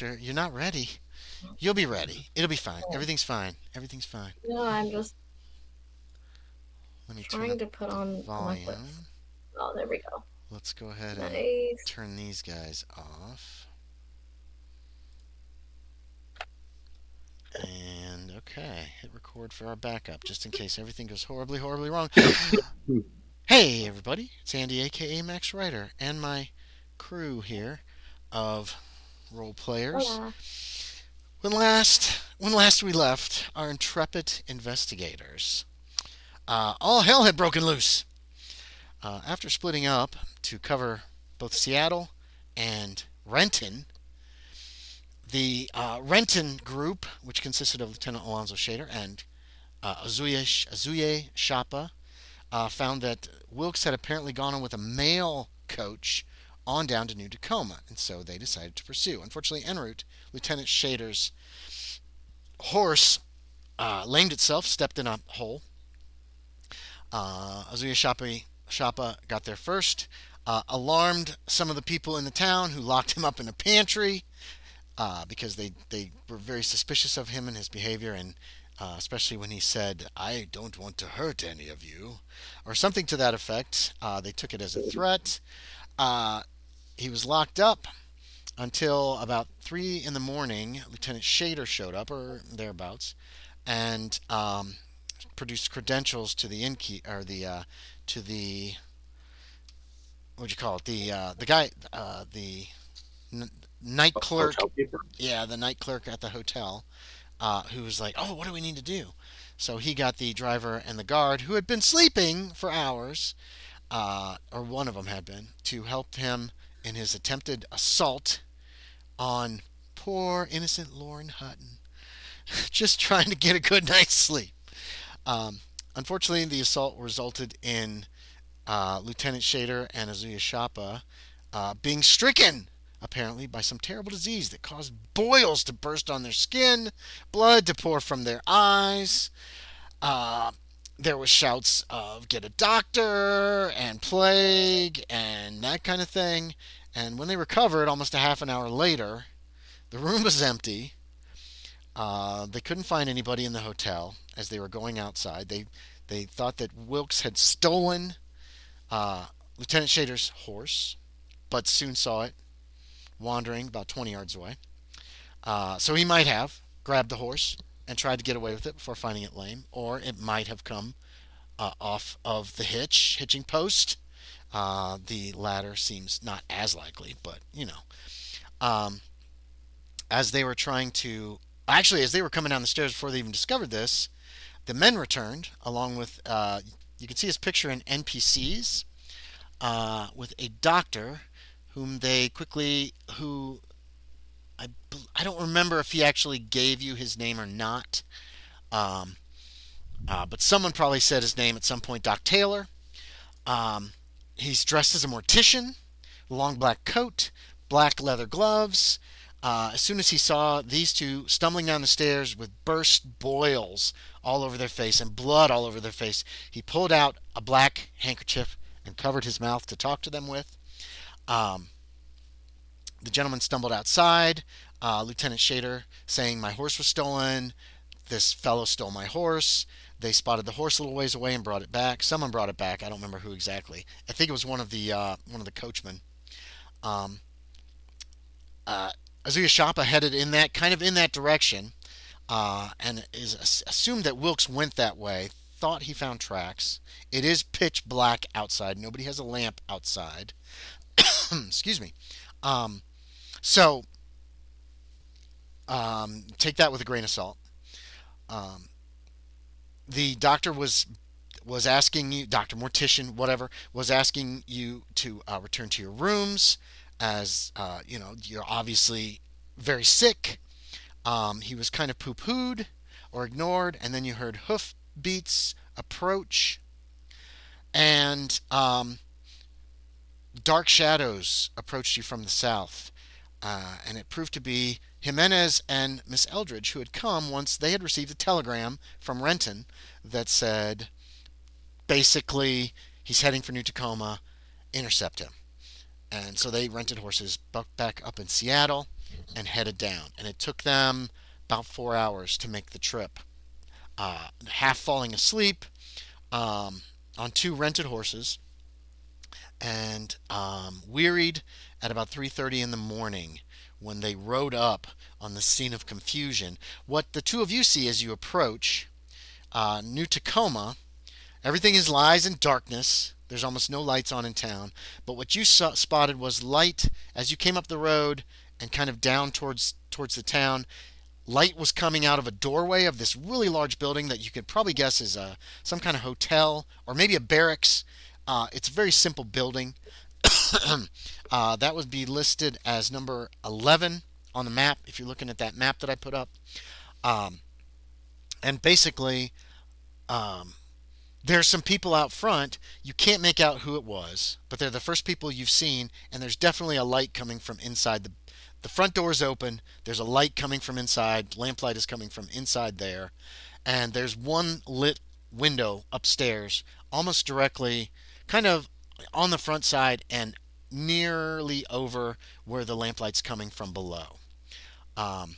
You're not ready. You'll be ready. It'll be fine. Everything's fine. Everything's fine. No, I'm just Let me turn trying up to put the on my clips. volume. Oh, there we go. Let's go ahead and Nice. turn these guys off. And okay, hit record for our backup, just in case everything goes horribly, horribly wrong. Hey, everybody, it's Andy, aka Max Writer, and my crew here of role players. Hola. When last we left, our intrepid investigators, all hell had broken loose. After splitting up to cover both Seattle and Renton, the Renton group, which consisted of Lieutenant Alonzo Shaeder and Ozuye Shappa, found that Wilkes had apparently gone on with a mail coach on down to New Tacoma, and so they decided to pursue. Unfortunately, en route, Lieutenant Shader's horse lamed itself, stepped in a hole. Ozuye Shappa got there first, alarmed some of the people in the town who locked him up in a pantry because they were very suspicious of him and his behavior, and especially when he said, "I don't want to hurt any of you," or something to that effect. They took it as a threat. Uh, he was locked up until about 3 in the morning. Lieutenant Shaeder showed up, or thereabouts, and produced credentials to the innkeep or the to the what would you call it? The guy, the n- night clerk. Hotel keeper. Yeah, the night clerk at the hotel, who was like, "Oh, what do we need to do?" So he got the driver and the guard, who had been sleeping for hours, or one of them had been, to help him in his attempted assault on poor innocent Lauren Hutton, just trying to get a good night's sleep. Um, Unfortunately, the assault resulted in Lieutenant Shaeder and Azuya Shappa being stricken, apparently, by some terrible disease that caused boils to burst on their skin, blood to pour from their eyes. Uh, there was shouts of "get a doctor" and "plague" and that kind of thing. And when they recovered, almost a half an hour later, the room was empty. They couldn't find anybody in the hotel as they were going outside. They thought that Wilkes had stolen uh, Lieutenant Shader's horse, but soon saw it wandering about 20 yards away. So he might have grabbed the horse and tried to get away with it before finding it lame, or it might have come off of the hitching post. The latter seems not as likely, but Um, as they were trying to, actually, as they were coming down the stairs before they even discovered this, the men returned along with, you can see his picture in NPCs, with a doctor whom they quickly, who I, I don't remember if he actually gave you his name or not, um, but someone probably said his name at some point, Doc Taylor. Um, he's dressed as a mortician, long black coat, black leather gloves. As soon as he saw these two stumbling down the stairs with burst boils all over their face and blood all over their face, he pulled out a black handkerchief and covered his mouth to talk to them with. Um, the gentleman stumbled outside. Lieutenant Shaeder saying, "My horse was stolen. This fellow stole my horse." They spotted the horse a little ways away and brought it back. Someone brought it back. I don't remember who exactly. I think it was one of the coachmen. Um, uh, Azuya Shappa headed in that direction, and is assumed that Wilkes went that way. Thought he found tracks. It is pitch black outside. Nobody has a lamp outside. Excuse me. Um, so take that with a grain of salt. Um, the doctor was asking you, Doctor Mortician, whatever, was asking you to return to your rooms, as you're obviously very sick. He was kind of poo-pooed or ignored, and then you heard hoof beats approach, and dark shadows approached you from the south. And it proved to be Jimenez and Miss Eldridge, who had come once they had received a telegram from Renton that said, basically, he's heading for New Tacoma, intercept him. And so they rented horses back up in Seattle. and headed down. And it took them about 4 hours to make the trip. Half falling asleep um, on two rented horses, and wearied at about 3:30 in the morning when they rode up on the scene of confusion. What the two of you see as you approach New Tacoma, everything is lies in darkness. There's almost no lights on in town. But what you spotted was light as you came up the road and kind of down towards the town. Light was coming out of a doorway of this really large building that you could probably guess is some kind of hotel or maybe a barracks. It's a very simple building. That would be listed as number 11 on the map if you're looking at that map that I put up. Um, and basically, um, there's some people out front. You can't make out who it was, but they're the first people you've seen, and there's definitely a light coming from inside. The front door is open. There's a light coming from inside. Lamplight is coming from inside there, and there's one lit window upstairs, almost directly, kind of on the front side and nearly over where the lamplight's coming from below. Um,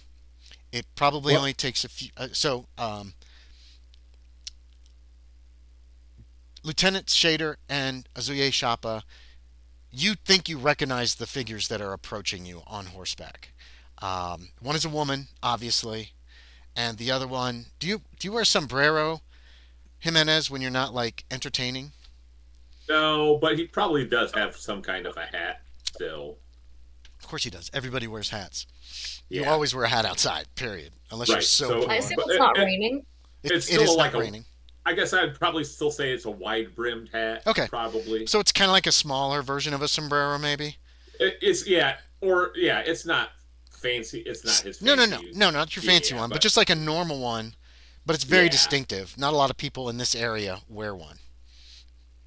it probably What? only takes a few. Lieutenant Shaeder and Ozuye Shappa, you think you recognize the figures that are approaching you on horseback. One is a woman, obviously, and the other one. Do you wear sombrero, Jimenez, when you're not like entertaining? No, but he probably does have some kind of a hat still. Of course he does. Everybody wears hats. You Yeah, always wear a hat outside. Period. Unless you're right. so So, I poor. assume but it's not raining. it's It still is like not a. raining. I guess I'd probably still say it's a wide brimmed hat. Okay, Probably. so it's kind of like a smaller version of a sombrero, maybe. It's yeah, or yeah, it's not fancy. It's not his No, no, no, fancy. no, not your fancy Yeah, one, but but just like a normal one. But it's very yeah, distinctive. Not a lot of people in this area wear one.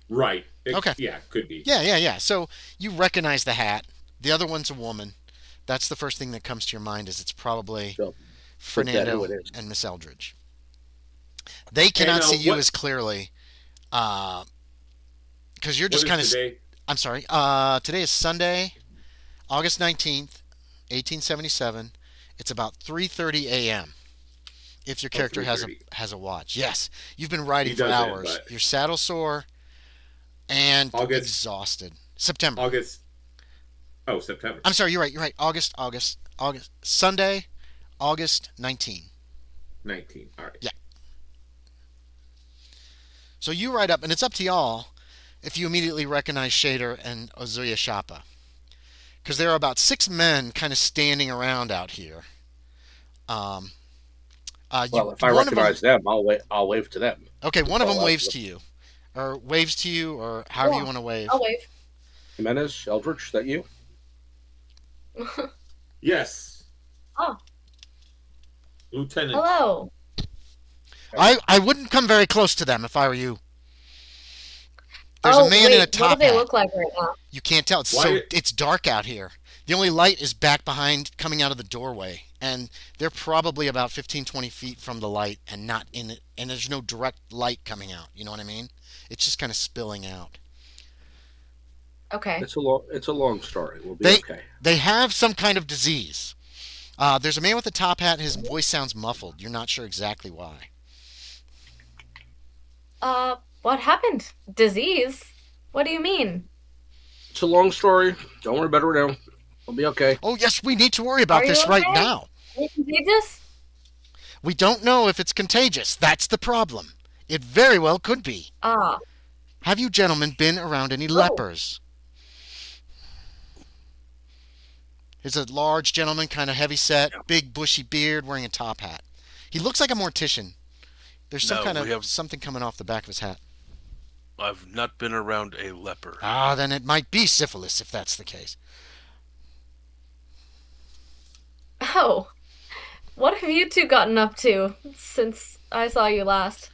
right. Okay. Yeah, could be. Yeah, yeah, yeah. So you recognize the hat. The other one's a woman. That's the first thing that comes to your mind is it's probably So is that who Fernando it is? and Miss Eldridge. They And cannot see you what as clearly because you're what just is kind of. today? I'm sorry. Today is Sunday, August 19th, 1877. It's about 3:30 a.m. If your Oh, character three has a thirty. has a watch. Yes, you've been He riding for doesn't, hours. but You're saddle sore and August exhausted. September. August. Oh, September I'm sorry. You're right. You're right. August. Sunday, August 19. 19. All right. Yeah. So you ride up, and it's up to y'all if you immediately recognize Shaeder and Ozuya Shappa. Because there are about six men kind of standing around out here. Um, Well, if I one of them, recognize them, I'll wave to them. okay, one of them Call out waves to to them. you, or however you Yeah, want to wave. I'll wave. Jimenez, Eldridge, is that you? Yes, Oh, Lieutenant. hello. I wouldn't come very close to them if I were you. There's a Oh, man in a wait. What do top they hat. look like right now? You can't tell. Why? It's dark out here. The only light is back behind, coming out of the doorway, and they're probably about 15, 20 feet from the light, and not in it. And there's no direct light coming out. You know what I mean? It's just kind of spilling out. Okay. It's a long story. We'll be They okay. they have some kind of disease. There's a man with a top hat. His voice sounds muffled. You're not sure exactly why. What happened? Disease? What do you mean? It's a long story. Don't worry about it right now. We'll be okay. Oh yes, we need to worry Are about you this right okay? now. Are you contagious? We don't know if it's contagious. That's the problem. It very well could be. Ah. Have you gentlemen been around any Oh. lepers? He's a large gentleman, kind of heavy Yeah. set, big bushy beard, wearing a top hat. He looks like a mortician. There's some No, kind we of have. something coming off the back of his hat. I've not been around a leper. Ah, then it might be syphilis if that's the case. Oh. What have you two gotten up to since I saw you last?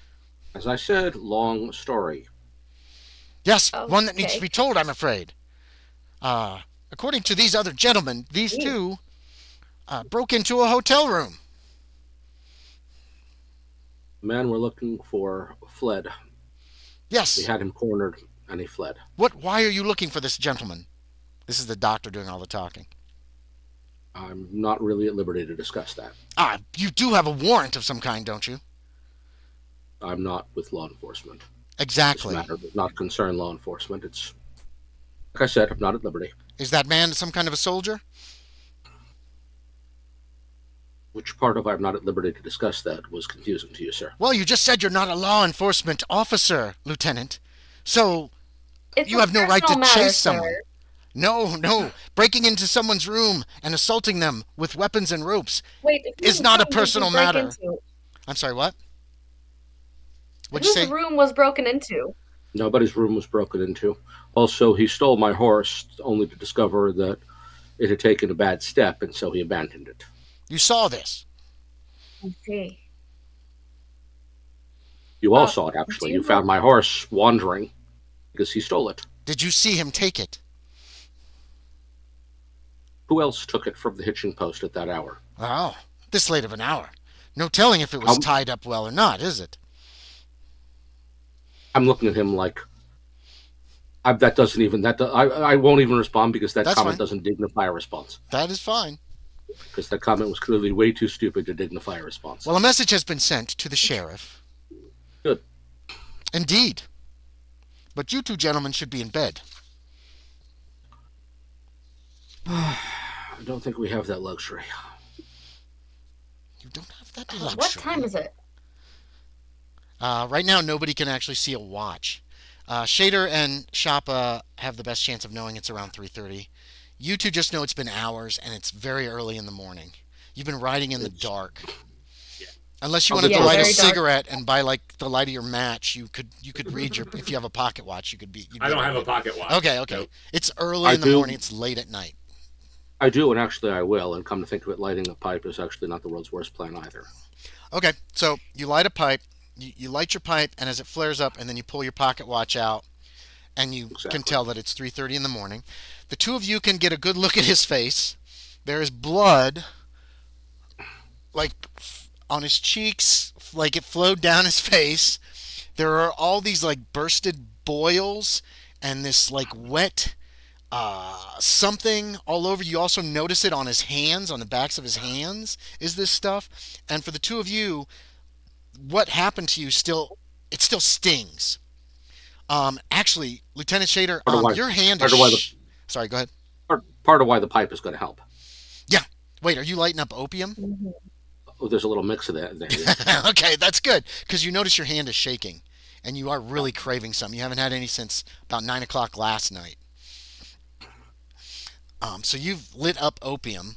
As I said, long story. Yes, one that needs to Okay. be told, I'm afraid. According to these other gentlemen, these Ooh. two broke into a hotel room. The man we're looking for fled. We Yes. had him cornered, and he fled. What? Why are you looking for this gentleman? This is the doctor doing all the talking. I'm not really at liberty to discuss that. You do have a warrant of some kind, don't you? I'm not with law enforcement. Exactly. This matter does not concern law enforcement. It's, like I said, I'm not at liberty. Is that man some kind of a soldier? Which part of I'm not at liberty to discuss that was confusing to you, sir? Well, you just said you're not a law enforcement officer, Lieutenant. So It's you a have no right to personal matter, chase sir. someone. No. Breaking into someone's room and assaulting them with weapons and ropes Wait, is not a personal matter. I'm sorry, what? What'd you Whose say? room was broken into? Nobody's room was broken into. Also, he stole my horse only to discover that it had taken a bad step, and so he abandoned it. You saw this. I see. You all saw it, actually. You found my horse wandering because he stole it. Did you see him take it? Who else took it from the hitching post at that hour? Oh, this late of an hour. No telling if it was tied up well or not, is it? I'm looking at him like I won't even respond because that comment doesn't dignify a response. That is fine. Because that comment was clearly way too stupid to dignify a response. Well, a message has been sent to the sheriff. Good. Indeed. But you two gentlemen should be in bed. I don't think we have that luxury. You don't have that luxury. What time is it? Right now, nobody can actually see a watch. Shaeder and Shappa have the best chance of knowing it's around 3:30. You two just know it's been hours, and it's very early in the morning. You've been riding in the dark. Yeah. Unless you wanted to light a cigarette and by like the light of your match, you could read your. If you have a pocket watch, you could be. I don't have a pocket watch. Okay. Nope. It's early in the morning. It's late at night. I do, and actually I will. And come to think of it, lighting a pipe is actually not the world's worst plan either. Okay, so you light a pipe. You light your pipe, and as it flares up, and then you pull your pocket watch out, and you can tell that it's 3:30 in the morning. The two of you can get a good look at his face. There is blood, like on his cheeks, like it flowed down his face. There are all these like bursted boils and this like wet something all over. You also notice it on his hands, on the backs of his hands, is this stuff. And for the two of you, what happened to you still stings. Actually, Lieutenant Shaeder, your hand is... Sorry, go ahead. Part of why the pipe is going to help. Yeah. Wait, are you lighting up opium? Mm-hmm. Oh, there's a little mix of that there. Yeah. Okay, that's good, because you notice your hand is shaking, and you are really craving some. You haven't had any since about 9 o'clock last night. So you've lit up opium.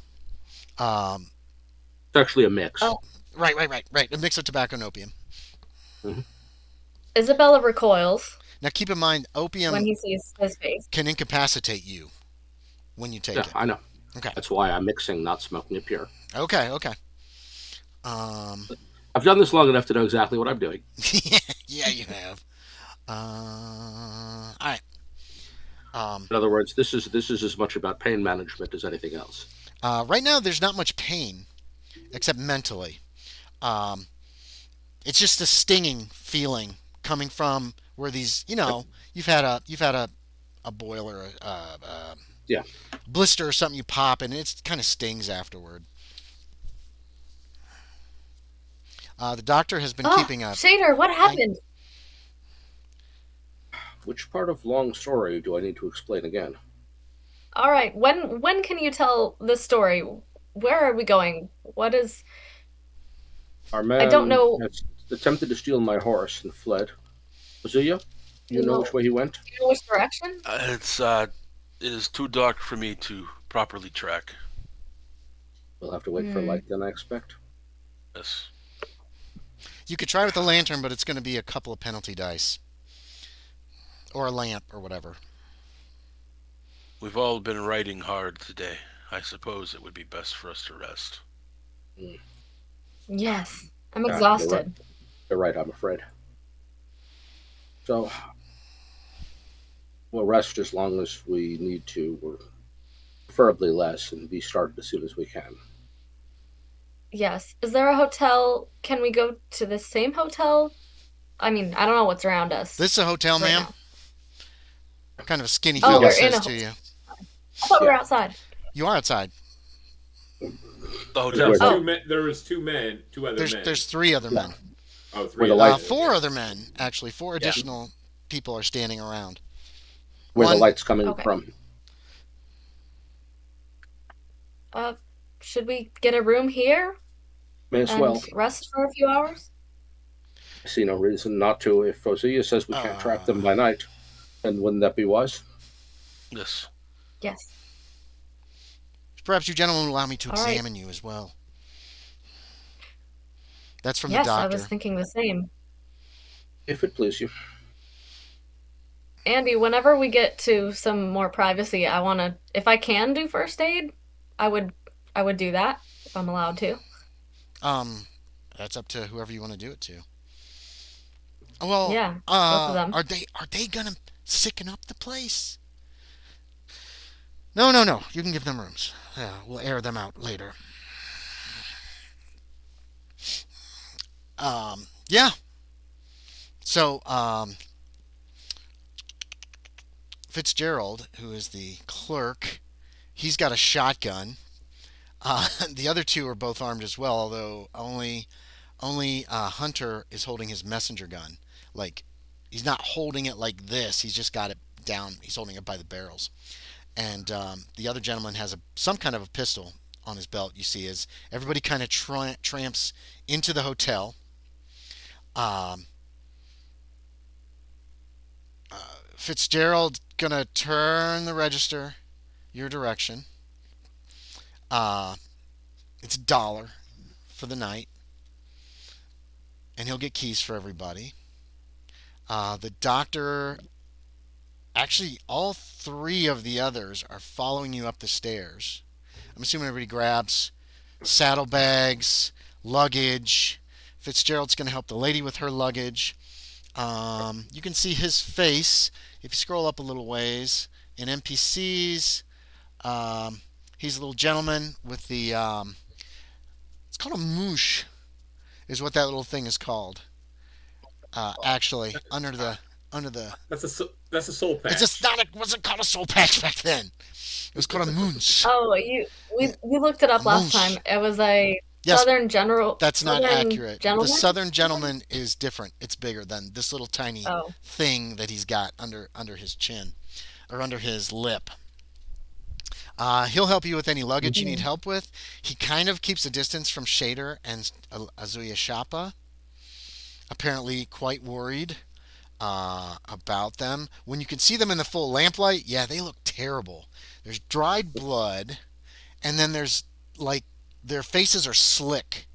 It's actually a mix. Oh. Right. A mix of tobacco and opium. Mm-hmm. Isabella recoils. Now keep in mind, opium when he sees his face can incapacitate you when you take it. I know. Okay. That's why I'm mixing, not smoking it pure. Okay. I've done this long enough to know exactly what I'm doing. Yeah, you have. All right. In other words, this is as much about pain management as anything else. Right now, there's not much pain, except mentally. It's just a stinging feeling coming from where these, you've had a boil or a blister or something you pop, and it kind of stings afterward. The doctor has been keeping up. Shaeder, what happened? Which part of long story do I need to explain again? All right. When can you tell the story? Where are we going? What is... Our man I don't know. has attempted to steal my horse and fled. Ozuye, do you know which way he went? Do you know which direction? It is too dark for me to properly track. We'll have to wait for light then, I expect. Yes. You could try with a lantern, but it's going to be a couple of penalty dice. Or a lamp, or whatever. We've all been riding hard today. I suppose it would be best for us to rest. Yes. I'm exhausted. You're right, I'm afraid. So, we'll rest as long as we need to, or preferably less, and be started as soon as we can. Yes. Is there a hotel? Can we go to the same hotel? I mean, I don't know what's around us. This is a hotel, right ma'am? now. What kind of a skinny fellow says to you? I thought we were outside. You are outside. The But there hotel. was Where Oh. two men. There was two other men. There's three other Yeah. men. Oh, Where three. the Other light- men. Four Okay. other men, actually. Four Yeah. additional people are standing around. where the One, light's coming Okay. from. Uh, should we get a room here May as and well. rest for a few hours? I see no reason not to. If Ozuye says we can't track them by night, then wouldn't that be wise? Yes. Yes. perhaps you gentlemen will allow me to All right. examine you as well. That's from Yes, the I doctor. was thinking the same. If it please you. Andy, whenever we get to some more privacy, I want to, if I can do first aid, I would do that if I'm allowed to. That's up to whoever you want to do it to. Well, Yeah, both of them. are they gonna sicken up the place? No. You can give them rooms. Yeah, we'll air them out later. Yeah. So, Fitzgerald, who is the clerk, he's got a shotgun. The other two are both armed as well, although only Hunter is holding his messenger gun. Like, he's not holding it like this. He's just got it down. He's holding it by the barrels. And the other gentleman has some kind of a pistol on his belt. You see, as everybody kind of tramps into the hotel. Fitzgerald gonna turn the register your direction. It's $1 for the night, and he'll get keys for everybody. The doctor, actually, all three of the others are following you up the stairs. I'm assuming everybody grabs saddlebags, luggage. Fitzgerald's going to help the lady with her luggage. You can see his face if you scroll up a little ways. In NPCs, he's a little gentleman with the. It's called a moosh, is what that little thing is called. Actually, under the. That's a soul patch. It's just not. It wasn't called a soul patch back then. It was called a moons. Oh, we looked it up last Moose. time. It was a Yes, Southern General. that's not Southern accurate. Gentleman? The Southern Gentleman is different. It's bigger than this little tiny Oh, thing that he's got under his chin or under his lip. He'll help you with any luggage you need help with. He kind of keeps a distance from Shaeder and Ozuye Shappa. Apparently quite worried about them. When you can see them in the full lamplight, yeah, they look terrible. There's dried blood, and then there's like their faces are slick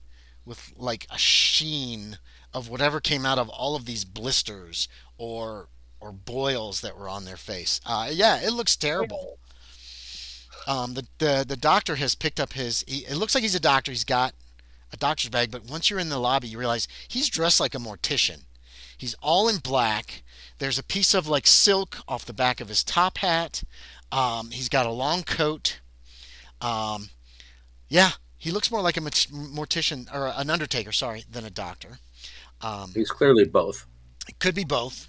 with like a sheen of whatever came out of all of these blisters or boils that were on their face. Yeah, it looks terrible. The doctor has picked up it looks like he's a doctor. He's got a doctor's bag, but once you're in the lobby, you realize he's dressed like a mortician. He's all in black. There's a piece of like silk off the back of his top hat. He's got a long coat. Yeah, he looks more like a mortician or an undertaker, sorry, than a doctor. He's clearly both. It could be both.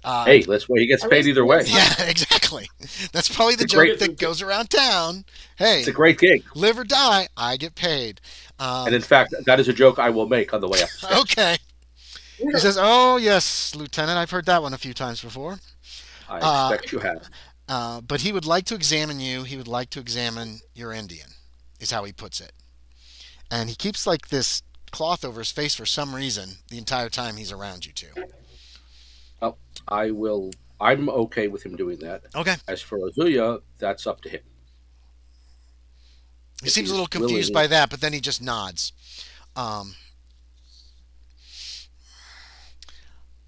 Hey, that's why he gets At paid least either he way. is Yeah, exactly. That's probably the It's a joke great- that goes around town. Hey, It's a great gig. live or die, I get paid. And in fact, that is a joke I will make on the way up. Okay. He says, "Oh yes, Lieutenant, I've heard that one a few times before." I expect you have. But he would like to examine you. He would like to examine your Indian, is how he puts it. And he keeps like this cloth over his face for some reason the entire time he's around you two. Well, I'm okay with him doing that. Okay. As for Ozuye, that's up to him. He If seems a he's little confused willing- by that, but then he just nods.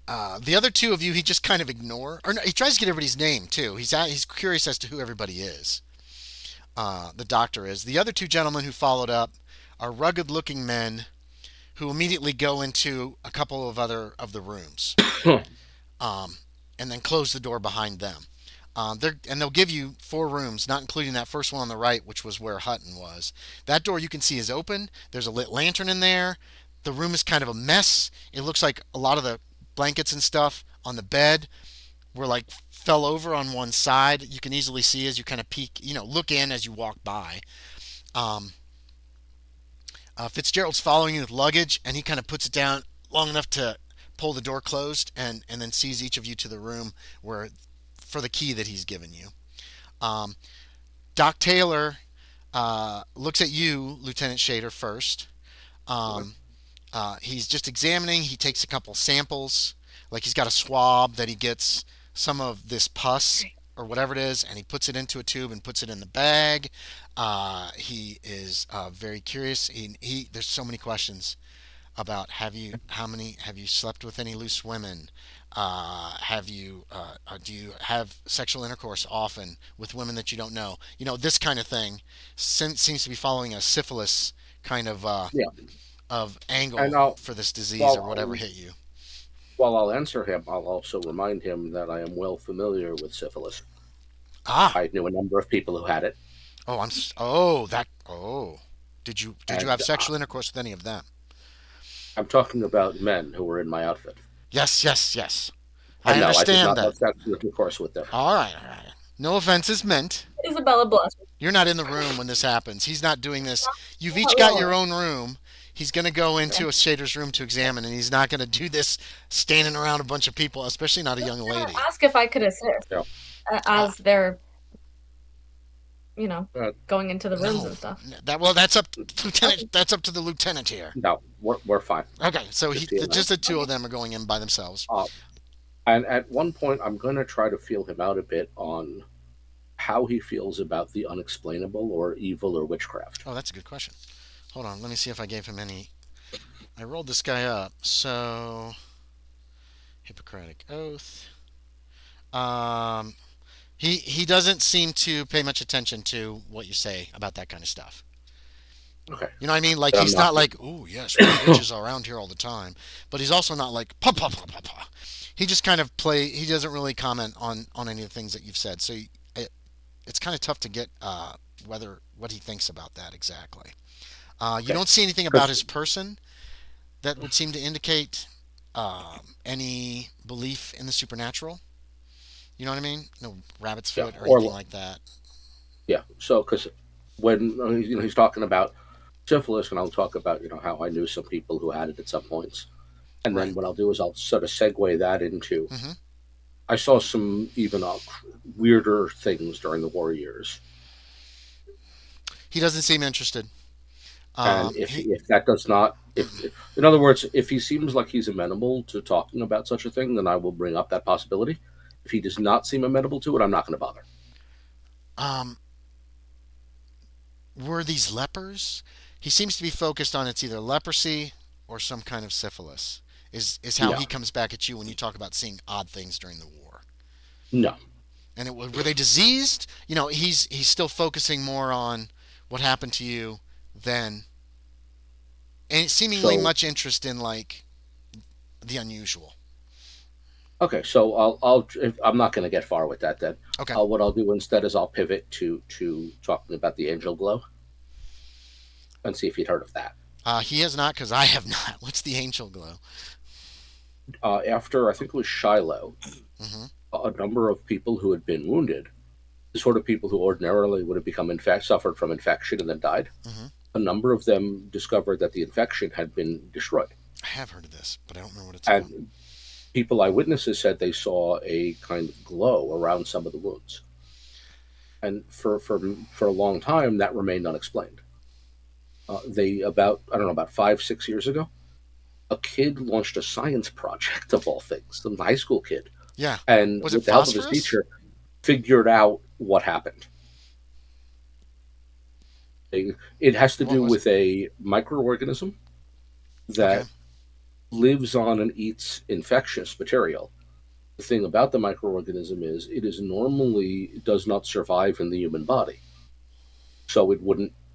The other two of you, he just kind of ignore, or no, he tries to get everybody's name too. He's curious as to who everybody is. The doctor is. The other two gentlemen who followed up are rugged-looking men who immediately go into a couple of other of the rooms, and then close the door behind them. They'll give you 4 rooms, not including that first one on the right, which was where Hutton was. That door you can see is open. There's a lit lantern in there. The room is kind of a mess. It looks like a lot of the blankets and stuff on the bed were like fell over on one side. You can easily see as you kind of peek, look in as you walk by. Fitzgerald's following you with luggage, and he kind of puts it down long enough to pull the door closed, and then sees each of you to the room where for the key that he's given you. Um, Doc Taylor looks at you, Lieutenant Shaeder, first. Okay. Um, he's just examining. He takes a couple samples, like he's got a swab that he gets some of this pus or whatever it is, and he puts it into a tube and puts it in the bag. He is very curious. There's so many questions about have you slept with any loose women? Do you have sexual intercourse often with women that you don't know? This kind of thing seems to be following a syphilis kind Yeah. of And angle I'll for this disease or whatever while hit you. while I'll answer him, I'll also remind him that I am well familiar with syphilis. Ah, I knew a number of people who had it, oh, oh, that, oh. Did you have and sexual intercourse with any of them? I'm talking about men who were in my outfit. Yes, yes, yes. I And no, I did understand not that. have sexual intercourse with them. All right, all right. No offense is meant. Isabella blushed. You're not in the room when this happens. He's not doing this. You've each Not got your really. own room. He's going to go into a Shader's room to examine, and he's not going to do this standing around a bunch of people, especially not a young lady. Ask if I could assist Yeah. as they're, Uh, going into the rooms No, and stuff. that's up, Lieutenant. That's up to the lieutenant here. no, we're fine. Okay, so Just he and I. just the two of them are going in by themselves. Uh, and at one point, I'm going to try to feel him out a bit on how he feels about the unexplainable or evil or witchcraft. Oh, that's a good question. Hold on, let me see if I gave him any. I rolled this guy up. So, Hippocratic Oath. Um, he doesn't seem to pay much attention to what you say about that kind of stuff. Okay. You know what I mean? Like But I'm he's not. not like, "Oh yes, we have witches around here all the time," but he's also not like pa pa pa pa pa. He just kind of play. He doesn't really comment on any of the things that you've said. So it's kind of tough to get whether what he thinks about that exactly. You Okay. don't see anything about 'Cause- his person that would seem to indicate any belief in the supernatural. You know what I mean? No rabbit's yeah. foot or anything Or like that. yeah. So because when he's talking about syphilis, and I'll talk about how I knew some people who had it at some points, and then Right. what I'll do is I'll sort of segue that into hmm I saw some even weirder things during the war years. He doesn't seem interested. And if He if that does not, if in other words, if he seems like he's amenable to talking about such a thing, then I will bring up that possibility. If he does not seem amenable to it, I'm not going to bother. um, were these lepers? He seems to be focused on it's either leprosy or some kind of syphilis. Is how Yeah, he comes back at you when you talk about seeing odd things during the war. no. And were they diseased? He's still focusing more on what happened to you than and seemingly So much interest in like the unusual. okay, so I'm not going to get far with that. Then Okay. what I'll do instead is I'll pivot to talking about the angel glow and see if you'd heard of that. He has not because I have not. What's the angel glow? After I think it was Shiloh, hmm a number of people who had been wounded, the sort of people who ordinarily would have suffered from infection and then died, hmm a number of them discovered that the infection had been destroyed. I have heard of this, but I don't remember what it's called. And eyewitnesses said they saw a kind of glow around some of the wounds. And for a long time, that remained unexplained. I don't know, about 5-6 years ago, a kid launched a science project of all things, some high school kid, Yeah. and Was it with the help of his phosphorus? teacher, figured out what happened. It has to What do was it? with a microorganism Okay. that lives on and eats infectious material. The thing about the microorganism is it does not survive in the human body. So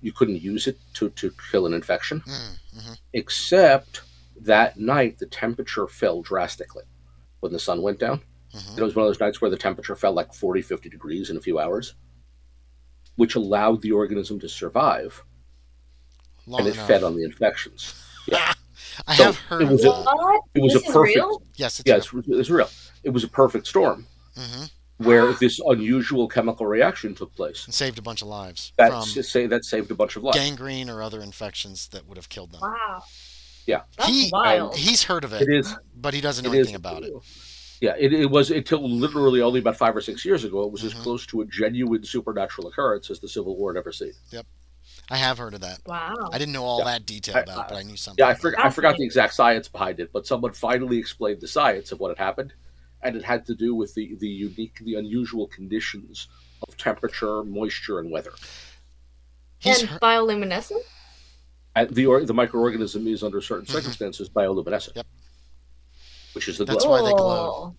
you couldn't use it to kill an infection, Mm-hmm. except that night the temperature fell drastically when the sun went down. Mm-hmm. It was one of those nights where the temperature fell like 40, 50 degrees in a few hours, which allowed the organism to survive, Long and it enough. fed on the infections. Yeah. I So have heard it of was that. What? it was This a is perfect real? Yes, it's yeah, real. it's real. It was a perfect storm. Mm-hmm. where this unusual chemical reaction took place. And saved a bunch of lives That from saved a bunch of lives. gangrene or other infections that would have killed them. Wow. Yeah, That's wild. He's heard of it it, is. but he doesn't know It anything is. about it. Yeah, it was until literally only about 5 or 6 years ago. It was as Mhm. close to a genuine supernatural occurrence as the Civil War had ever seen. I have heard of that. Wow. I didn't know all Yeah. that detail about it, but I knew something. Yeah, I about it. forgot the exact science behind it, but someone finally explained the science of what had happened, and it had to do with the unusual conditions of temperature, moisture, and weather. He's And heard, bioluminescent? And the microorganism is under certain Mhm. circumstances bioluminescent. Yep. Which is the That's glow. why they glow. Cool.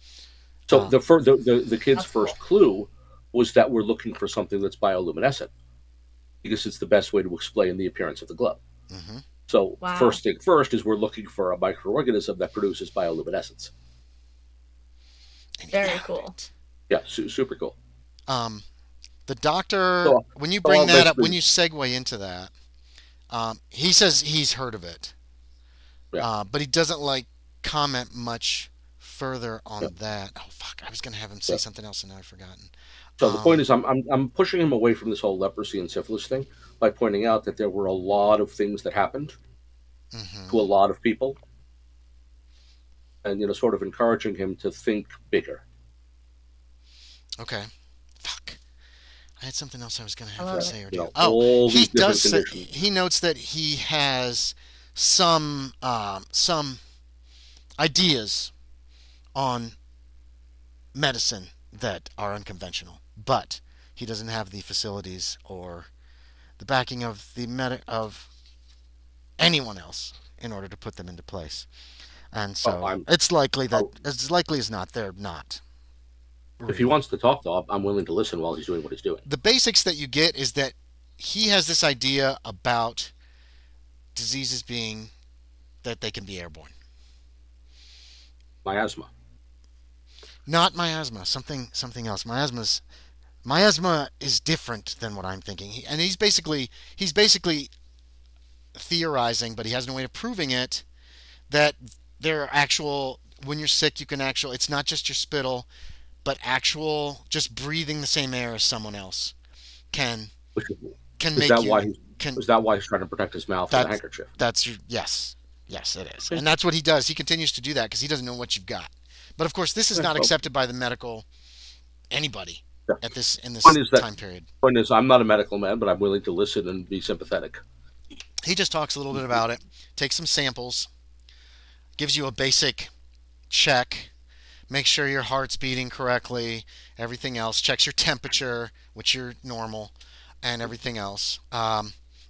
So Um, the kid's That's first clue was that we're looking for something that's bioluminescent because it's the best way to explain the appearance of the glow. mhm. So Wow. first thing first is we're looking for a microorganism that produces bioluminescence. And he Very found cool. it. Yeah, super cool. The doctor, So- when you so bring I'll that up, basically- when you segue into that, he says he's heard of it, Yeah. but he doesn't like comment much further on Yeah. that. Oh fuck! I was gonna have him say Yeah. something else, and now I've forgotten. So the point is, I'm pushing him away from this whole leprosy and syphilis thing by pointing out that there were a lot of things that happened Mhm. to a lot of people, and sort of encouraging him to think bigger. Okay. Fuck. I had something else I was gonna I have love him it. say or You do. know, Oh, all he these different does. Say, conditions. he notes that he has some ideas on medicine that are unconventional, but he doesn't have the facilities or the backing of of anyone else in order to put them into place. And so I'm- it's likely that, oh. as likely as not, they're not. If he real. wants to talk, though, I'm willing to listen while he's doing what he's doing. The basics that you get is that he has this idea about diseases being that they can be airborne. Miasma. Not miasma, something else. Miasma is different than what I'm thinking. And he's basically theorizing, but he has no way of proving it, that there are actual, when you're sick, you can actual, it's not just your spittle, but actual just breathing the same air as someone else can Which can is make that you why he's can is that why he's trying to protect his mouth with a handkerchief? That's your, yes, it is. Okay. And that's what he does. He continues to do that because he doesn't know what you've got. But of course, this is not Well, accepted by the medical anybody Yeah. at this in this Point is that- time period. Point is, I'm not a medical man, but I'm willing to listen and be sympathetic. He just talks a little bit about it, takes some samples, gives you a basic check, makes sure your heart's beating correctly, everything else, checks your temperature, which you're normal, and everything else.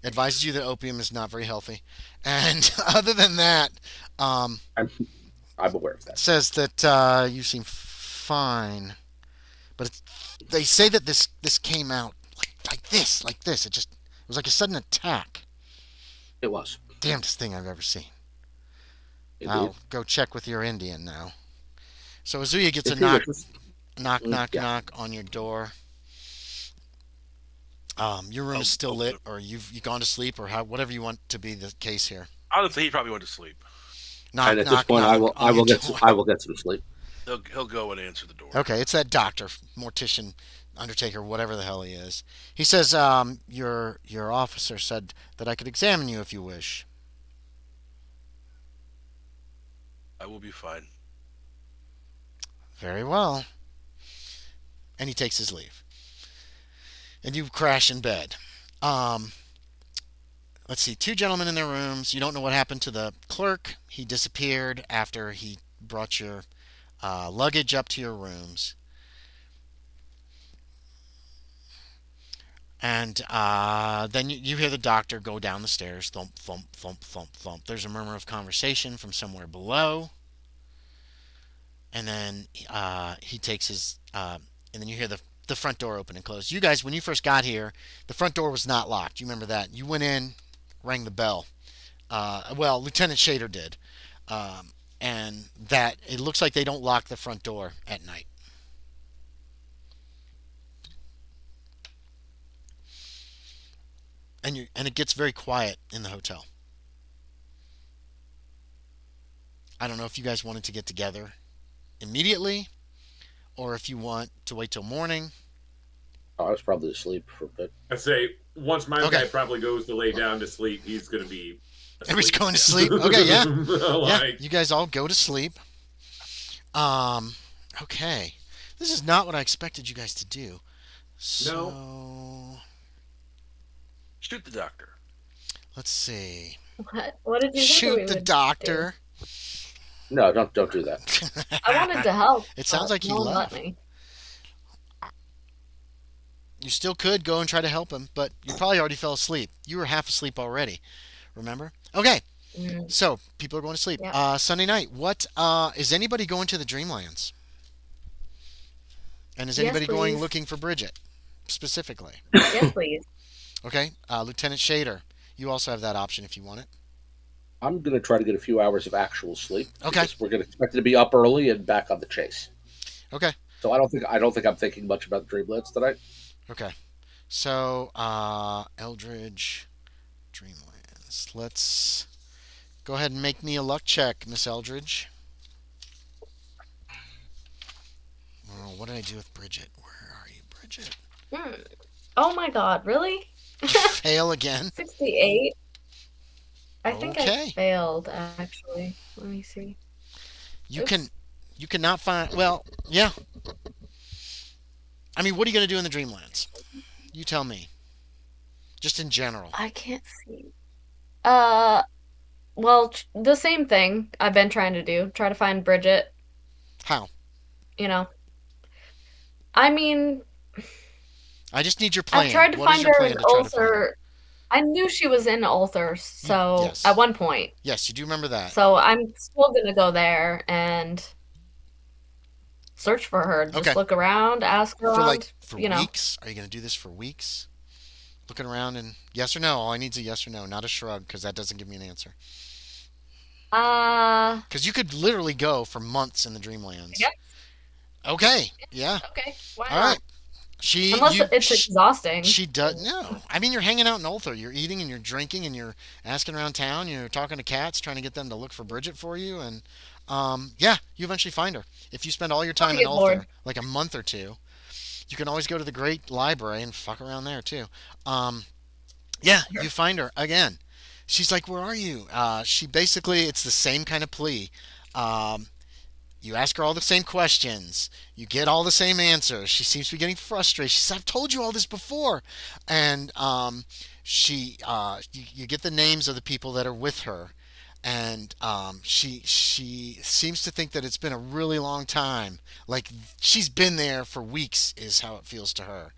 Advises you that opium is not very healthy. And other than that, I'm aware of that. says that you seem fine. But they say that this came out like this. It was like a sudden attack. It was. Damnedest thing I've ever seen. Indeed. I'll go check with your Indian now. So Ozuye gets If a he knock, wishes. Yeah. knock on your door. Your room is still lit, or you've gone to sleep, or whatever you want to be the case here. Honestly, he probably went to sleep. Knock, And at knock, this point, knock I on will your get door. I will get some sleep. He'll go and answer the door. Okay, it's that doctor, mortician, undertaker, whatever the hell he is. He says, your officer said that I could examine you if you wish. I will be fine. Very well. And he takes his leave. And you crash in bed. Let's see, 2 gentlemen in their rooms. You don't know what happened to the clerk. He disappeared after he brought your luggage up to your rooms. And then you hear the doctor go down the stairs. Thump, thump, thump, thump, thump. There's a murmur of conversation from somewhere below. And then he takes his... and then you hear the front door open and close. You guys, when you first got here, the front door was not locked. You remember that. You went in, rang the bell. Well, Lieutenant Shaeder did. And that it looks like they don't lock the front door at night. And it gets very quiet in the hotel. I don't know if you guys wanted to get together immediately, or if you want to wait till morning. Oh, I was probably asleep for a bit. I say once my Okay. guy probably goes to lay down to sleep, he's going to be asleep. Everybody's going to sleep. Okay, yeah. Yeah, Like, you guys all go to sleep. Okay. This is not what I expected you guys to do. So, Shoot the doctor. let's see. What did you think we Shoot the would doctor. No, don't do that. I wanted to help. It sounds but like he no one left. let me. You still could go and try to help him, but you probably already fell asleep. You were half asleep already. Remember? Okay. Mm. So people are going to sleep. Yeah. Sunday night. What is anybody going to the Dreamlands? And is Yes, anybody going please. looking for Bridget specifically? Yes, please. Okay. Lieutenant Shaeder. You also have that option if you want it. I'm going to try to get a few hours of actual sleep. Okay. Because we're going to expect to be up early and back on the chase. Okay. So I don't think I'm thinking much about Dreamlands tonight. Okay. So Eldridge, Dreamlands. Let's go ahead and make me a luck check, Miss Eldridge. Oh, what did I do with Bridget? Where are you, Bridget? Oh my God, really? Fail again. 68. I think Okay. I failed, actually. Let me see. You Oops. cannot find. Well, yeah. I mean, what are you going to do in the Dreamlands? You tell me. Just in general. I can't see. Well, the same thing I've been trying to do. Try to find Bridget, How? you know. I mean, I just need your plan. I tried to What is find your her plan in to try to find her? Ulster. I knew she was in Ulster, so yes. at one point. Yes, you do remember that. So I'm still gonna go there and search for her. Just Okay. look around, ask around, For you know. weeks? Are you going to do this for weeks? Looking around and yes or no? All I need is a yes or no, not a shrug, because that doesn't give me an answer. Because you could literally go for months in the Dreamlands. Yep. Okay. Yeah. Okay, why All not? right. Unless it's exhausting. She does no. I mean, you're hanging out in Ulthar. You're eating and you're drinking and you're asking around town. You're talking to cats, trying to get them to look for Bridget for you. And yeah, you eventually find her. If you spend all your time in get Ulthar, bored. like a month or two, you can always go to the Great Library and fuck around there too. Yeah, you find her again. She's like, "Where are you?" She basically, it's the same kind of plea. Um, you ask her all the same questions. You get all the same answers. She seems to be getting frustrated. She says, "I've told you all this before," and you get the names of the people that are with her, and she seems to think that it's been a really long time. Like she's been there for weeks, is how it feels to her,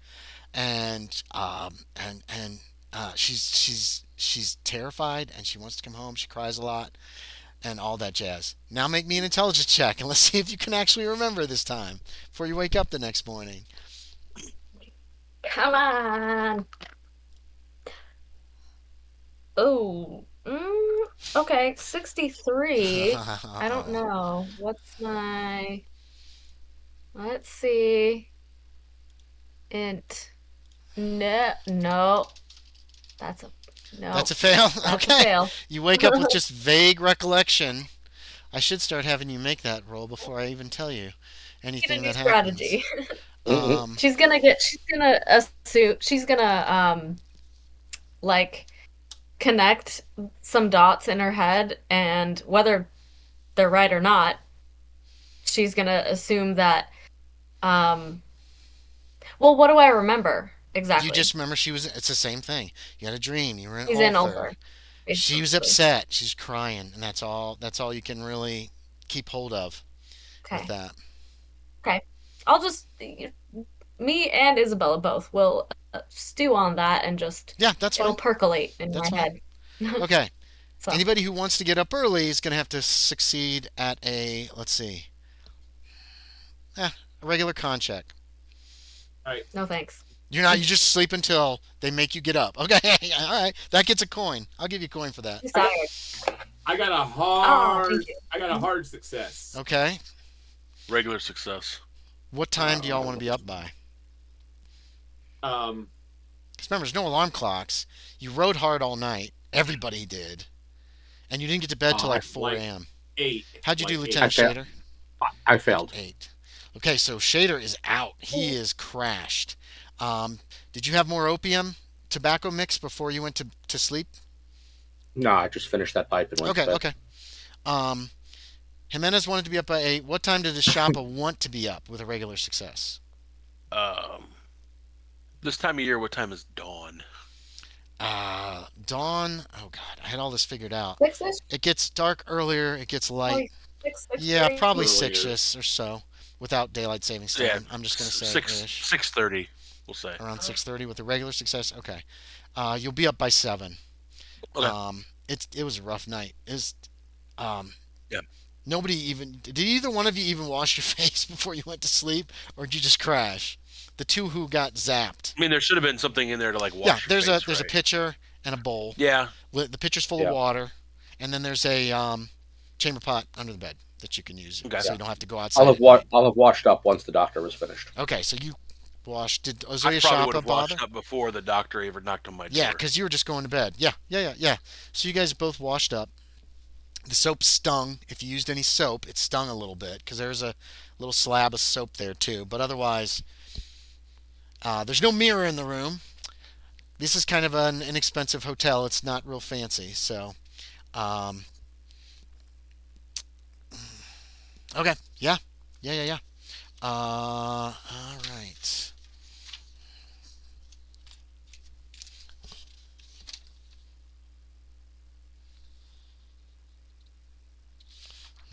and she's terrified and she wants to come home. She cries a lot and all that jazz. Now make me an intelligence check and let's see if you can actually remember this time before you wake up the next morning. Come on. Oh. Okay, 63. I don't know. What's my... Let's see. Int. No. That's a... No. That's a fail? That's Okay. a fail. You wake up with just vague recollection. I should start having you make that roll before I even tell you anything that happens. Strategy. Um, she's gonna assume, she's gonna, like, connect some dots in her head, and whether they're right or not, she's gonna assume that, well, what do I remember exactly? you just remember it's the same thing. You had a dream. You were in She's in Ulthar. Ulthar. She was upset. She's crying, and that's all you can really keep hold of with Okay. that. Okay. I'll just, me and Isabella both will stew on that and just, Yeah, that's it'll fine. percolate in That's my fine. head. Okay. So, Anybody who wants to get up early is going to have to succeed at let's see, a regular con check. no thanks. You just sleep until they make you get up. Okay, all right. That gets a coin. I'll give you a coin for that. He's tired. I got a Oh, thank you. hard success. Okay. Regular success. What time do y'all want to be up by? Um, Because remember, there's no alarm clocks. You rode hard all night. Everybody did. And you didn't get to bed till like 4 like a.m. 8. How'd you do, Like Lieutenant I failed. Shaeder? I failed. 8. Okay, so Shaeder is out. He is crashed. Um, did you have more opium tobacco mix before you went to sleep? No, I just finished that pipe and went to Okay, bed. okay. Um, Jimenez wanted to be up by 8. What time did the Shoppa want to be up with a regular success? Um, this time of year, what time is dawn? Dawn. Oh God, I had all this figured out. 6-ish? It gets dark earlier. It gets light. Like 6, Yeah, 6:30? probably Earlier. 6ish or so, without daylight savings Yeah, time. I'm just gonna say six ish, 6:30. We'll say. around 6:30 with a regular success. Okay, you'll be up by 7. Okay. It was a rough night. Um, Yeah. nobody even did either one of you even wash your face before you went to sleep, or did you just crash? The two who got zapped. I mean, there should have been something in there to like Yeah, wash your there's a face, there's a right? pitcher and a bowl. Yeah. The pitcher's full of Yeah, water, and then there's a chamber pot under the bed that you can use, Okay. so yeah. you don't have to go outside at night. I'll have washed up once the doctor was finished. Okay, so you washed. Did I Ozuye probably would Shappa have washed bother? up before the doctor ever knocked on my Yeah, door. because you were just going to bed. Yeah. So you guys both washed up. The soap stung. If you used any soap, it stung a little bit because there's a little slab of soap there too. But otherwise, there's no mirror in the room. This is kind of an inexpensive hotel. It's not real fancy. So, um, okay. Yeah. All right.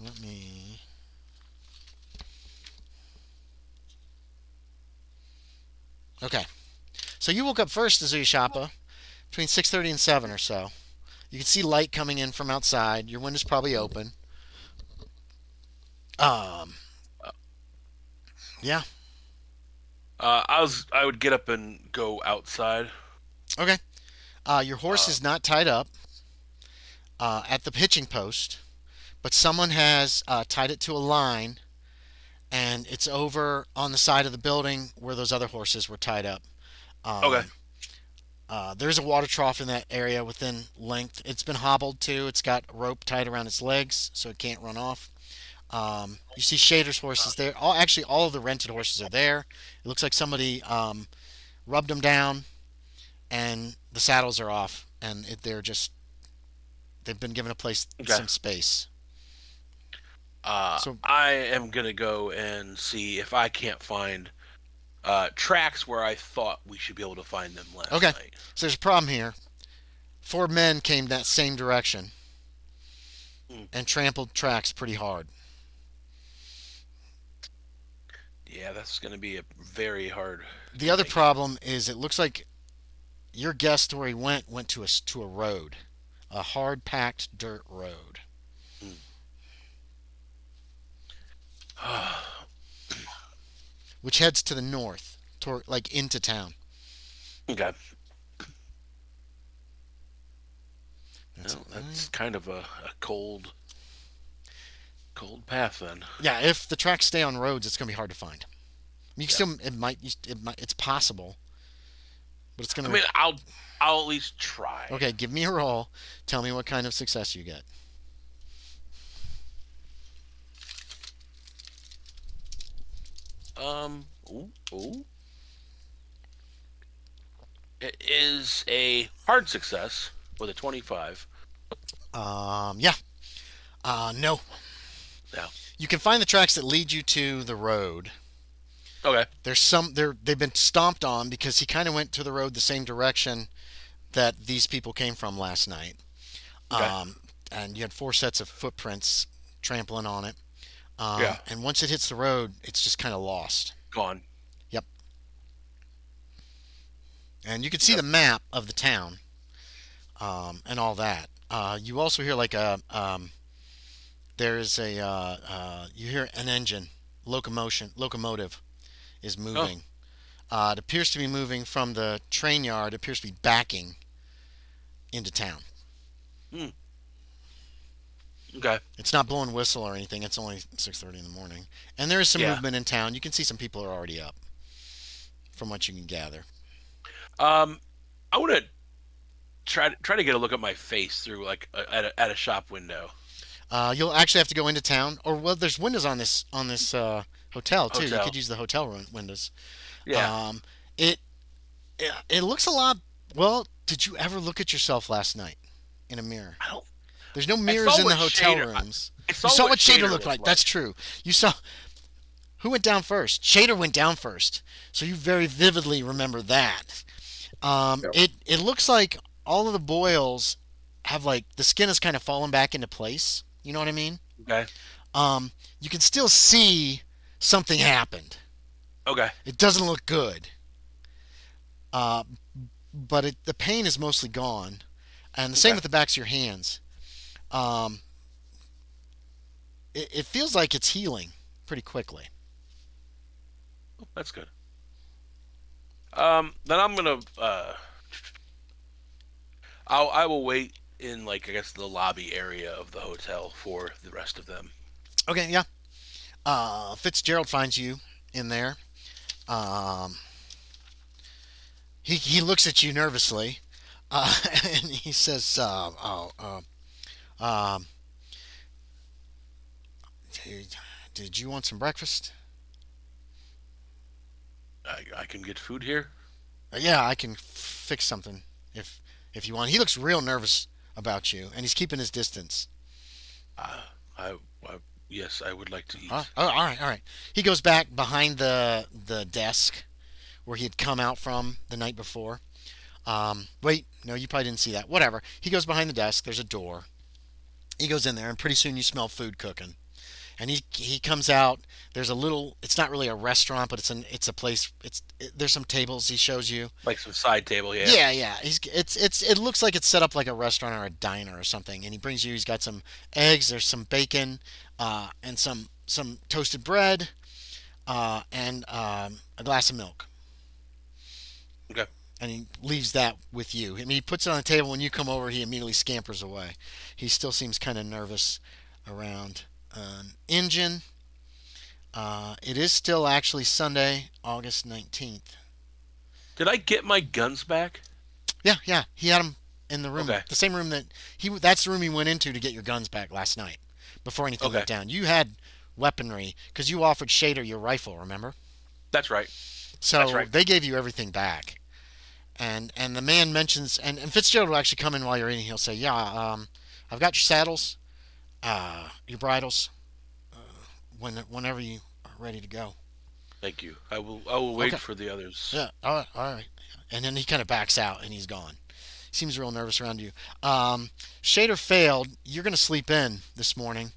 Let me. Okay. So you woke up first, Azuya Shappa, between 6:30 and 7 or so. You can see light coming in from outside. Your window's probably open. Um, yeah. I would get up and go outside. Okay. Your horse Uh, is not tied up at the hitching post, but someone has tied it to a line, and it's over on the side of the building where those other horses were tied up. okay. Um, there's a water trough in that area within length. It's been hobbled too. It's got rope tied around its legs so it can't run off. You see Shader's horses there. Actually, all of the rented horses are there. It looks like somebody rubbed them down, and the saddles are off, and they've been given a place Okay. some space. So I am gonna go and see if I can't find tracks where I thought we should be able to find them last okay, night. so there's a problem here. 4 men came that same direction Mm. and trampled tracks pretty hard. Yeah, that's gonna be a very hard The to other make. problem is it looks like your guest where he went to a road, a hard packed dirt road, Mm. which heads to the north, toward like into town. Okay. That's Well, it. that's kind of a cold path then. Yeah, if the tracks stay on roads, it's gonna be hard to find. You can Yeah. still it's possible, but it's I gonna. mean, I'll at least try. Okay, give me a roll. Tell me what kind of success you get. Ooh. It is a hard success with a 25. Yeah. No. Yeah. You can find the tracks that lead you to the road. Okay. They've been stomped on because he kind of went to the road the same direction that these people came from last night. Okay. And you had 4 sets of footprints trampling on it. Yeah. And once it hits the road, it's just kind of lost. Gone. Yep. And you can see Yep. the map of the town, and all that. You also hear like there's a you hear an engine, locomotive is Oh. moving. It appears to be moving from the train yard. It appears to be backing into town. Hmm. Okay. It's not blowing whistle or anything. It's only 6:30 in the morning, and there is some Yeah. movement in town. You can see some people are already up, from what you can gather. Um, I want to try to get a look at my face through like at a shop window. You'll actually have to go into town, or well, there's windows on this Hotel too. You Hotel. could use the hotel windows. Yeah. Um, it it looks a lot. Well, did you ever look at yourself last night in a mirror? I don't. There's no I mirrors saw in the what hotel Shaeder. rooms. I You saw saw what what Shaeder Shaeder looked looked like. That's true. You saw who went down first. Shaeder went down first, so you very vividly remember that. Yep. It looks like all of the boils have like the skin has kind of fallen back into place. You know what I mean? Okay. You can still see something happened. Okay. It doesn't look good. Uh, but the pain is mostly gone, and the same Okay. with the backs of your hands. Um, it feels like it's healing pretty quickly. That's good. Then I'm gonna. I will wait in like I guess the lobby area of the hotel for the rest of them. Okay, yeah. Fitzgerald finds you in there. Um, he looks at you nervously, and he says, um, did you want some breakfast? I can get food here. Yeah, I can fix something if you want. He looks real nervous about you, and he's keeping his distance. Uh, I, I yes, I would like to eat. All right, all right. He goes back behind the desk where he had come out from the night before. Wait, no, you probably didn't see that. Whatever. He goes behind the desk. There's a door. He goes in there, and pretty soon you smell food cooking. And he comes out. There's a little. It's not really a restaurant, but it's a place. There's some tables. He shows you. Like some side table, yeah. Yeah, yeah. It looks like it's set up like a restaurant or a diner or something. And he brings you. He's got some eggs. There's some bacon, and some toasted bread, and a glass of milk. Okay. And he leaves that with you. I mean, he puts it on the table. When you come over, he immediately scampers away. He still seems kind of nervous around an engine. It is still actually Sunday, August 19th. Did I get my guns back? Yeah, yeah. He had them in the room, Okay. the same room that's the room he went into to get your guns back last night before anything Okay. went down. You had weaponry because you offered Shaeder your rifle, remember? That's right. So That's right. they gave you everything back. And the man mentions, and Fitzgerald will actually come in while you're eating. He'll say, yeah, I've got your saddles, your bridles, whenever you are ready to go. Thank you. I will wait Okay. for the others. Yeah, all right. And then he kind of backs out and he's gone. Seems real nervous around you. Shaeder failed. You're going to sleep in this morning.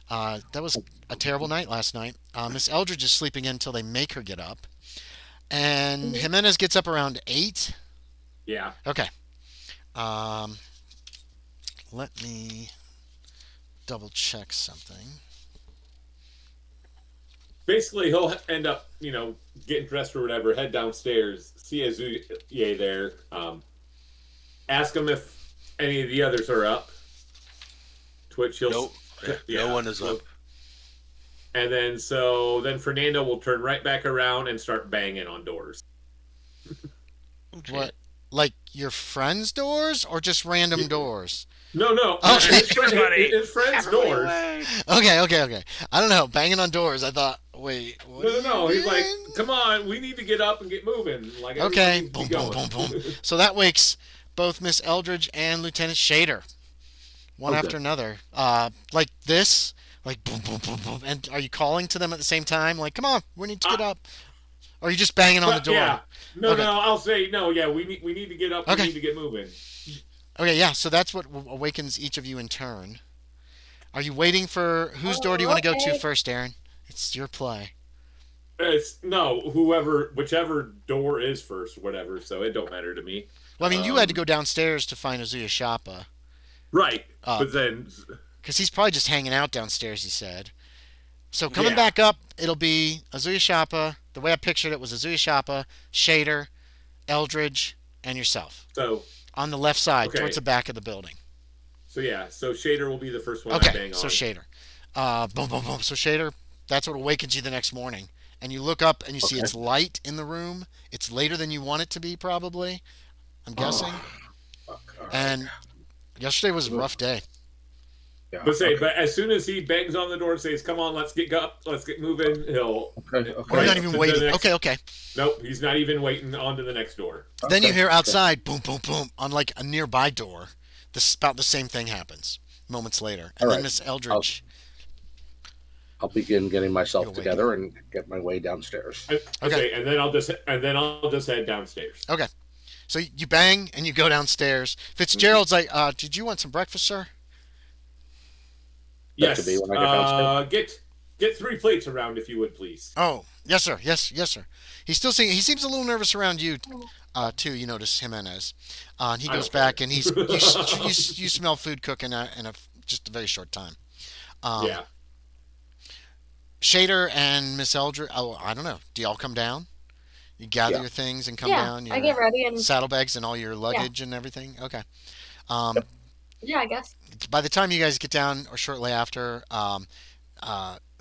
That was a terrible night last night. Miss Eldridge is sleeping in until they make her get up. And Jimenez gets up around 8. Yeah. Okay. Let me double check something. Basically, he'll end up, getting dressed or whatever, head downstairs, see Ozuye there, ask him if any of the others are up. To which he'll... Nope. No one is up. And then Fernando will turn right back around and start banging on doors. Okay. What? Like your friends' doors or just random doors? No. Okay. His friend's doors. Okay. I don't know. Banging on doors. I thought, wait. What No. are you He's like, doing? come on, we need to get up and get moving. Like, Okay. everybody Boom, needs to boom, be boom, going. boom. So that wakes both Miss Eldridge and Lieutenant Shaeder, one Okay. after another. Like this. Like boom, boom, boom, boom. And are you calling to them at the same time? Like, come on, we need to get up. Or are you just banging on the door? Yeah. No, Okay. I'll say, no, yeah, we need to get up, Okay. we need to get moving. Okay, yeah, so that's what awakens each of you in turn. Are you waiting for whose door do you want to go to first, Aaron? It's your play. Whichever door is first, whatever, so it don't matter to me. Well, I mean, you had to go downstairs to find Ozuye Shappa. Right. Uh, But then, Because he's probably just hanging out downstairs, he said. So coming Yeah. back up, it'll be Ozuye Shappa. The way I pictured it was Ozuye Shappa, Shaeder, Eldridge, and yourself. so On the left side, Okay. towards the back of the building. so Shaeder will be the first one I Okay, bang so on. Shaeder. Boom, boom, boom. So Shaeder, that's what awakens you the next morning. And you look up and you see Okay. it's light in the room. It's later than you want it to be, probably. I'm guessing. Fuck. All right. And yesterday was a rough day. Yeah. But as soon as he bangs on the door and says, "Come on, let's get up, let's get moving," he'll. Okay. We're Right not to even the waiting. next- Okay. Nope, he's not even waiting on to the next door. Then you Okay. hear outside, boom, boom, boom, on like a nearby door. This about the same thing happens moments later, and All then right. Miss Eldridge. I'll begin getting myself You'll wait. together and get my way downstairs. Okay, and then I'll just head downstairs. Okay. So you bang and you go downstairs. Fitzgerald's like, "Did you want some breakfast, sir?" That Yes. could be when I get downstairs. Get 3 plates around if you would, please. Oh, yes, sir. Yes, sir. He's still seeing. He seems a little nervous around you, too. You notice Jimenez, and he I goes don't back care. and you smell food cooking in just a very short time. Yeah. Shaeder and Miss Eldridge. Oh, I don't know. Do y'all come down? You gather Yeah. your things and come Yeah, down. I Your get ready and saddlebags and all your luggage and everything. Okay. Um, yeah, I guess. by the time you guys get down, or shortly after,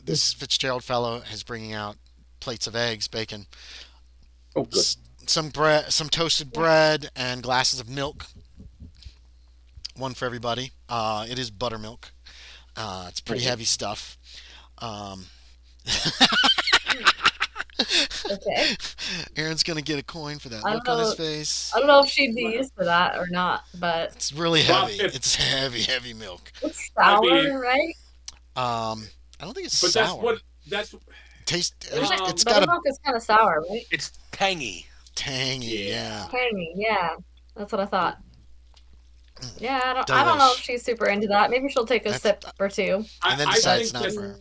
this Fitzgerald fellow is bringing out plates of eggs, bacon, Oh, good. some bread, some toasted bread, and glasses of milk. One for everybody. It is buttermilk. It's pretty heavy stuff. Okay. Aaron's gonna get a coin for that I look don't on his know. face. I don't know if she'd be used to that or not, but It's really Well, heavy. It's heavy milk. it's I sour, mean- right? I don't think it's But sour. that's Taste. Isn't it- It's got a buttermilk is kind of sour, right? It's tangy. tangy. Yeah. Tangy, yeah. That's what I thought. Yeah, I don't know if Delish. she's super into that. Maybe she'll take a That's- sip or two. And then I decide think it's not that's- for her.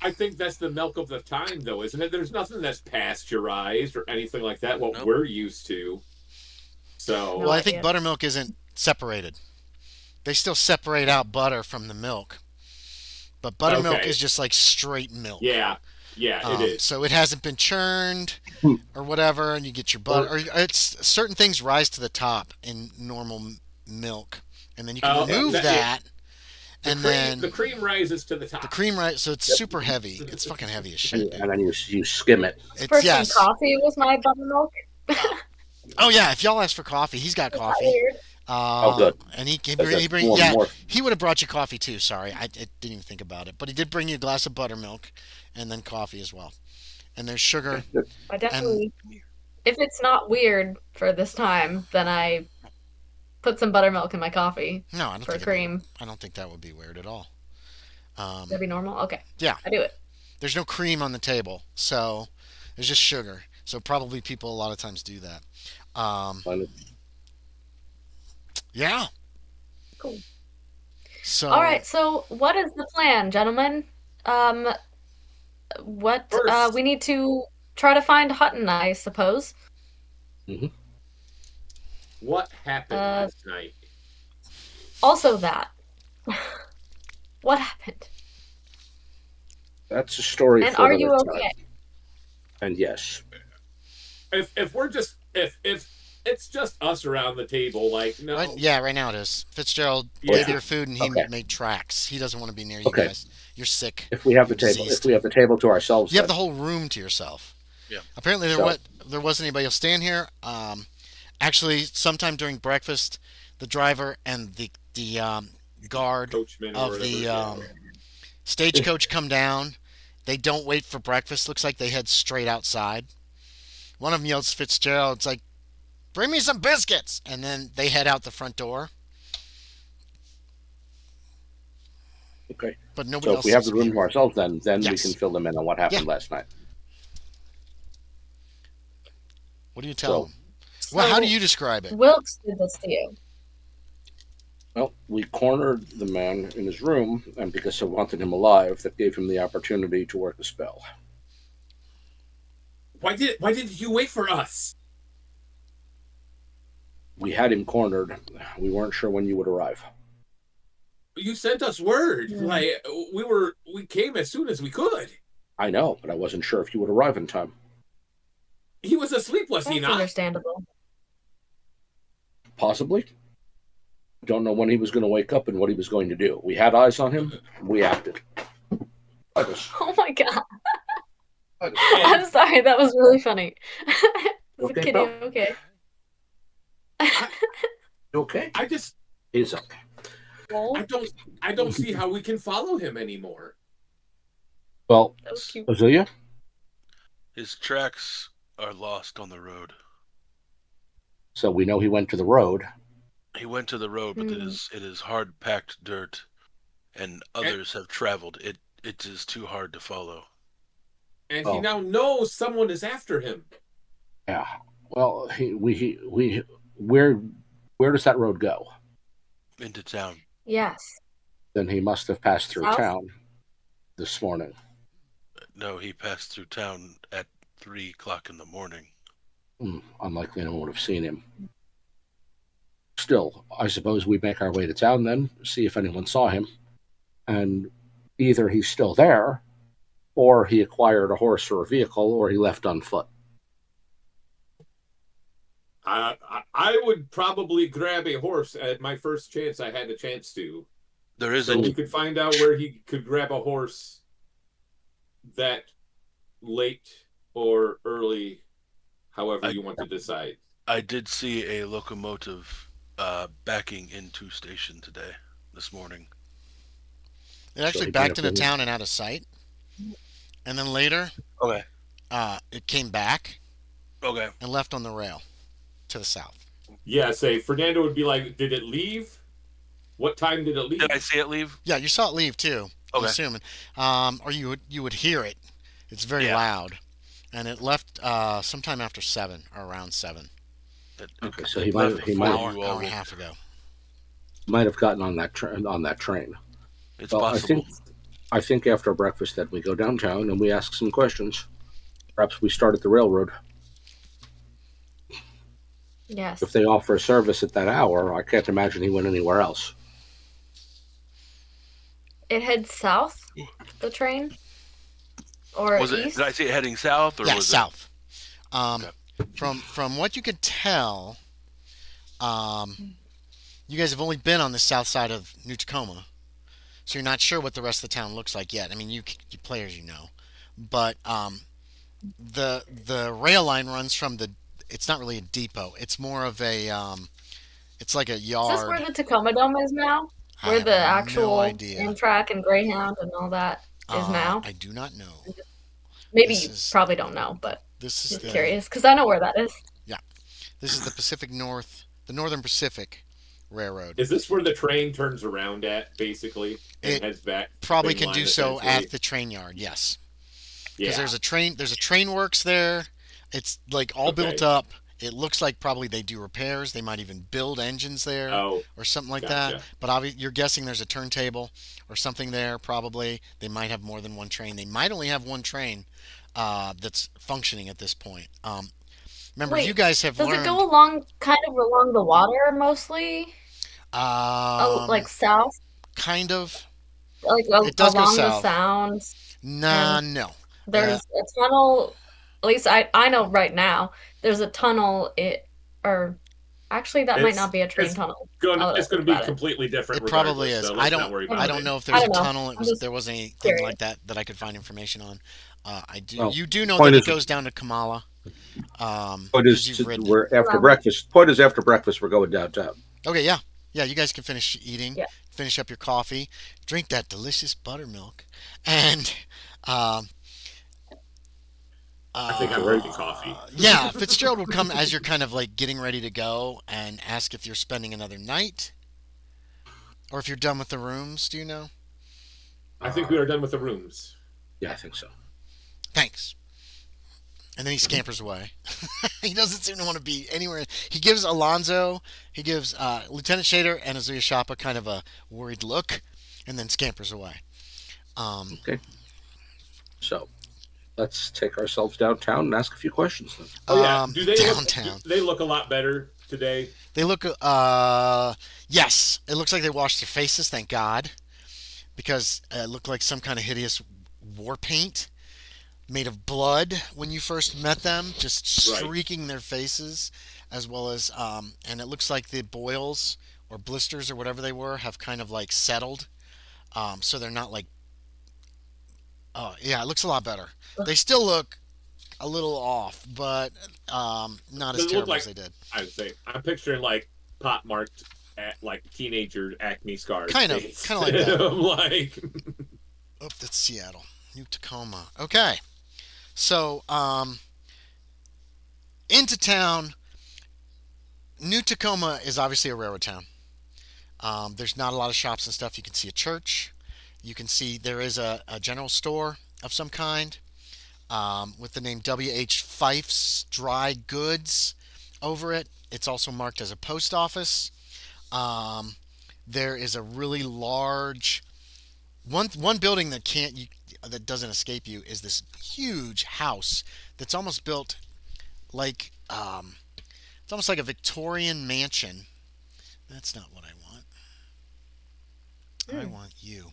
I think that's the milk of the time, though, isn't it? There's nothing that's pasteurized or anything like that. What Nope. we're used to. So Well, I think idea. buttermilk isn't separated. They still separate out butter from the milk, but buttermilk Okay. is just like straight milk. yeah, it is. So it hasn't been churned Hmm. or whatever, and you get your butter. Or it's certain things rise to the top in normal milk, and then you can Oh, remove that- that, and then The cream rises to the top. the cream right. So it's super heavy. It's fucking heavy as shit. Dude. And then you skim it. It's For yes. some coffee with my buttermilk. Oh yeah, if y'all ask for coffee, he's got Is that coffee. weird? Good. And he That's bring more- yeah. more- He would have brought you coffee too. Sorry, I didn't even think about it. But he did bring you a glass of buttermilk, and then coffee as well. And there's sugar. I definitely. If it's not weird for this time, then I put some buttermilk in my coffee No, I don't for think cream. I don't think that would be weird at all. That'd be normal. Okay. Yeah. I do it. There's no cream on the table, so there's just sugar. So probably people a lot of times do that. Fine. Yeah. Cool. So All right. So, what is the plan, gentlemen? What First- we need to try to find Hutton, I suppose. What happened Uh, last night? Also, that. What happened? That's a story And for are you another okay? time. And yes, If we're just if it's just us around the table, like no, right now it is. Fitzgerald Yeah. gave you your food and he Okay. made tracks. He doesn't want to be near you Okay. guys. You're sick. if we have the You're table, diseased. if we have the table to ourselves, You have then- the whole room to yourself. Yeah. Apparently So- there wasn't anybody else staying here. Actually, sometime during breakfast, the driver and the guard coachman or of whatever. the yeah. stagecoach come down. They don't wait for breakfast. Looks like they head straight outside. One of them yells to Fitzgerald, it's like, "Bring me some biscuits!" And then they head out the front door. okay. But nobody So else if we have seems the to be room to here. ourselves, then we Yes. can fill them in on what happened last night. What do you tell So- them? Well, how do So, you describe it? Wilkes did this to you. Well, we cornered the man in his room, and because I wanted him alive, that gave him the opportunity to work a spell. Why did you wait for us? We had him cornered. We weren't sure when you would arrive. You sent us word. Yeah. Like we came as soon as we could. I know, but I wasn't sure if you would arrive in time. He was asleep, was he That's not? understandable. Possibly. Don't know when he was going to wake up and what he was going to do. We had eyes on him. We acted. I just- Oh my god. I'm sorry, that was really funny. Is Okay, the kitty pal? okay? You okay? I just He's okay. I don't I don't see how we can follow him anymore. Well, That was cute. Ozuye, His tracks are lost on the road. so we know he went to the road. He went to the road, but it is hard packed dirt, and others have traveled. It is too hard to follow. And Oh. he now knows someone is after him. Yeah. Well, where does that road go? Into town. Yes. Then he must have passed through South? town this morning. No, he passed through town at 3 o'clock in the morning. Unlikely anyone would have seen him. Still, I suppose we make our way to town then, see if anyone saw him. And either he's still there, or he acquired a horse or a vehicle, or he left on foot. I would probably grab a horse at my first chance I had a chance to. There is So we could find out where he could grab a horse that late or early, however you want to decide. I did see a locomotive backing into station this morning. It actually backed into town and out of sight. And then later, Okay. It came back. Okay. And left on the rail to the south. Yeah, say Fernando would be like, did it leave? What time did it leave? Did I see it leave? Yeah, you saw it leave too. Okay. I'm assuming. Or you would hear it. It's very loud. And it left sometime after 7 or around 7. Okay, so he might an hour and a half ago. Might have gotten on that train. It's possible. I think after breakfast that we go downtown and we ask some questions. Perhaps we start at the railroad. Yes. If they offer a service at that hour, I can't imagine he went anywhere else. It heads south, the train? Or east? Did I see it heading south? Or was south. Okay. From what you could tell, you guys have only been on the south side of New Tacoma, so you're not sure what the rest of the town looks like yet. I mean, you players, but the rail line runs from it's not really a depot. It's more of a it's like a yard. Is this where the Tacoma Dome is now? Where the actual Amtrak and Greyhound and all that is now? I do not know. Maybe you probably don't know, but this is curious because I know where that is. Yeah, this is the Northern Pacific Railroad. Is this where the train turns around at, basically, and heads back? Probably can do so at the train yard. Yes, because there's a train works there. It's like all built up. It looks like probably they do repairs. They might even build engines there or something like that. But you're guessing there's a turntable or something there. Probably they might have more than one train. They might only have one train that's functioning at this point. Remember, you guys have learned. Does it go kind of along the water mostly? Like south? Kind of. Like it does along go south. The sounds? No. There's a tunnel. At least I know right now. There's a tunnel. Actually, that might not be a train tunnel. It's going to be completely different. It probably is. So I don't know if there's a tunnel. There wasn't anything like that I could find information on. I do. Well, you do know that it goes down to Kamala. Point is, we're after breakfast. Point is, after breakfast, we're going downtown. Okay, yeah. You guys can finish eating, finish up your coffee, drink that delicious buttermilk, and I think I'm ready for coffee. Yeah, Fitzgerald will come as you're kind of like getting ready to go and ask if you're spending another night, or if you're done with the rooms. Do you know? I think we are done with the rooms. Yeah, I think so. Thanks. And then he scampers away. He doesn't seem to want to be anywhere. He gives Lieutenant Shaeder and Ozuye Shappa kind of a worried look, and then scampers away. Okay. So, let's take ourselves downtown and ask a few questions then. Do they downtown? They look a lot better today. They look. Yes, it looks like they washed their faces. Thank God, because it looked like some kind of hideous war paint made of blood when you first met them, just streaking their faces, as well as and it looks like the boils or blisters or whatever they were have kind of like settled, so they're not like. It looks a lot better. They still look a little off, but not as terrible as they did. I would say I'm picturing like pot marked like teenager acne scars. Kind of like that. I'm like, Oh, that's Seattle. New Tacoma. Okay. So, into town. New Tacoma is obviously a railroad town. There's not a lot of shops and stuff. You can see a church. You can see there is a general store of some kind with the name W.H. Fife's Dry Goods over it. It's also marked as a post office. Um, there is a really large one building that that doesn't escape you is this huge house that's almost built like it's almost like a Victorian mansion. That's not what I want. I want you.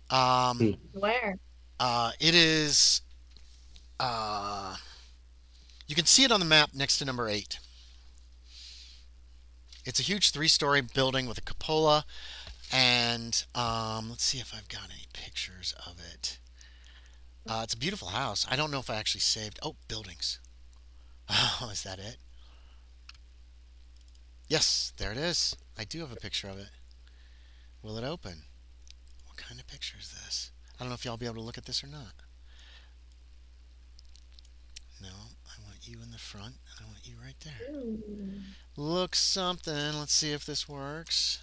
Um, Where? it is. Uh, you can see it on the map next to number 8. It's a huge 3-story building with a cupola, and let's see if I've got any pictures of it. It's a beautiful house. I don't know if I actually saved. Oh, buildings. Oh, is that it? Yes, there it is. I do have a picture of it. Will it open? What kind of picture is this? I don't know if y'all will be able to look at this or not. No, I want you in the front, and I want you right there. Look something. Let's see if this works.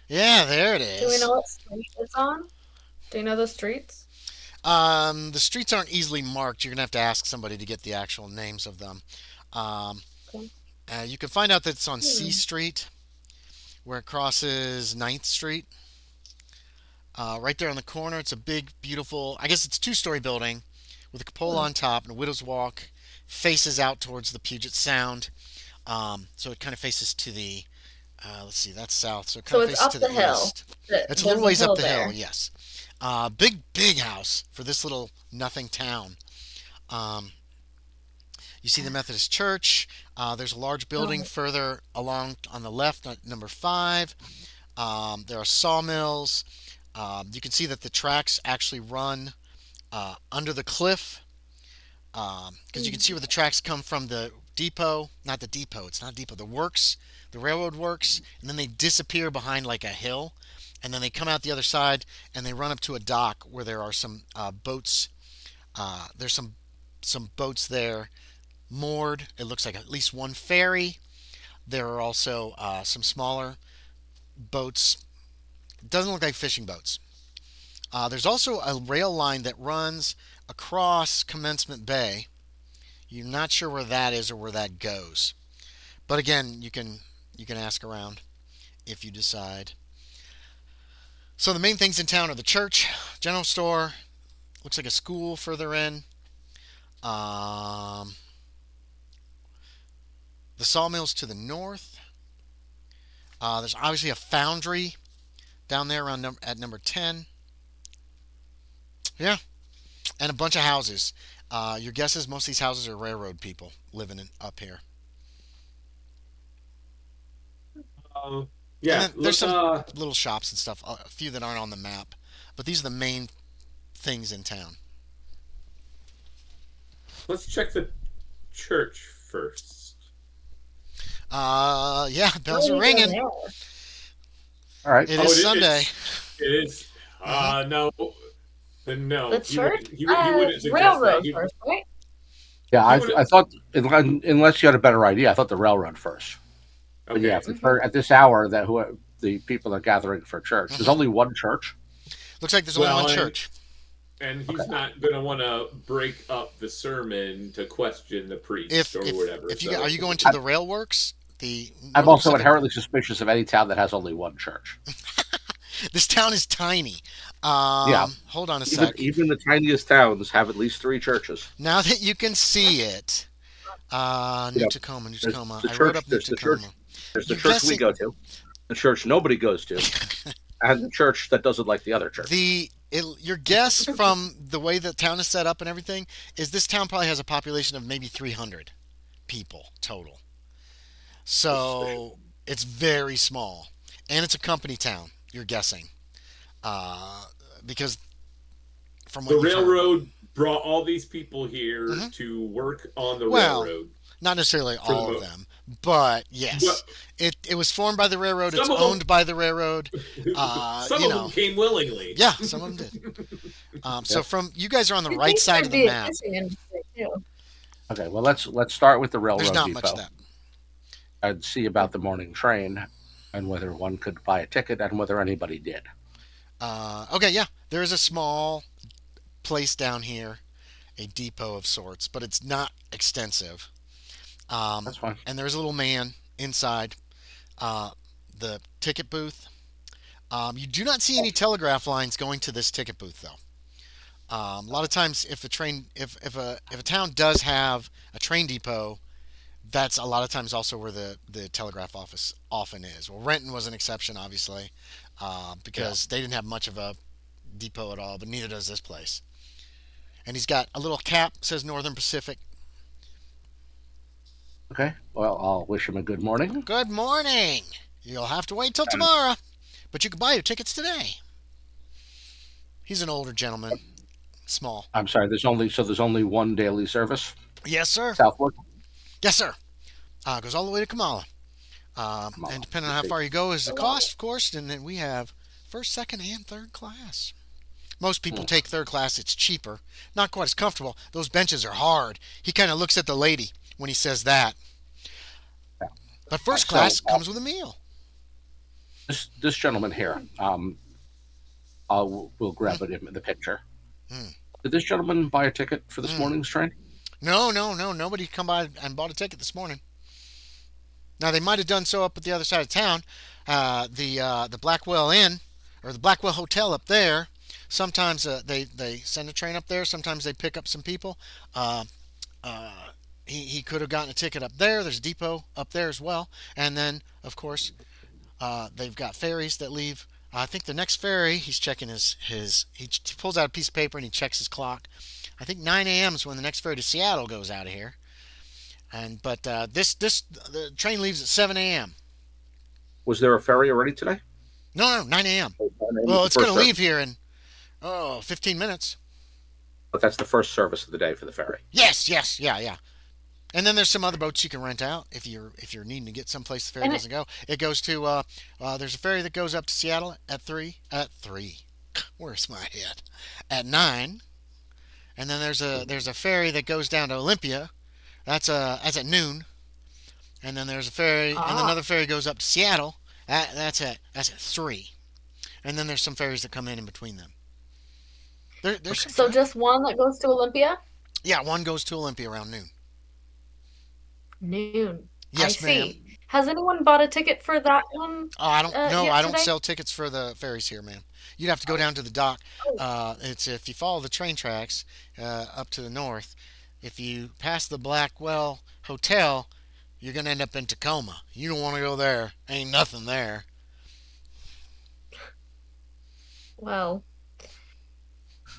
Yeah, there it is. Do we know what street it's on? Do you know the streets? The streets aren't easily marked. You're gonna have to ask somebody to get the actual names of them. Um, Okay. you can find out that it's on C Street, where it crosses 9th Street. Right there on the corner, it's a big, beautiful. I guess it's a 2-story building with a cupola on top and a widow's walk. Faces out towards the Puget Sound. So it kind of faces to the. Let's see, that's south. So it kind So of it's faces up to the the hill. east. It's a There's little ways up the there. hill. Yes. Big house for this little nothing town. You see the Methodist Church. There's a large building further along on the left, number 5. There are sawmills. You can see that the tracks actually run under the cliff because you can see where the tracks come from the depot. Not the depot. It's not depot. The works, the railroad works, and then they disappear behind like a hill, and then they come out the other side and they run up to a dock where there are some boats. There's some boats there moored. It looks like at least one ferry. There are also some smaller boats. It doesn't look like fishing boats. There's also a rail line that runs across Commencement Bay. You're not sure where that is or where that goes, but again, you can ask around if you decide. So the main things in town are the church, general store. Looks like a school further in. The sawmills to the north. There's obviously a foundry down there around at number 10. Yeah, and a bunch of houses. Your guess is most of these houses are railroad people living up here. yeah. And then there's some little shops and stuff, a few that aren't on the map, but these are the main things in town. Let's check the church first. Yeah, bells are ringing. All right. It is Sunday. It is. No. No. The church? He wouldn't suggest Railroad that. first, right? Yeah, I thought unless you had a better idea, I thought the railroad first. But Okay. yeah, at this hour, the people are gathering for church. There's only one church. Looks like there's only one church. And he's not going to want to break up the sermon to question the priest or whatever. Are you going to the rail works? I'm also inherently suspicious of any town that has only one church. This town is tiny. Yeah. Hold on a sec. Even the tiniest towns have at least 3 churches. Now that you can see it, New Tacoma. I wrote up New Tacoma. There's the church we go to, the church nobody goes to, and the church that doesn't like the other church. Your guess from the way the town is set up and everything is this town probably has a population of maybe 300 people total. So it's very small, and it's a company town. You're guessing, because from what the railroad brought all these people here to work on the railroad. Not necessarily for the all of boat. them, but yes, But it was formed by the railroad. It's some of owned by the railroad. them, some of them came willingly. Yeah, some of them did. So Yep. from you guys are on the You right think side of there'd the be a map. fishing industry too? Okay, well let's start with the There's railroad not much of depot that. and see about the morning train and whether one could buy a ticket and whether anybody did. Okay, yeah, there is a small place down here, a depot of sorts, but it's not extensive. That's fine. And there's a little man inside uh, the ticket booth. You do not see any telegraph lines going to this ticket booth, though. A lot of times, if a town does have a train depot, that's a lot of times also where the telegraph office often is. Well, Renton was an exception, obviously, Yeah. because they didn't have much of a depot at all, but neither does this place. And he's got a little cap says Northern Pacific. Okay. Well, I'll wish him a good morning. Good morning. You'll have to wait till And tomorrow, but you can buy your tickets today. He's an older gentleman, small. I'm sorry. There's only one daily service Yes, sir. southward. Yes, sir. Goes all the way to Kamala. Come on. And depending on how far you go is the cost, of course. And then we have first, second, and third class. Most people take third class. It's cheaper. Not quite as comfortable. Those benches are hard. He kind of looks at the lady when he says that. Yeah. But first So class comes with a meal. this gentleman here, we'll grab it in the picture. Hmm. Did this gentleman buy a ticket for this Hmm. morning's train? No. Nobody come by and bought a ticket this morning. Now they might have done so up at the other side of town, the Blackwell Inn or the Blackwell Hotel up there. Sometimes they send a train up there. Sometimes they pick up some people. Uh, uh, he could have gotten a ticket up there. There's a depot up there as well. And then of course they've got ferries that leave. I think the next ferry he's checking he pulls out a piece of paper and he checks his clock. I think 9 a.m. is when the next ferry to Seattle goes out of here. And but this the train leaves at 7 a.m. Was there a ferry already today? No, 9 a.m. Oh, 9 a.m. was Well, the it's going first to leave service. here in 15 minutes. But that's the first service of the day for the ferry. Yes, yeah. And then there's some other boats you can rent out if you're needing to get someplace the ferry And doesn't go. It goes to there's a ferry that goes up to Seattle at 3. Where's my head? At 9. And then there's a ferry that goes down to Olympia. That's at noon. And then there's a ferry and another ferry goes up to Seattle. That's at 3. And then there's some ferries that come in between them. There's some so time. just one that goes to Olympia? Yeah, one goes to Olympia around noon. Noon. I Yes, ma'am. see. Has anyone bought a ticket for that one Oh, I don't no, yet I don't today? sell tickets for the ferries here, ma'am. You'd have to go down to the dock. Oh, It's if you follow the train tracks up to the north. If you pass the Blackwell Hotel, you're gonna end up in Tacoma. You don't want to go there. Ain't nothing there. well,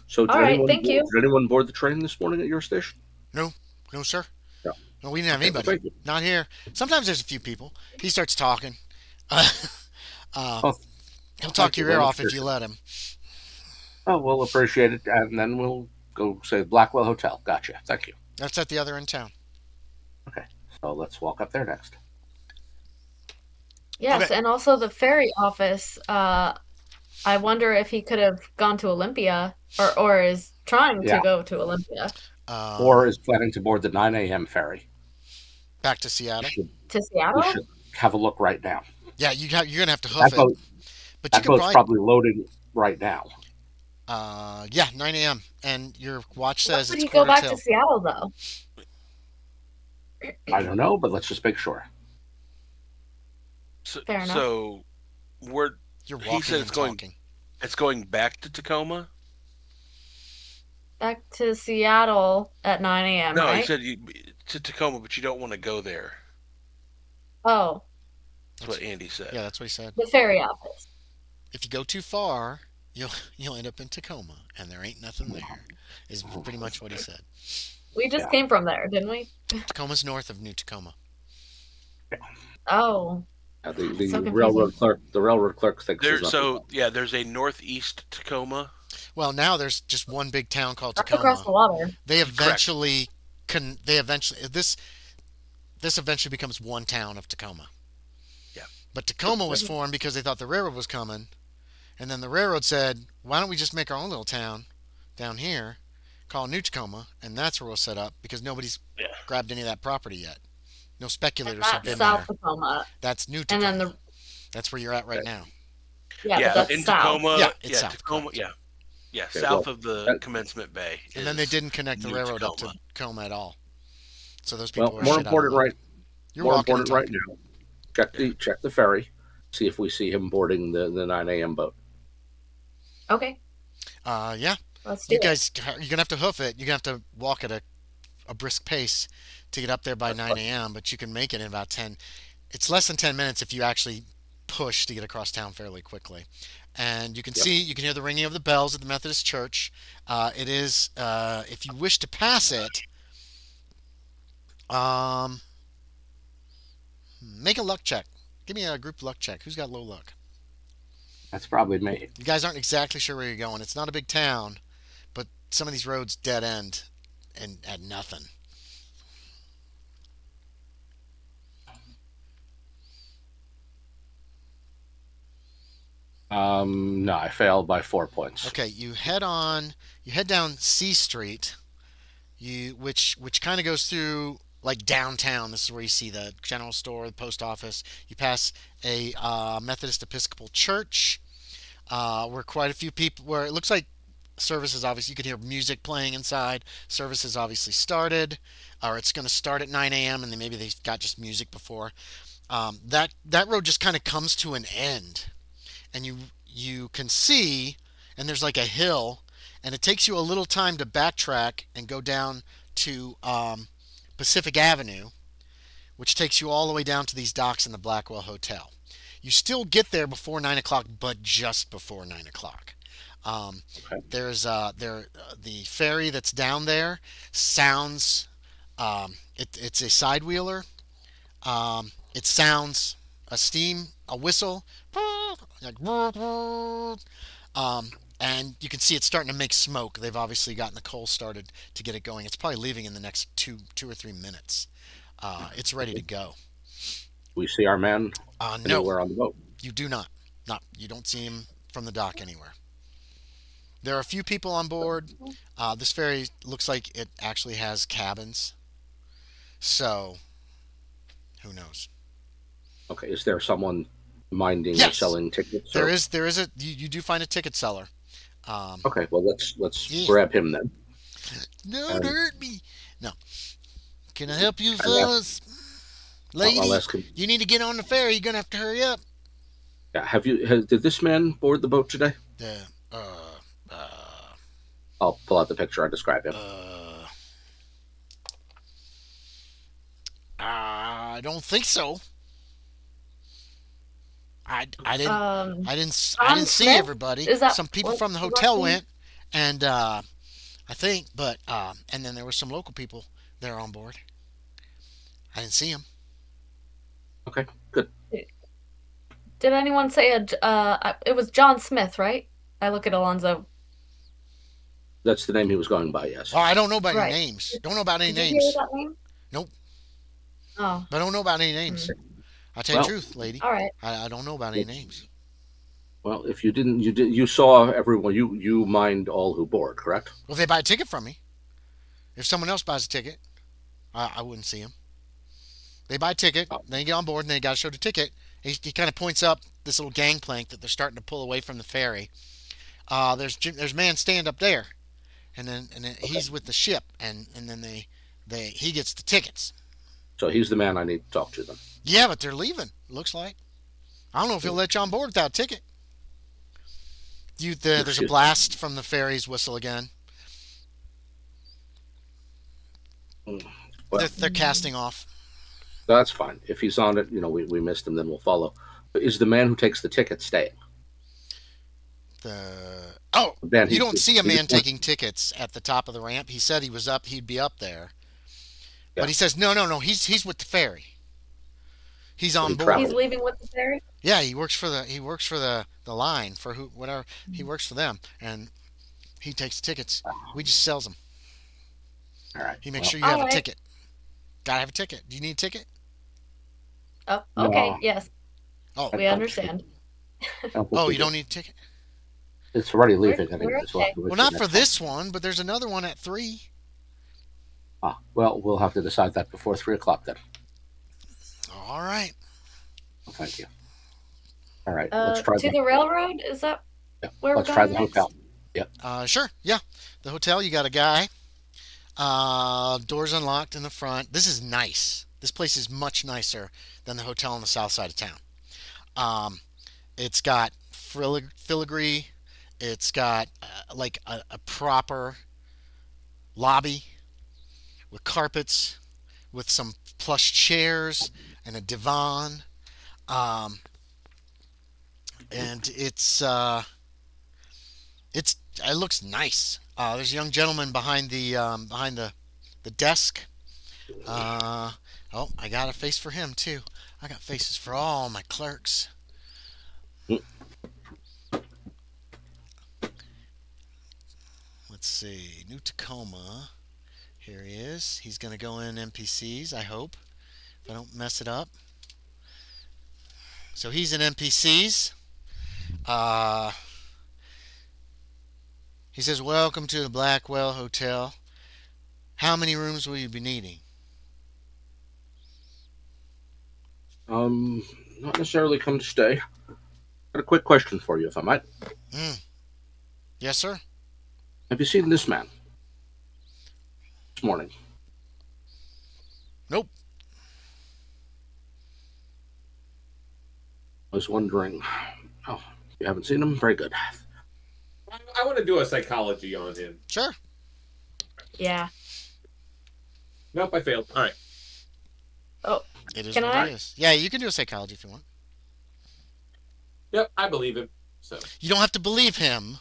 So all right. Thank you. did anyone board the train this morning at your station? No, no, sir. No. No, we didn't have Okay, well, anybody. thank you. Not here. Sometimes there's a few people. He starts talking. Uh, Oh, he'll well, talk thank you your ear very much off for if your you time. let him. Oh, we'll appreciate it, and then we'll go say Blackwell Hotel. Gotcha. Thank you. That's at the other end of town. Okay, so let's walk up there next. Yes, Okay. and also the ferry office. I wonder if he could have gone to Olympia or is trying to Yeah, go to Olympia or Um, is planning to board the 9 a.m. ferry. Back to We Seattle. should to we Seattle. should have a look right now. Yeah, you're gonna have to hoof That it, boat but you that could boat's probably probably loading right now. yeah 9 a.m. and your watch Why says would it's he go quarter back to till. Seattle though? I don't know, but let's just make sure. So, Fair enough. so we're You're he walking said and it's going talking. back to Tacoma. Back to Seattle at 9 a.m., No, he right? said to Tacoma, but you don't want to go there. Oh, That's what Andy said. Yeah, that's what he said. the ferry office. If you go too far, you'll end up in Tacoma, and there ain't nothing there. Is pretty much what he said. We just Yeah. came from there, didn't we? Tacoma's north of New Tacoma. Oh, The, God, the it's so railroad confusing. clerk thinks there's nothing. There's a northeast Tacoma. Well, now there's just one big town called That's across Tacoma. the water. They Correct. eventually this this eventually becomes one town of Tacoma. Yeah. But Tacoma was formed because they thought the railroad was coming, and then the railroad said, "Why don't we just make our own little town down here, call it New Tacoma, and that's where we'll set up because nobody's Yeah. grabbed any of that property yet. No And speculators have that's been South there. Tacoma. That's New And then Tacoma. That's where you're at right now. yeah, Yeah, but that's in south. Tacoma. Yeah, it's south, Tacoma. correct. Yeah, Okay, south well, of the that- commencement bay. And then they is didn't connect the New railroad up Tacoma. to Tacoma at all. So those well, people are more shit out of important, luck. right? You're More walking and important right talking. now. Check the ferry. See if we see him boarding the 9 a.m. boat. Okay, Yeah. let's do You it. guys, you're going to have to hoof it. You're going to have to walk at a brisk pace to get up there by That's 9 a.m., but you can make it in about 10. It's less than 10 minutes if you actually push to get across town fairly quickly. And you can Yep. you can hear the ringing of the bells at the Methodist Church. It is, if you wish to pass it, um, make a luck check. Give me a group luck check. Who's got low luck? That's probably me. You guys aren't exactly sure where you're going. It's not a big town, but some of these roads dead end and at nothing. No, I failed by 4 points. Okay, you head down C Street, which kind of goes through like downtown. This is where you see the general store, the post office. You pass a Methodist Episcopal church, where quite a few people, where it looks like services obviously you can hear music playing inside. Services obviously started, or it's going to start at 9 a.m. and then maybe they got just music before. That road just kind of comes to an end, and you can see, and there's like a hill, and it takes you a little time to backtrack and go down to Pacific Avenue, which takes you all the way down to these docks in the Blackwell Hotel. You still get there before 9 o'clock, but just before 9 o'clock. Okay. The ferry that's down there sounds. It's a side wheeler. It sounds a whistle, like, and you can see it's starting to make smoke. They've obviously gotten the coal started to get it going. It's probably leaving in the next two or 3 minutes. It's ready to go. We see our man No, anywhere on the boat. you do not. Not you don't see him from the dock anywhere. There are a few people on board. This ferry looks like it actually has cabins. So, who knows? Okay, is there someone minding or Yes. selling tickets? There or- is you do find a ticket seller. Okay, well let's Yeah. grab him then. Don't hurt me. No. Can I help you, I'll fellas? Lady, I'll ask him. you need to get on the ferry. You're gonna have to hurry up. Yeah, did this man board the boat today? The I'll pull out the picture. I describe him. I don't think so. I didn't I didn't John see Smith? everybody. Is that Some people what- from the what hotel name? went, and I think, but and then there were some local people there on board. I didn't see them. Okay, good. Did anyone say it was John Smith, right? I look at Alonzo. That's the name he was going by. Yes. Oh, I don't know about Right. any names. Don't know about any Did you names. hear that name? Nope. Oh, I don't know about any names. I'll tell you Well- the truth, lady. all right. I don't know about any names. Well, if you didn't, you saw everyone. You mind all who board, correct? Well, if they buy a ticket from me, if someone else buys a ticket, I wouldn't see them. They buy a ticket, Oh. then you get on board, and they got to show the ticket. He kind of points up this little gangplank that they're starting to pull away from the ferry. There's man stand up there, and then he's with the ship, and then he gets the tickets. So he's the man I need to talk to then. Yeah, but they're leaving. Looks like. I don't know if he'll let you on board without a ticket. There's a Excuse me. blast from the ferry's whistle again. Well, They're casting off. that's fine. If he's on it, we missed him, then we'll follow. But is the man who takes the ticket staying? Man, You don't see a he man just- taking tickets at the top of the ramp. He said he'd be up there. Yeah. But he says no, he's with the ferry. He's on he board. travels. He's leaving with the ferry. Yeah, he works for the line for whatever. He works for them, and he takes tickets. We just sells them. All right. He makes Well, sure you have a Alright. ticket. Gotta have a ticket. Do you need a ticket? Oh, okay, No, yes, Oh, I we don't think, understand. I don't think oh, we you do. don't need a ticket. It's already leaving We're anyway, so we'll have okay. to wait Well, for the not for next one. this one, but there's another one at 3. Well, we'll have to decide that before 3 o'clock then. All right. Well, thank you. All right, let's try To the the railroad, is that yeah, where we're let's try going the next? hotel. Yep. Sure. Yeah. The hotel. You got a guy. Doors unlocked in the front. This is nice. This place is much nicer than the hotel on the south side of town. Um, it's got filigree. It's got like a proper lobby with carpets, with some plush chairs and a divan. Um, and it's it looks nice. There's a young gentleman behind the desk. Uh, oh, I got a face for him too. I got faces for all my clerks. Let's see, New Tacoma. Here he is. He's gonna go in NPCs. I hope if I don't mess it up. So he's in NPCs. Uh, he says, "Welcome to the Blackwell Hotel. How many rooms will you be needing?" Um, Not necessarily come to stay. Got a quick question for you, if I might. Mm, yes, sir. Have you seen this man this morning? Nope. I was wondering. Oh, you haven't seen him? Very good. I want to do a psychology on him. Sure. Yeah. Nope, I failed. All right. Oh, It is can what I? it is. Yeah, you can do a psychology if you want. Yep, I believe him. So You don't have to believe him.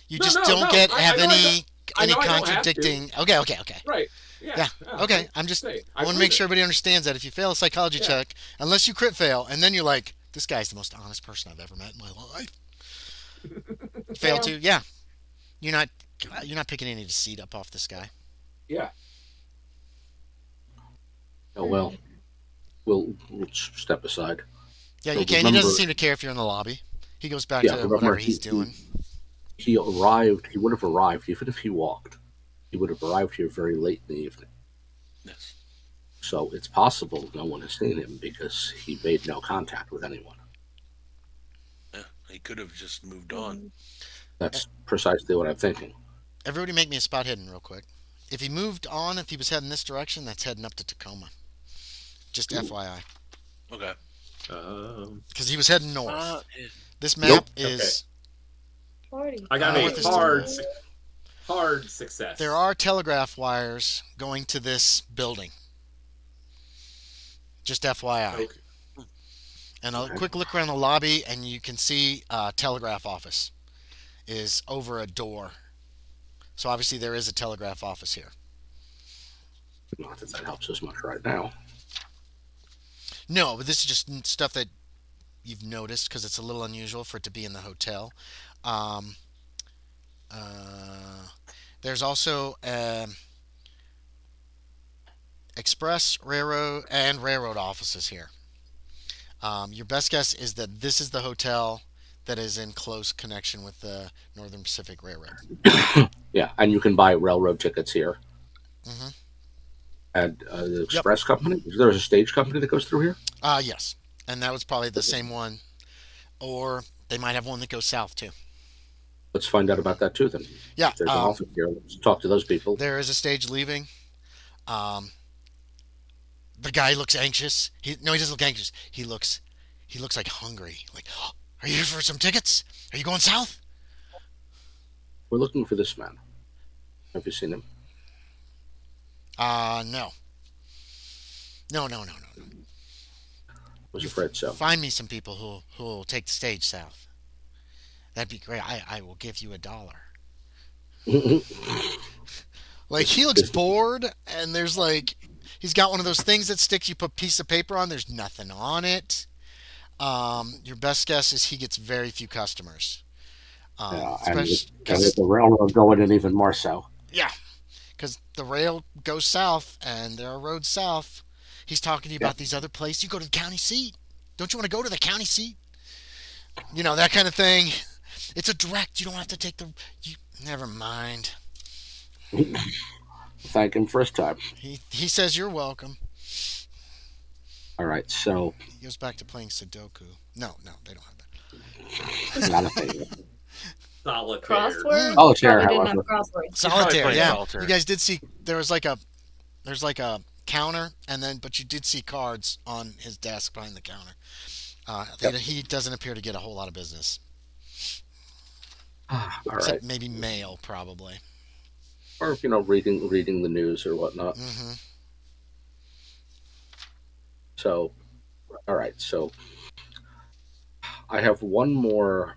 You no, just no, don't no. get I have know I don't. any I know I don't have to. contradicting. Okay, okay, okay. Right. Yeah. Yeah. Yeah, Okay. I'm just. say, I want to believe make sure it. everybody understands that if you fail a psychology Yeah. check, unless you crit fail, and then you're like, this guy's the most honest person I've ever met in my life. You fail Yeah. to, yeah. You're not. You're not picking any deceit up off this guy. Yeah. Oh well, we'll step aside. Yeah, So you can. He remember, doesn't seem to care if you're in the lobby. He goes back yeah, to remember whatever he's doing. he arrived. He would have arrived even if he walked. He would have arrived here very late in the evening. Yes. So it's possible no one has seen him because he made no contact with anyone. Yeah. He could have just moved on. That's precisely what I'm thinking. Everybody, make me a spot hidden real quick. If he moved on, if he was heading this direction, that's heading up to Tacoma. Just FYI, Okay. because he was heading north. Yeah. This map Nope. is. 40. I got North a is hard success. There are telegraph wires going to this building. Just FYI. Okay. And a quick look around the lobby, and you can see telegraph office is over a door. So obviously there is a telegraph office here. Not that that helps us much right now. No, but this is just stuff that you've noticed because it's a little unusual for it to be in the hotel. Um, uh, there's also express, railroad, and railroad offices here. Your best guess is that this is the hotel that is in close connection with the Northern Pacific Railroad. Yeah, and you can buy railroad tickets here. Mm-hmm. And the express company. Is there a stage company that goes through here? Yes, and that was probably the same one, or they might have one that goes south too. Let's find out about that too. Then, Yeah, if there's an office here, let's talk to those people. there is a stage leaving. Um, the guy looks anxious. No, he doesn't look anxious. He looks like hungry. Like, oh, are you here for some tickets? Are you going south? We're looking for this man. Have you seen him? No. No, no, no, no, no. Was afraid so. Find me some people who will take the stage south. That'd be great. I will give you $1. Like, he looks bored, and there's like, he's got one of those things that sticks. You put a piece of paper on. There's nothing on it. Your best guess is he gets very few customers. Yeah, and Especially with the railroad going in even more so. yeah, because the rail goes south and there are roads south. He's talking to you Yeah. about these other places. You go to the county seat. Don't you want to go to the county seat? You know, that kind of thing. It's a direct. You don't have to take the. Never mind. Thank him for his time. He says you're welcome. All right, so He goes back to playing Sudoku. No, they don't have that. not a thing. Solitaire. Crossword? Solitaire, Probably didn't have however. crosswords. Solitaire, playing yeah. solitaire. You guys did see there's like a counter, and then but you did see cards on his desk behind the counter. Yep. He doesn't appear to get a whole lot of business, All except right, maybe mail, probably. or reading the news or whatnot. Hmm. So, all right, so I have one more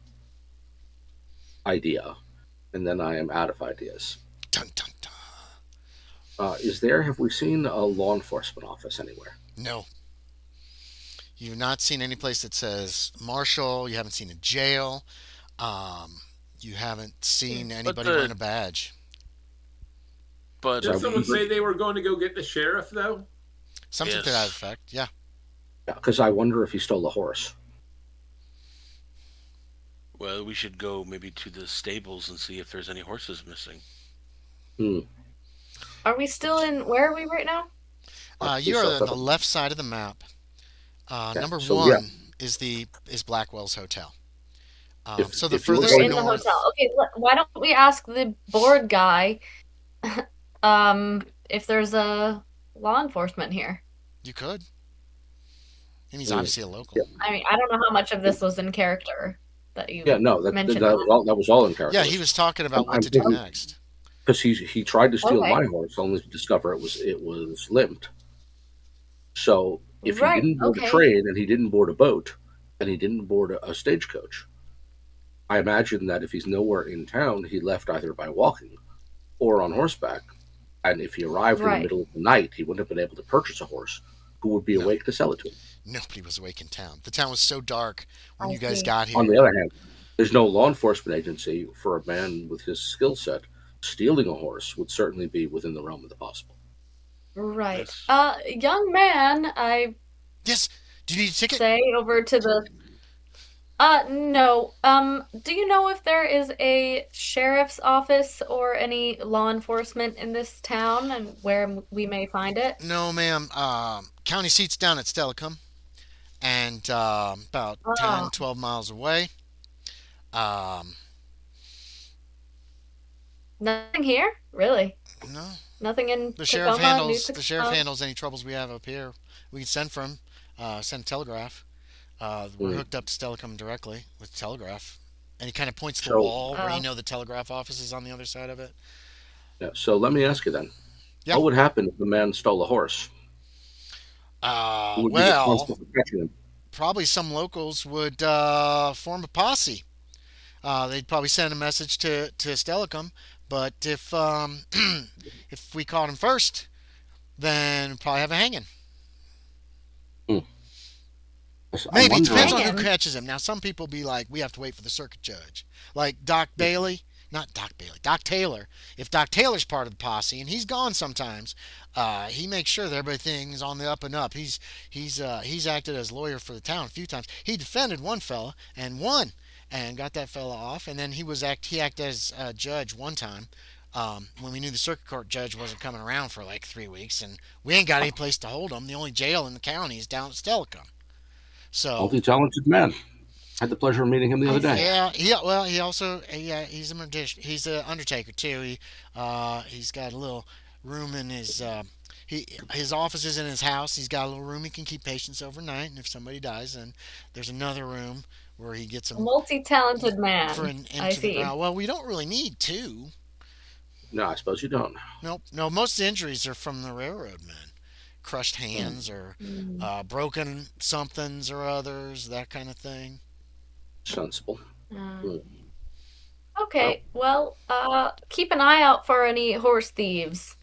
idea, and then I am out of ideas. Dun dun dun. Have we seen a law enforcement office anywhere? No, you've not seen any place that says marshal. You haven't seen a jail. You haven't seen anybody the- wearing a badge. But Did So- someone say they were going to go get the sheriff, though? Something to Yes. that effect. Yeah. Yeah, because I wonder if he stole a horse. well, we should go maybe to the stables and see if there's any horses missing. Are we still in? Where are we right now? You are on the left side of the map. Number so, one is Blackwell's hotel. So the if you were We're furthest in the north. hotel. Okay, why don't we ask the board guy if there's a law enforcement here? You could. And he's Mm. obviously a local. Yeah. I mean, I don't know how much of this was in character that you Yeah, no, that mentioned. was all in character. Yeah, he was talking about what I'm to do thinking- next. Because he tried to steal Okay. my horse, only to discover it was limped. So if Right, he didn't board okay. a train and he didn't board a boat and he didn't board a stagecoach, I imagine that if he's nowhere in town, he left either by walking or on horseback. And if he arrived in the Right. middle of the night, he wouldn't have been able to purchase a horse. Who would be No. awake to sell it to him? Nobody was awake in town. The town was so dark when I you guys see. got here. On the other hand, there's no law enforcement agency for a man with his skill set. Stealing a horse would certainly be within the realm of the possible. Right. Yes. Young man, I Yes. Do you need a ticket? say over to the no. Do you know if there is a sheriff's office or any law enforcement in this town and where we may find it? No, ma'am. County seat's down at Stelicum, and about Oh. 10, 12 miles away. Nothing here? Really? No, Nothing in the sheriff Tacoma, New handles Tacoma? any troubles we have up here. We can send from, send a telegraph. We're hooked up to Stelicum directly with telegraph, and he kind of points to the So- wall where Oh. you know the telegraph office is on the other side of it. Yeah, so let me ask you then. Yeah. What would happen if the man stole a horse? Who would be responsible for catching him? Probably some locals would form a posse. They'd probably send a message to Stelicum, but if if we caught him first, then we'd probably have a hanging. I'm Maybe it wondering- depends on Hanging. who catches him. Now, some people be like, we have to wait for the circuit judge, like Doc Bailey. Not Doc Bailey, Doc Taylor. If Doc Taylor's part of the posse and he's gone sometimes, he makes sure that everything's on the up and up. He's acted as lawyer for the town a few times. He defended one fella and won, and got that fella off. And then he acted as a judge one time when we knew the circuit court judge wasn't coming around for like 3 weeks, and we ain't got any place to hold him. The only jail in the county is down at Stelicum. So Multi-talented man. Had the pleasure of meeting him the other day. yeah, he also he's a magician. He's an undertaker too. He's got a little room in his his office is in his house. He's got a little room he can keep patients overnight, and if somebody dies, then there's another room where he gets A them multi-talented man. for an I into the see. ground. Well, we don't really need two. No, I suppose you don't. Nope. No, most of the injuries are from the railroad men. Crushed hands or broken somethings or others, that kind of thing. Sensible. Mm. Okay, well, keep an eye out for any horse thieves,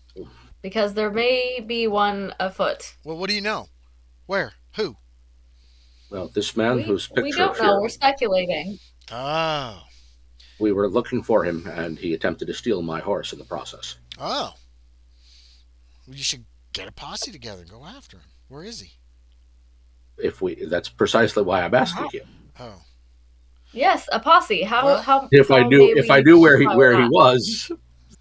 because there may be one afoot. Well, what do you know? Where? Who? Well, this man whose picture We don't know. We're speculating. Oh. we were looking for him, and he attempted to steal my horse in the process. Oh. Well, you should get a posse together and go after him. Where is he? That's precisely why I'm asking you. Oh, Yes, a posse. How well, how If I how knew may if I we knew comply with where he that? was,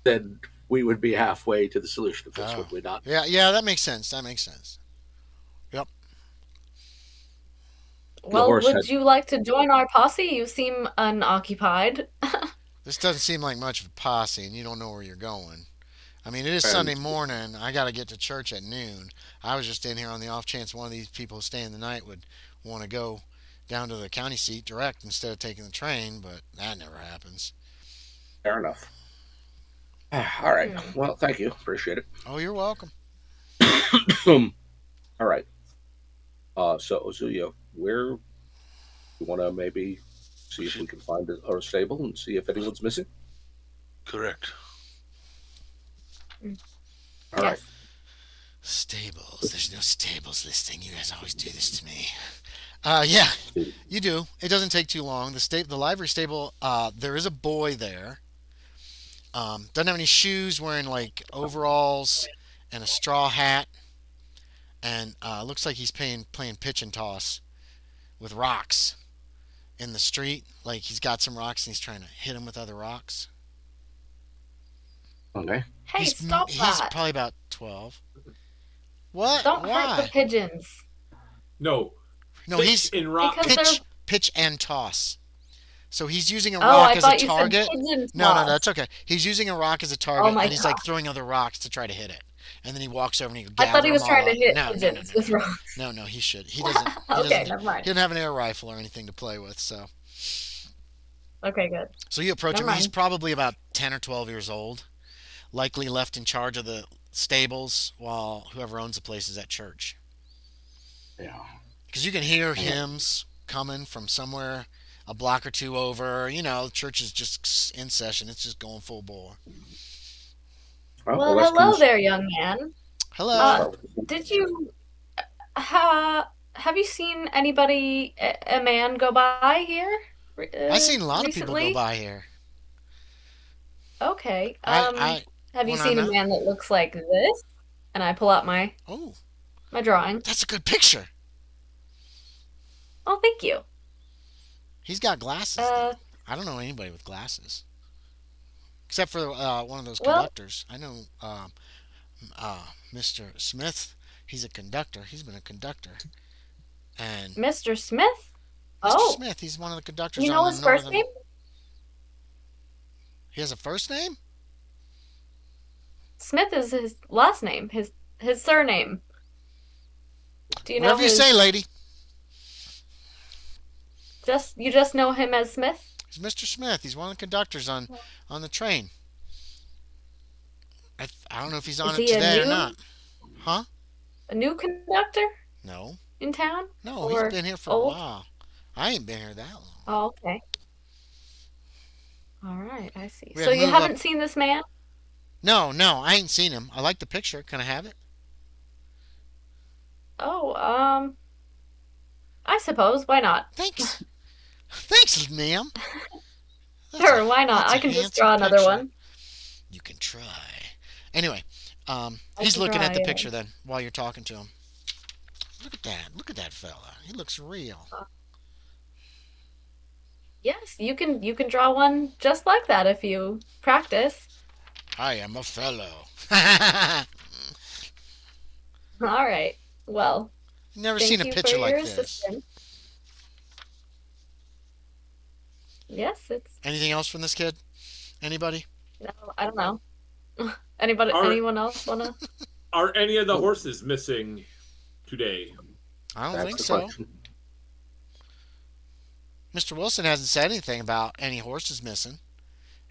then we would be halfway to the solution of this, oh, would we not? yeah, yeah. That makes sense. That makes sense. Yep. The Well, horse had would you like to join our posse? You seem unoccupied. This doesn't seem like much of a posse, and you don't know where you're going. I mean, it is and Sunday morning. I got to get to church at noon. I was just in here on the off chance one of these people staying the night would want to go down to the county seat direct instead of taking the train, but that never happens. fair enough. All right. Hmm. Well, thank you. Appreciate it. Oh, you're welcome. All right. So Ozuya, where you want to maybe see if we can find a stable and see if anyone's missing? Correct. All right. Yes. Stables. There's no stables listing. You guys always do this to me. Yeah, you do. It doesn't take too long. The livery stable. There is a boy there. Doesn't have any shoes. Wearing like overalls and a straw hat, and looks like he's playing pitch and toss with rocks in the street. Like he's got some rocks and he's trying to hit them with other rocks. Okay. Hey, He's stop he's that. probably about 12. What? Don't hurt the Why? pigeons. No, No, pitch he's and rock. Because they're. pitch and toss. So he's using a Oh, rock I as a thought you said target. pigeon No, toss. that's okay. He's using a rock as a Oh target, my and he's like god. throwing other rocks to try to hit it. And then he walks over and he I thought gather he them was all trying to up. hit No, no, no, pigeons no, with no, rocks. no, no. He should. He doesn't. He Okay, doesn't. never mind. He doesn't have an air rifle or anything to play with. Okay, good. So you approach Never him. He's mind. probably about 10 or 12 years old, likely left in charge of the stables while whoever owns the place is at church. Yeah. Because you can hear Yeah. hymns coming from somewhere a block or two over. Church is just in session. It's just going full bore. Well, Well, let's hello cons- there, young man. let's Hello. start with Did you have you seen anybody, a man go by here I've seen a lot of people go recently? by here. Okay. I Have you when I'm seen a out. man that looks like this? And I pull out Oh, my drawing. that's a good picture. Oh, thank you. He's got glasses though. Uh, I don't know anybody with glasses except for one of those well, conductors. I know Mr. Smith. He's a conductor. He's been a conductor, and Mr. Smith? Mr. Oh, Smith. He's one of the conductors you on know the his first northern. name? He has a first name. Smith is his last name, his surname. Do you know Whatever you say, his lady. you just know him as Smith? He's Mr. Smith. He's one of the conductors on the train. I don't know if he's on Is it he today or not. Huh? a new conductor No. in town? No, he's Or been here for a old? while. I ain't been here that long. Oh, okay. All right, I see. We So had to you move up. haven't seen this man? No, no, I ain't seen him. I like the picture. Can I have it? Oh, I suppose. Why not? Thanks. Thanks, ma'am. Sure, why not? That's I a can just handsome draw another picture. one. You can try. Anyway, I he's can looking at the try. picture then while you're talking to him. Look at that. Look at that fella. He looks real. Yes, you can draw one just like that if you practice. I am a fellow. All right. Well, Never thank seen a you for picture your like this. assistance. Yes, it's Anything else from this kid? Anybody? no, I don't know. Anybody, Are anyone else wanna? are any of the horses missing today? I don't That's think the so. question. Mr. Wilson hasn't said anything about any horses missing,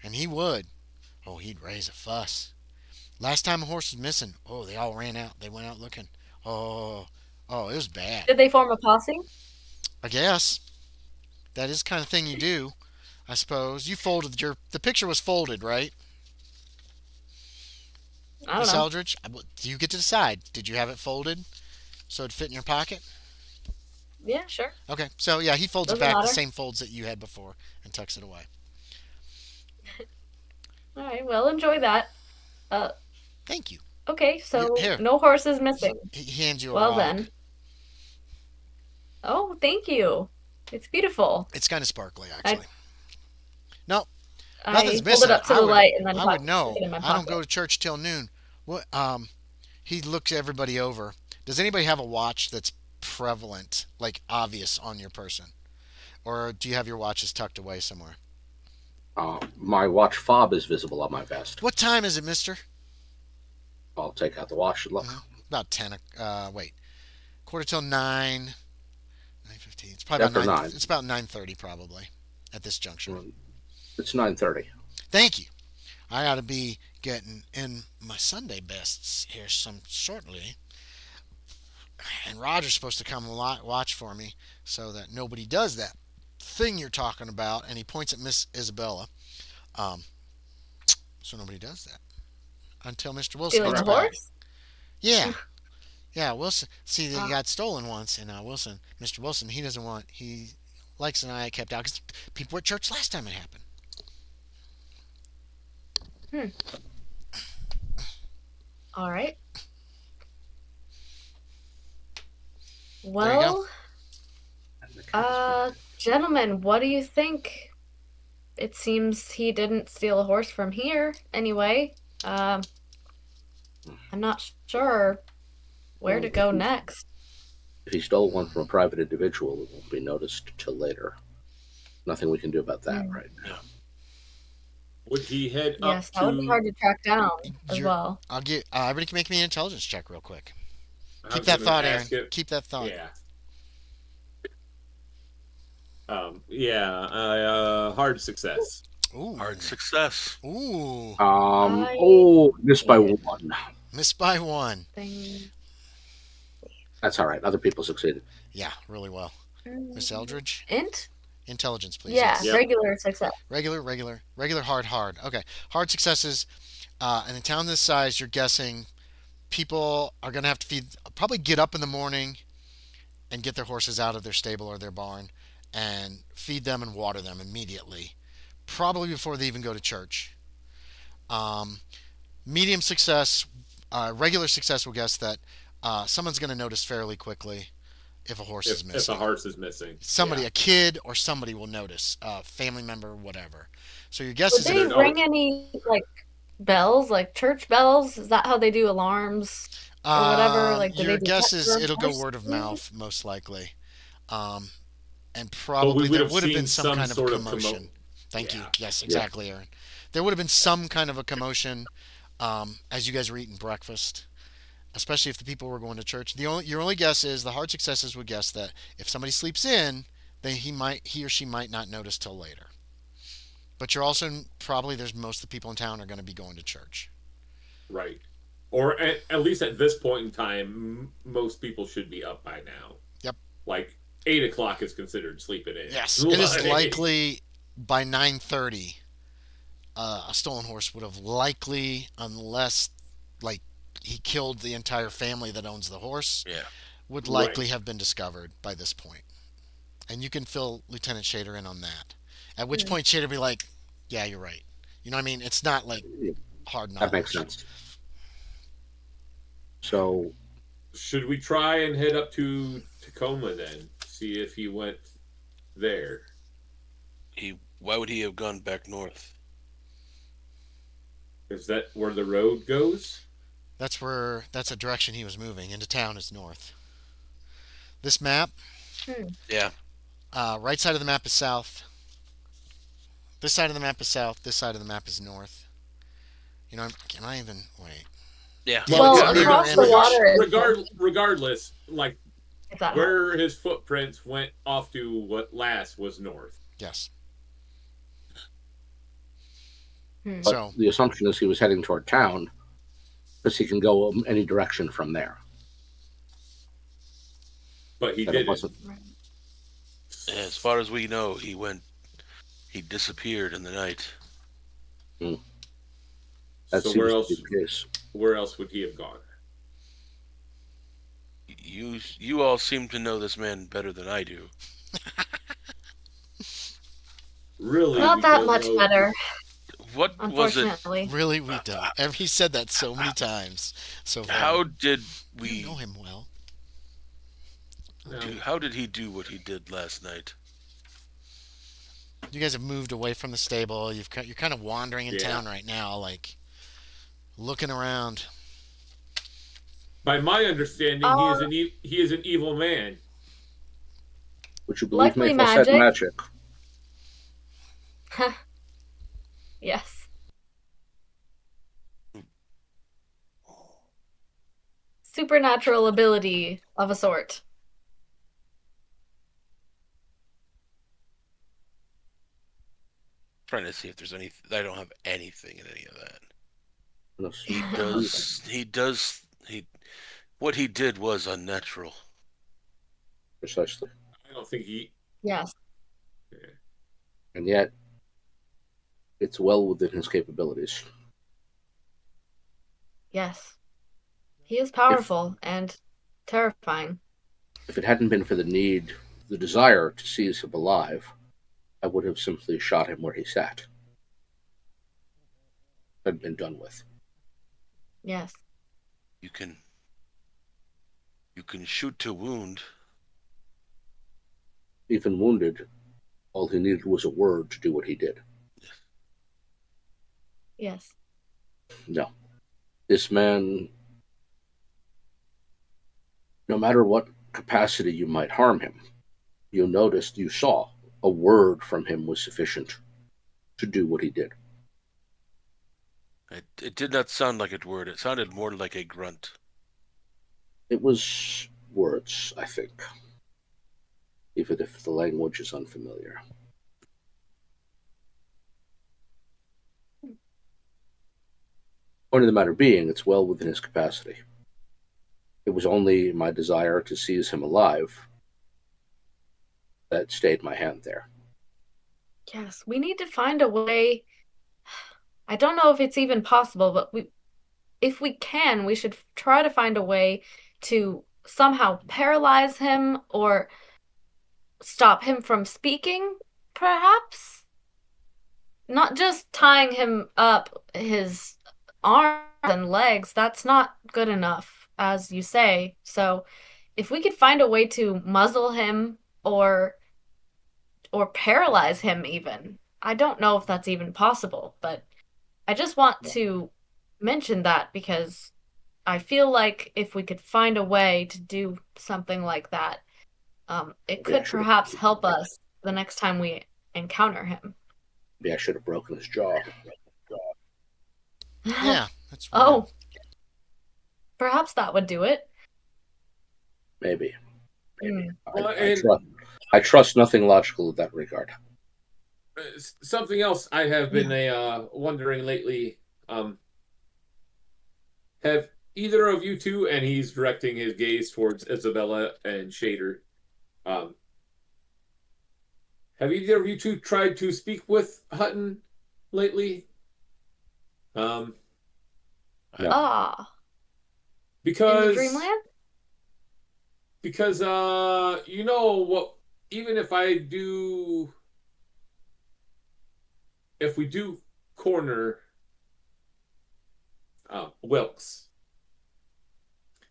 and he would. Oh, he'd raise a fuss. Last time a horse was missing, oh, they all ran out. They went out looking. Oh, oh, it was bad. Did they form a posse? I guess that is the kind of thing you do. I suppose you folded the picture was folded, right, I don't Miss know. Eldridge? You get to decide. Did you have it folded so it'd fit in your pocket? Yeah, sure. Okay, so yeah, he folds it Doesn't back the matter. same folds that you had before and tucks it away. All right. Well, enjoy that. Uh, Thank you. Okay, so Here, no horses missing. he hands you a Well rock. then. Oh, thank you. It's beautiful. It's kind of sparkly, I actually. No, I nothing's hold it missing. up to the light and then I would stick it know. in my I don't pocket. go to church till noon. What? He looks everybody over. Does anybody have a watch that's prevalent, like obvious on your person, or do you have your watches tucked away somewhere? My watch fob is visible on my vest. What time is it, Mister? I'll take out the watch and look. About 10. Wait, quarter till 9. 9:15. It's probably After about 9. 9. It's about 9:30 probably at this juncture. It's 9:30. Thank you. I ought to be getting in my Sunday bests here some shortly. And Roger's supposed to come watch for me so that nobody does that thing you're talking about. And he points at Miss Isabella. Um, so nobody does that until Mr. Wilson Stealing gets a Correct. back. horse? Yeah, yeah. Wilson. See, they Uh, got stolen once, and Mr. Wilson, he doesn't want. He likes an eye kept out because people were at church last time it happened. hmm. All right. There you go. Well, And the cat is gentlemen, what do you think? It seems he didn't steal a horse from here anyway. Um, I'm not sure where to go next. If he stole one from a private individual, it won't be noticed till later. Nothing we can do about that right now. Would he head Yes, up that would be to? hard to track down as You're, well. I'll get. Everybody can make me an intelligence check real quick. I Keep was that gonna thought, Aaron. ask it. Keep that thought. Yeah. Hard success. Ooh. Hard success. Ooh. Missed by Yeah. 1. Missed by 1. Thing. That's all right. Other people succeeded. Yeah, really well. Miss Eldridge, Int? intelligence, please. Yeah, Yes. Yep. regular success. Regular, hard. Okay, hard successes. In a town this size, you're guessing people are going to have to probably get up in the morning and get their horses out of their stable or their barn and feed them and water them immediately, probably before they even go to church. Um, Medium success, regular success will guess that someone's going to notice fairly quickly if a horse is If missing. a horse is missing, Somebody, yeah. a kid or somebody will notice, family member, whatever. So your guess Would is they that there's ring any like bells, like church bells? Is that how they do alarms or whatever? Like, do your they guess detect is for it'll go horse word of thieves? mouth most likely, um, and But probably we would there have would have been seen some some kind of sort of commotion. Thank you. Yeah. Yes, Yeah. exactly, Aaron. There would have been some kind of a commotion as you guys were eating breakfast, especially if the people were going to church. Your only guess is the hard successes would guess that if somebody sleeps in, then he or she might not notice till later. But you're also probably there's most of the people in town are going to be going to church. Right. Or at least at this point in time, most people should be up by now. Yep. Like 8 o'clock is considered sleeping in. Yes, it is likely by 9:30. A stolen horse would have likely, unless like he killed the entire family that owns the horse, Yeah. would Right. likely have been discovered by this point. And you can fill Lieutenant Shaeder in on that. At which point Shaeder be like, "Yeah, you're right." You know what I mean? It's not like hard knowledge. That makes sense. So, Should we try and head up to Tacoma then? See if he went there. Why would he have gone back north? Is that where the road goes? That's a direction he was moving. Into town is north. This map, Yeah. right side of the map is south. This side of the map is south. This side of the map is north. You know, can I even wait? Yeah. Yeah, Well, it's a mirror across the image. water is Regardless, like if that helps. where his footprints went off to what last was north. Yes. Hmm. but So the assumption is he was heading toward town because he can go any direction from there. But he That it didn't. wasn't. As far as we know, he disappeared in the night. That So seems where to else? be the case. Where else would he have gone? You all seem to know this man better than I do. Really? Not we that don't much know- better. What was it? unfortunately. Really, we don't. He said that so many times so far. How did You know we? him well. No. How did he do what he did last night? You guys have moved away from the stable. You're kind of wandering in Yeah. town right now, like looking around. By my understanding, he is an evil man. Would you believe me? Likely If I said magic. magic, Yes. Supernatural ability of a sort. Trying to see if there's any. I don't have anything in any of that. no, He does. He does. He. What he did was unnatural. precisely. I don't think he. Yes. And yet, it's well within his capabilities. Yes. He is powerful and terrifying. If it hadn't been for the desire to seize him alive, I would have simply shot him where he sat and been done with. Yes. You can shoot to wound. Even wounded, all he needed was a word to do what he did. Yes. No. This man, no matter what capacity you might harm him, you saw, a word from him was sufficient to do what he did. It did not sound like a word. It sounded more like a grunt. It was words, I think, even if the language is unfamiliar. Point of the matter being, it's well within his capacity. It was only my desire to seize him alive that stayed my hand there. Yes. We need to find a way. I don't know if it's even possible, but if we can, we should try to find a way to somehow paralyze him or stop him from speaking, perhaps? Not just tying him up his arms and legs, that's not good enough, as you say. So if we could find a way to muzzle him or paralyze him even. I don't know if that's even possible, but I just want to mention that because I feel like if we could find a way to do something like that, it could perhaps help us the next time we encounter him. Maybe I should have broken his jaw. Yeah, that's weird. Oh, perhaps that would do it. Maybe. Mm. I trust nothing logical in that regard. Something else I have been wondering lately. Have either of you two, and he's directing his gaze towards Isabella and Shaeder, have either of you two tried to speak with Hutton lately? No. Because In the Dreamland? Because you know what? Even if we do corner Wilkes,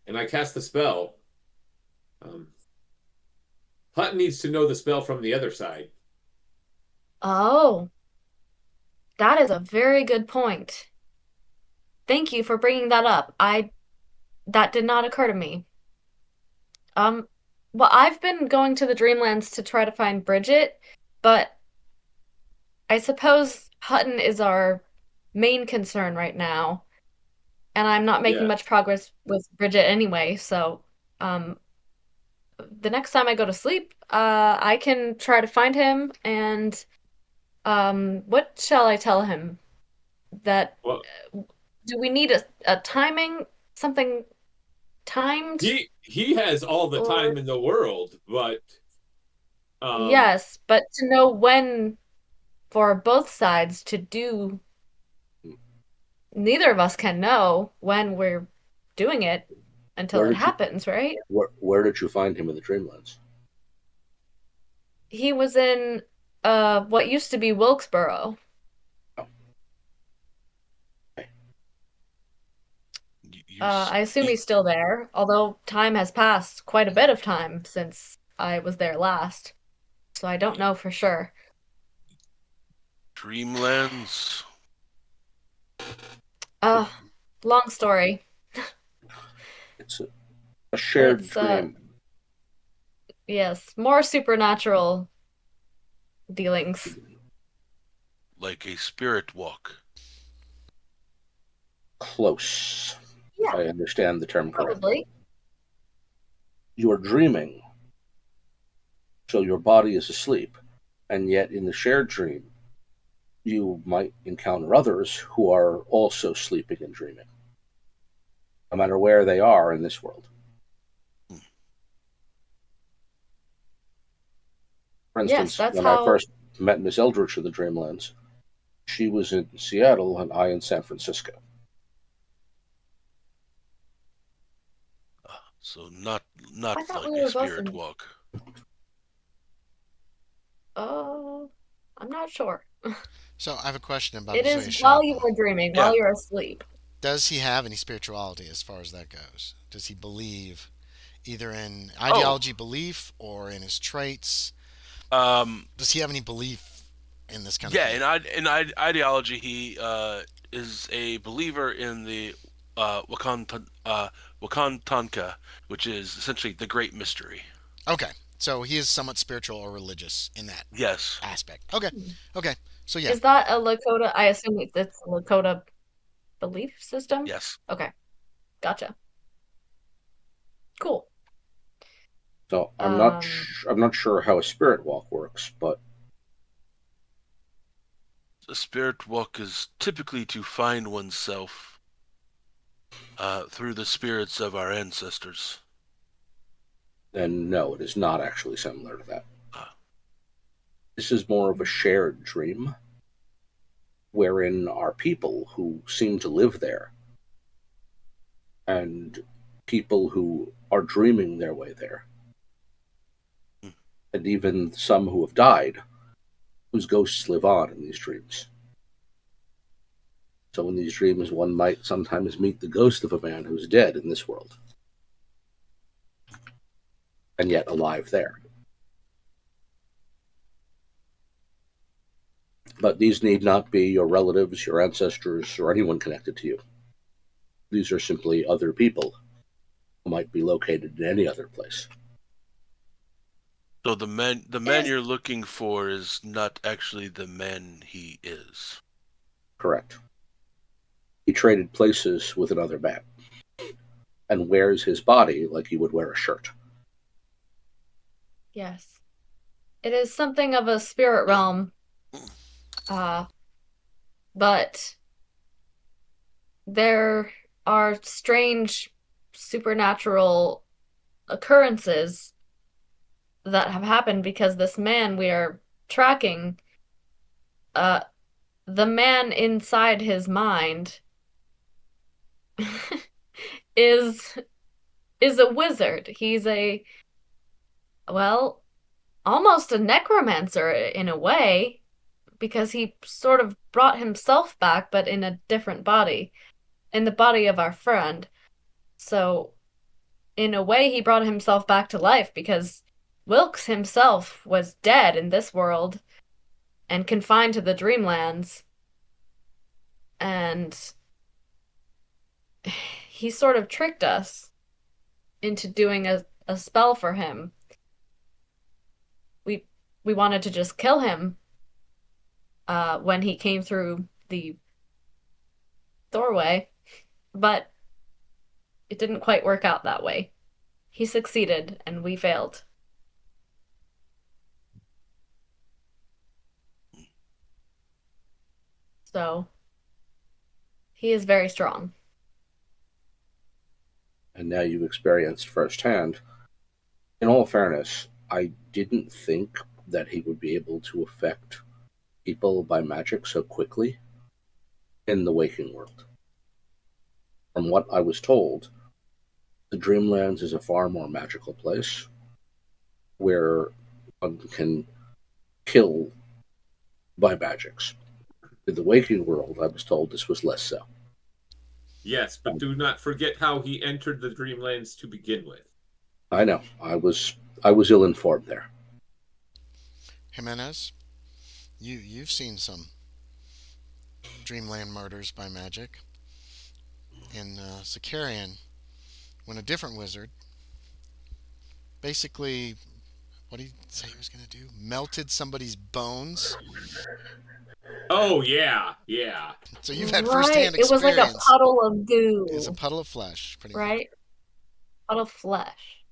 and I cast the spell, Hutton needs to know the spell from the other side. Oh, that is a very good point. Thank you for bringing that up. That did not occur to me. Well, I've been going to the Dreamlands to try to find Bridget, but I suppose Hutton is our main concern right now, and I'm not making much progress with Bridget anyway, so the next time I go to sleep, I can try to find him, and what shall I tell him? That do we need a timing, something timed? He has all the time in the world, but yes, but to know when for both sides to do, neither of us can know when we're doing it until it happens, right? Where did you find him in the Dreamlands? He was in what used to be Wilkesboro. I assume he's still there, although time has passed quite a bit of time since I was there last. So I don't know for sure. Dreamlands. Uh, long story. It's a shared It's dream. yes, more supernatural dealings. Like a spirit walk. Close, if Yeah, I understand the term correctly. probably. You're dreaming, so your body is asleep, and yet in the shared dream, you might encounter others who are also sleeping and dreaming, no matter where they are in this world. For Yes, instance, that's when I how. first met Miss Eldridge of the Dreamlands, she was in Seattle and I in San Francisco. So not I thought like we a were both spirit in. walk. Oh, I'm not sure. So I have a question about It is Ozuye while you Shappa. were dreaming, Yeah. while you're asleep. Does he have any spirituality as far as that goes? Does he believe either in Oh, ideology belief or in his traits? um, Does he have any belief in this kind of yeah. thing? Ideology, he is a believer in the Wakantanka, which is essentially the Great Mystery. Okay, so he is somewhat spiritual or religious in that Yes. aspect. Okay, Hmm. okay, so yeah, Is that a Lakota? I assume it's a Lakota belief system. Yes. Okay, gotcha. Cool. So Um, I'm not sure how a spirit walk works, but The spirit walk is typically to find oneself through the spirits of our ancestors. then no, it is not actually similar to that. Uh, This is more of a shared dream, wherein our people who seem to live there and people who are dreaming their way there, mm. and even some who have died, whose ghosts live on in these dreams. So in these dreams, one might sometimes meet the ghost of a man who's dead in this world, and yet alive there. But these need not be your relatives, your ancestors, or anyone connected to you. These are simply other people who might be located in any other place. So the man you're looking for is not actually the man he is. Correct. He traded places with another man and wears his body like he would wear a shirt. yes, it is something of a spirit realm. Uh, but there are strange supernatural occurrences that have happened because this man we are tracking, uh, the man inside his mind is is a wizard. He's a, well, almost a necromancer in a way, because he sort of brought himself back, but in a different body, in the body of our friend. So, in a way, he brought himself back to life because Wilkes himself was dead in this world and confined to the Dreamlands. And he sort of tricked us into doing a spell for him. We we wanted to just kill him when he came through the doorway, but it didn't quite work out that way. He succeeded and we failed. So he is very strong. And now you've experienced firsthand. In all fairness, I didn't think that he would be able to affect people by magic so quickly in the waking world. From what I was told, the Dreamlands is a far more magical place where one can kill by magics. In the waking world, I was told this was less so. Yes, but do not forget how he entered the Dreamlands to begin with. I know. I was ill informed there. Jimenez, you've seen some Dreamland murders by magic. In Sicarian, when a different wizard basically, what did he say he was going to do? Melted somebody's bones. Oh yeah, yeah. So you've had Right. firsthand It was like a experience. puddle of It's a goo, puddle of flesh, pretty much. right? Puddle of flesh.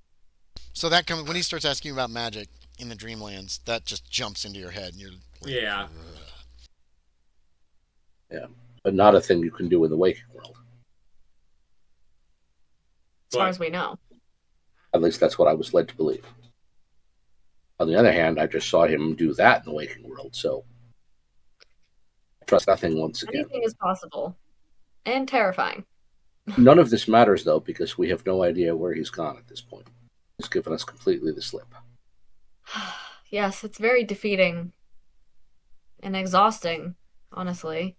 So that comes when he starts asking you about magic in the Dreamlands. That just jumps into your head, and you're like, Yeah. ugh. Yeah, but not a thing you can do in the waking world. As far But as we know. At least that's what I was led to believe. On the other hand, I just saw him do that in the waking world, so I trust nothing once again. Anything is possible. And terrifying. None of this matters, though, because we have no idea where he's gone at this point. He's given us completely the slip. Yes, it's very defeating and exhausting, honestly.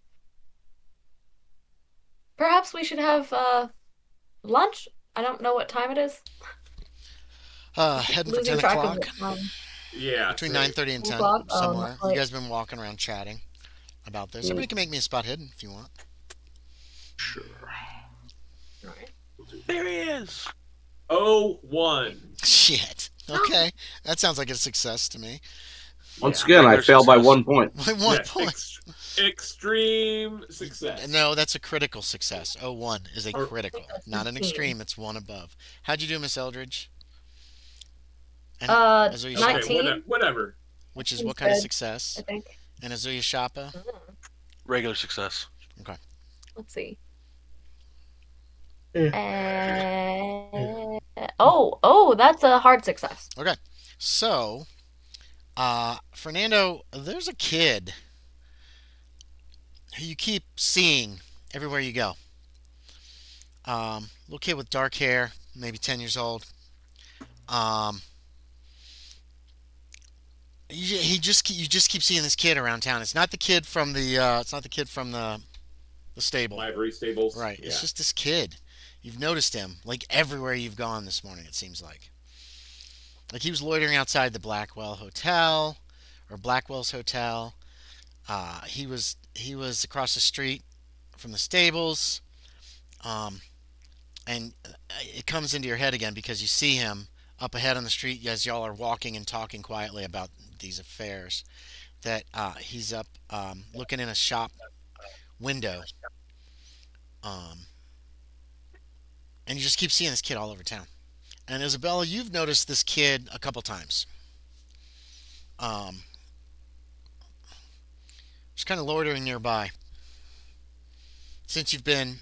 Perhaps we should have lunch? I don't know what time it is. Heading for Losing 10 track o'clock. of the time. yeah, Between same. 9:30 and 10, 2 o'clock? Oh, somewhere. not You quite. guys been walking around chatting about this. Everybody can make me a spot hidden if you want. Sure. Right. There he is. 01. Shit. Okay. That sounds like a success to me. Once Yeah. again, I Regular failed by success. 1 point. By one Yeah, point. extreme success. No, that's a critical success. 01 is a Or- critical, that's not an 15. extreme. It's one above. How'd you do, Miss Eldridge? And Azuya Okay, 19, whatever. which is Seems what kind of good. success? I think. And Azuya Shappa? Regular success. Let's see. Eh. Oh, that's a hard success. Okay. So, Fernando, there's a kid who you keep seeing everywhere you go. Little kid with dark hair, maybe 10 years old. You just keep seeing this kid around town. It's not the kid from the stable. Library stables. Right. Yeah. It's just this kid. You've noticed him like everywhere you've gone this morning, it seems like. Like he was loitering outside the Blackwell's hotel. He was across the street from the stables. And it comes into your head again because you see him up ahead on the street as y'all are walking and talking quietly about these affairs. That he's up looking in a shop window. And you just keep seeing this kid all over town. And Isabella, you've noticed this kid a couple times. Just kind of loitering nearby since you've been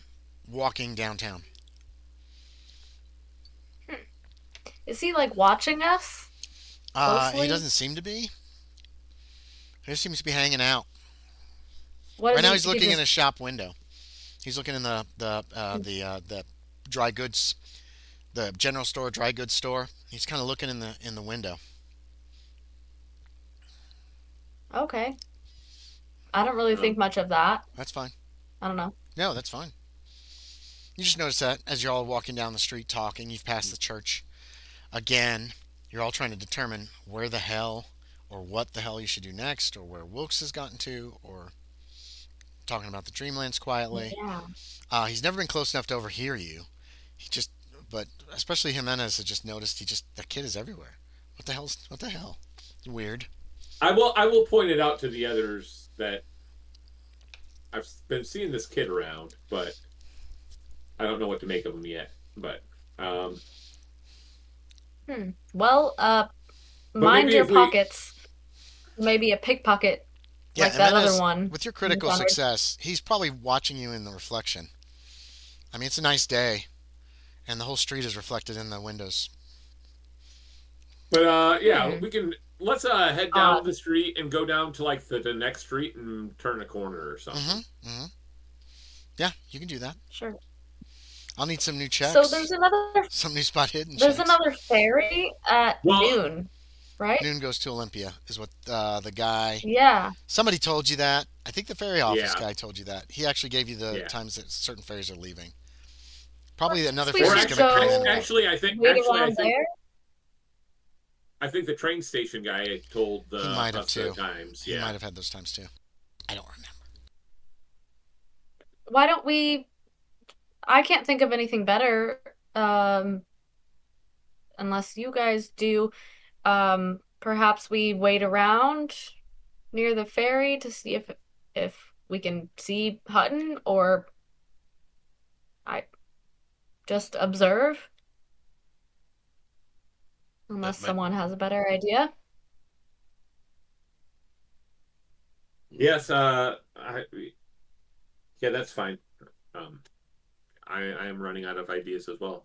walking downtown. Is he like watching us He closely? doesn't seem to be. He just seems to be hanging out. What Right is now he? he's looking He in a just, shop window. He's looking in the dry goods, the general store, dry goods store. He's kind of looking in the window. okay. I don't really think much of that. That's fine. I don't know. No, that's fine. You just notice that as you're all walking down the street talking, you've passed the church again. You're all trying to determine where the hell or what the hell you should do next, or where Wilkes has gotten to, or talking about the Dreamlands quietly. Yeah. He's never been close enough to overhear you. He just, but especially Jimenez has just noticed. That kid is everywhere. What the hell? Weird. I will point it out to the others that I've been seeing this kid around, but I don't know what to make of him yet. But Well, mind maybe your if we- pockets. Maybe a pickpocket Yeah, like that Jimenez, other one. with your critical Sorry. success, he's probably watching you in the reflection. I mean, it's a nice day, and the whole street is reflected in the windows. But yeah, Hmm. we can let's head down the street and go down to like the next street and turn a corner or something. Mm-hmm. Mm-hmm. Yeah, you can do that. Sure. I'll need some new checks. So there's some new spot hidden another checks. ferry at Well- noon. right? Noon goes to Olympia is what the guy. Yeah. Somebody told you that. I think the ferry office Yeah, guy told you that. He actually gave you the yeah. times that certain ferries are leaving. Probably Perhaps another we Or ferry's should going to actually, come in go about. actually, wait I around think, there. I think the train station guy told He might have us the too. times. He Yeah. might have had those times too. I don't remember. Why don't we? I can't think of anything better, unless you guys do. Perhaps we wait around near the ferry to see if we can see Hutton, or I just observe, That unless might. someone has a better idea. Yes. Yeah, that's fine. Um, I am running out of ideas as well.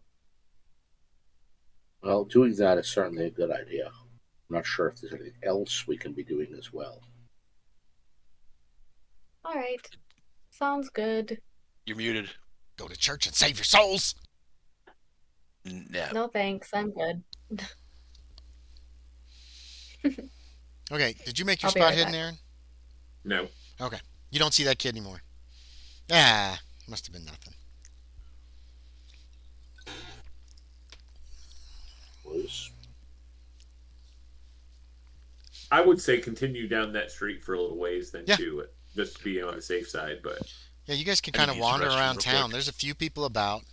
Well, doing that is certainly a good idea. I'm not sure if there's anything else we can be doing as well. All right. Sounds good. You're muted. Go to church and save your souls. No. No thanks. I'm good. Okay, did you make your I'll be spot right hidden, back. Aaron? No. Okay. You don't see that kid anymore. Ah, must have been nothing. Was I would say continue down that street for a little ways, then Yeah. to it, just to be on the safe side. But Yeah, you guys can I kind need of to use the wander restroom around real town. quick. There's a few people about.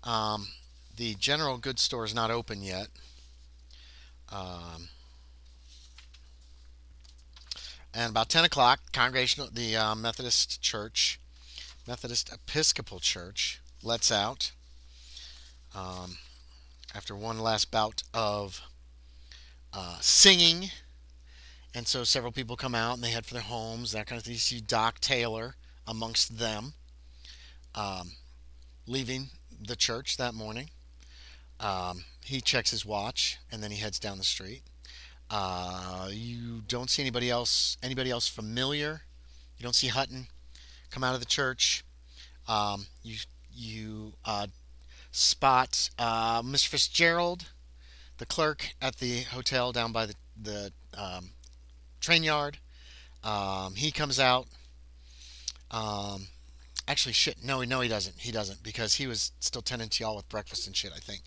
Um, the general goods store is not open yet. Um, and about 10 o'clock, congregational, the Methodist Church, Methodist Episcopal Church, lets out um, after one last bout of singing. And so several people come out and they head for their homes, that kind of thing. You see Doc Taylor amongst them, um, leaving the church that morning. He checks his watch and then he heads down the street. You don't see anybody else familiar. You don't see Hutton come out of the church. You spot Mr. Fitzgerald, the clerk at the hotel down by the train yard. He comes out. Um, Actually, shit. No, he doesn't. He doesn't because he was still tending to y'all with breakfast and shit. I think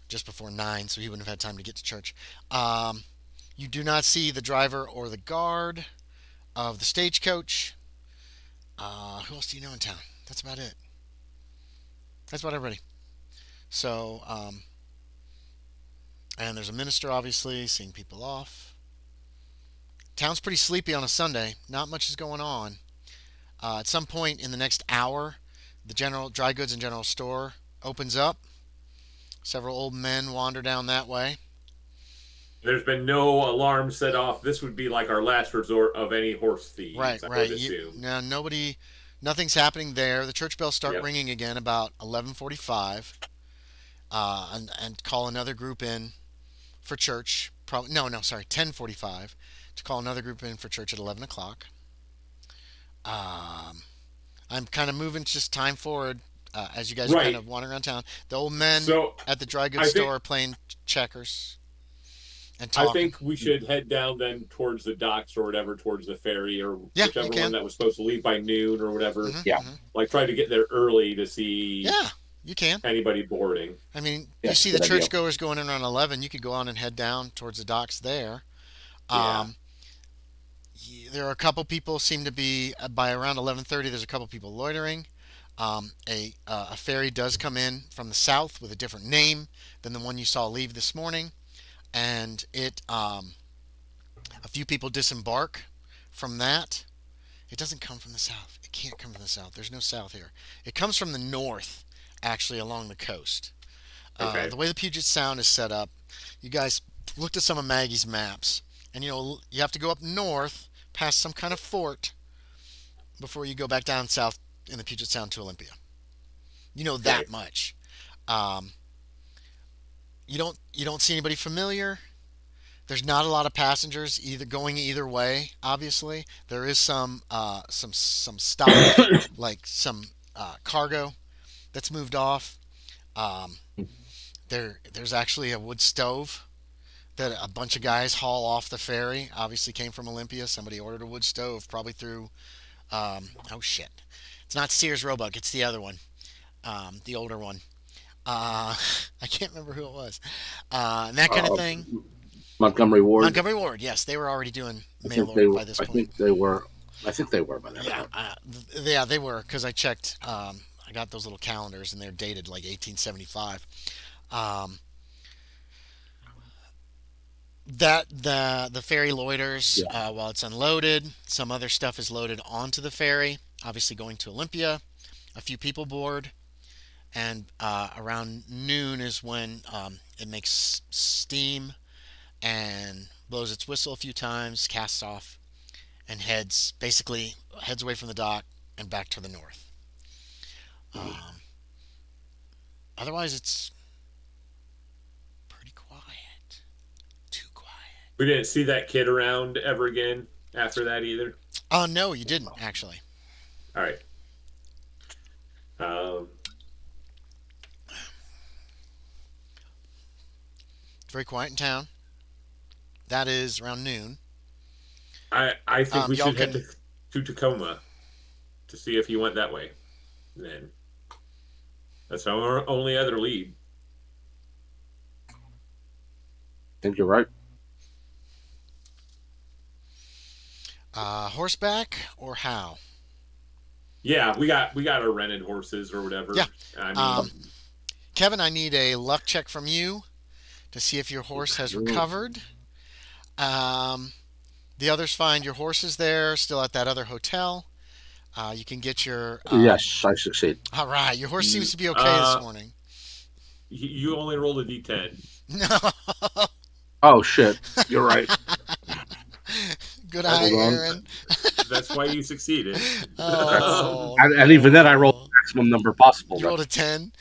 just before 9, so he wouldn't have had time to get to church. You do not see the driver or the guard of the stagecoach. Who else do you know in town? That's about it. That's about everybody. So, and there's a minister obviously seeing people off. Town's pretty sleepy on a Sunday. Not much is going on. At some point in the next hour, the general dry goods and general store opens up. Several old men wander down that way. there's been no alarm set off. This would be like our last resort of any horse Right, thieves, I right. would assume. Now nothing's happening there. The church bells start Yep. ringing again about 11:45, and call another group in for church. Probably no, sorry, 10:45 to call another group in for church at 11 o'clock. Um, I'm kind of moving just time forward as you guys are kind Right. of wandering around town. The old men So at the dry I goods think store are playing checkers and I talking. think we should head down then towards the docks or whatever, towards the ferry or Yeah, you whichever one can. that was supposed to leave by noon or whatever. Hmm Yeah. hmm Like try to get there early to see Yeah, you can. anybody boarding. I mean, you Yes, see the good idea. churchgoers going in around 11. You could go on and head down towards the docks there. Yeah. Um, there are a couple people seem to be by around 11:30. There's a couple people loitering. A ferry does come in from the south with a different name than the one you saw leave this morning, and a few people disembark from that. It doesn't come from the south. It can't come from the south. There's no south here. It comes from the north, actually, along the coast. Okay. The way the Puget Sound is set up, you guys looked at some of Maggie's maps, and you have to go up north past some kind of fort before you go back down south in the Puget Sound to Olympia. You know that Right. much. Um, you don't see anybody familiar. There's not a lot of passengers either going either way. Obviously, there is some stock like some cargo that's moved off. Um, there's actually a wood stove that a bunch of guys haul off the ferry. Obviously came from Olympia. Somebody ordered a wood stove, probably through. Oh shit! It's not Sears Roebuck. It's the other one, the older one. Uh, I can't remember who it was. And that kind of Uh, thing. Montgomery Ward. Montgomery Ward. Yes, they were already doing I mail think they order were. by this I point. think they were. I think they were by that Yeah, point. yeah, they were because I checked. I got those little calendars and they're dated like 1875. Um, that the ferry loiters Yeah. while it's unloaded. Some other stuff is loaded onto the ferry. Obviously, going to Olympia. A few people board, and around noon is when it makes steam and blows its whistle a few times, casts off, and heads away from the dock and back to the north. Um, Otherwise, it's pretty quiet. Too quiet. We didn't see that kid around ever again after that either. Oh no, you didn't actually. All right. Um, It's very quiet in town. That is around noon. I think we Y'all should head can. to Tacoma to see if he went that way. Then that's our only other lead. I think you're right. Horseback or how? Yeah, we got our rented horses or whatever. Yeah. I Um, mean, Kevin, I need a luck check from you to see if your horse has recovered. Um, the others find your horse is there, still at that other hotel. You can get your. Yes, I succeed. All right, your horse seems to be okay this morning. you only rolled a d10. No. Oh shit, you're right. Good eye, Hold on. Aaron. That's why you succeeded. Oh, And even then, I rolled no. the maximum number possible. You rolled a 10.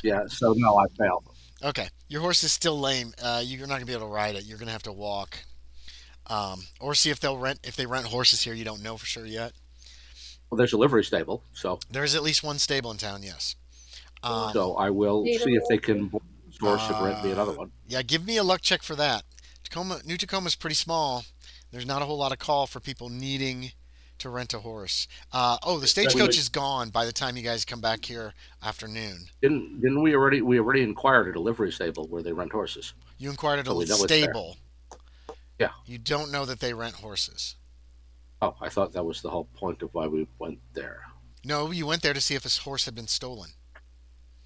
Yeah, so no, I failed. Okay, your horse is still lame. You're not gonna be able to ride it. You're gonna have to walk, or see if they'll rent. If they rent horses here, you don't know for sure yet. Well, there's a livery stable, so There's at least one stable in town. Yes. I will see if they can board this horse and rent me another one. Yeah, give me a luck check for that. New Tacoma is pretty small. There's not a whole lot of call for people needing to rent a horse. The stagecoach is gone by the time you guys come back here afternoon. Didn't we already inquired at a livery stable where they rent horses? You inquired at So a we know it's there. stable. Yeah. You don't know that they rent horses. Oh, I thought that was the whole point of why we went there. No, you went there to see if his horse had been stolen.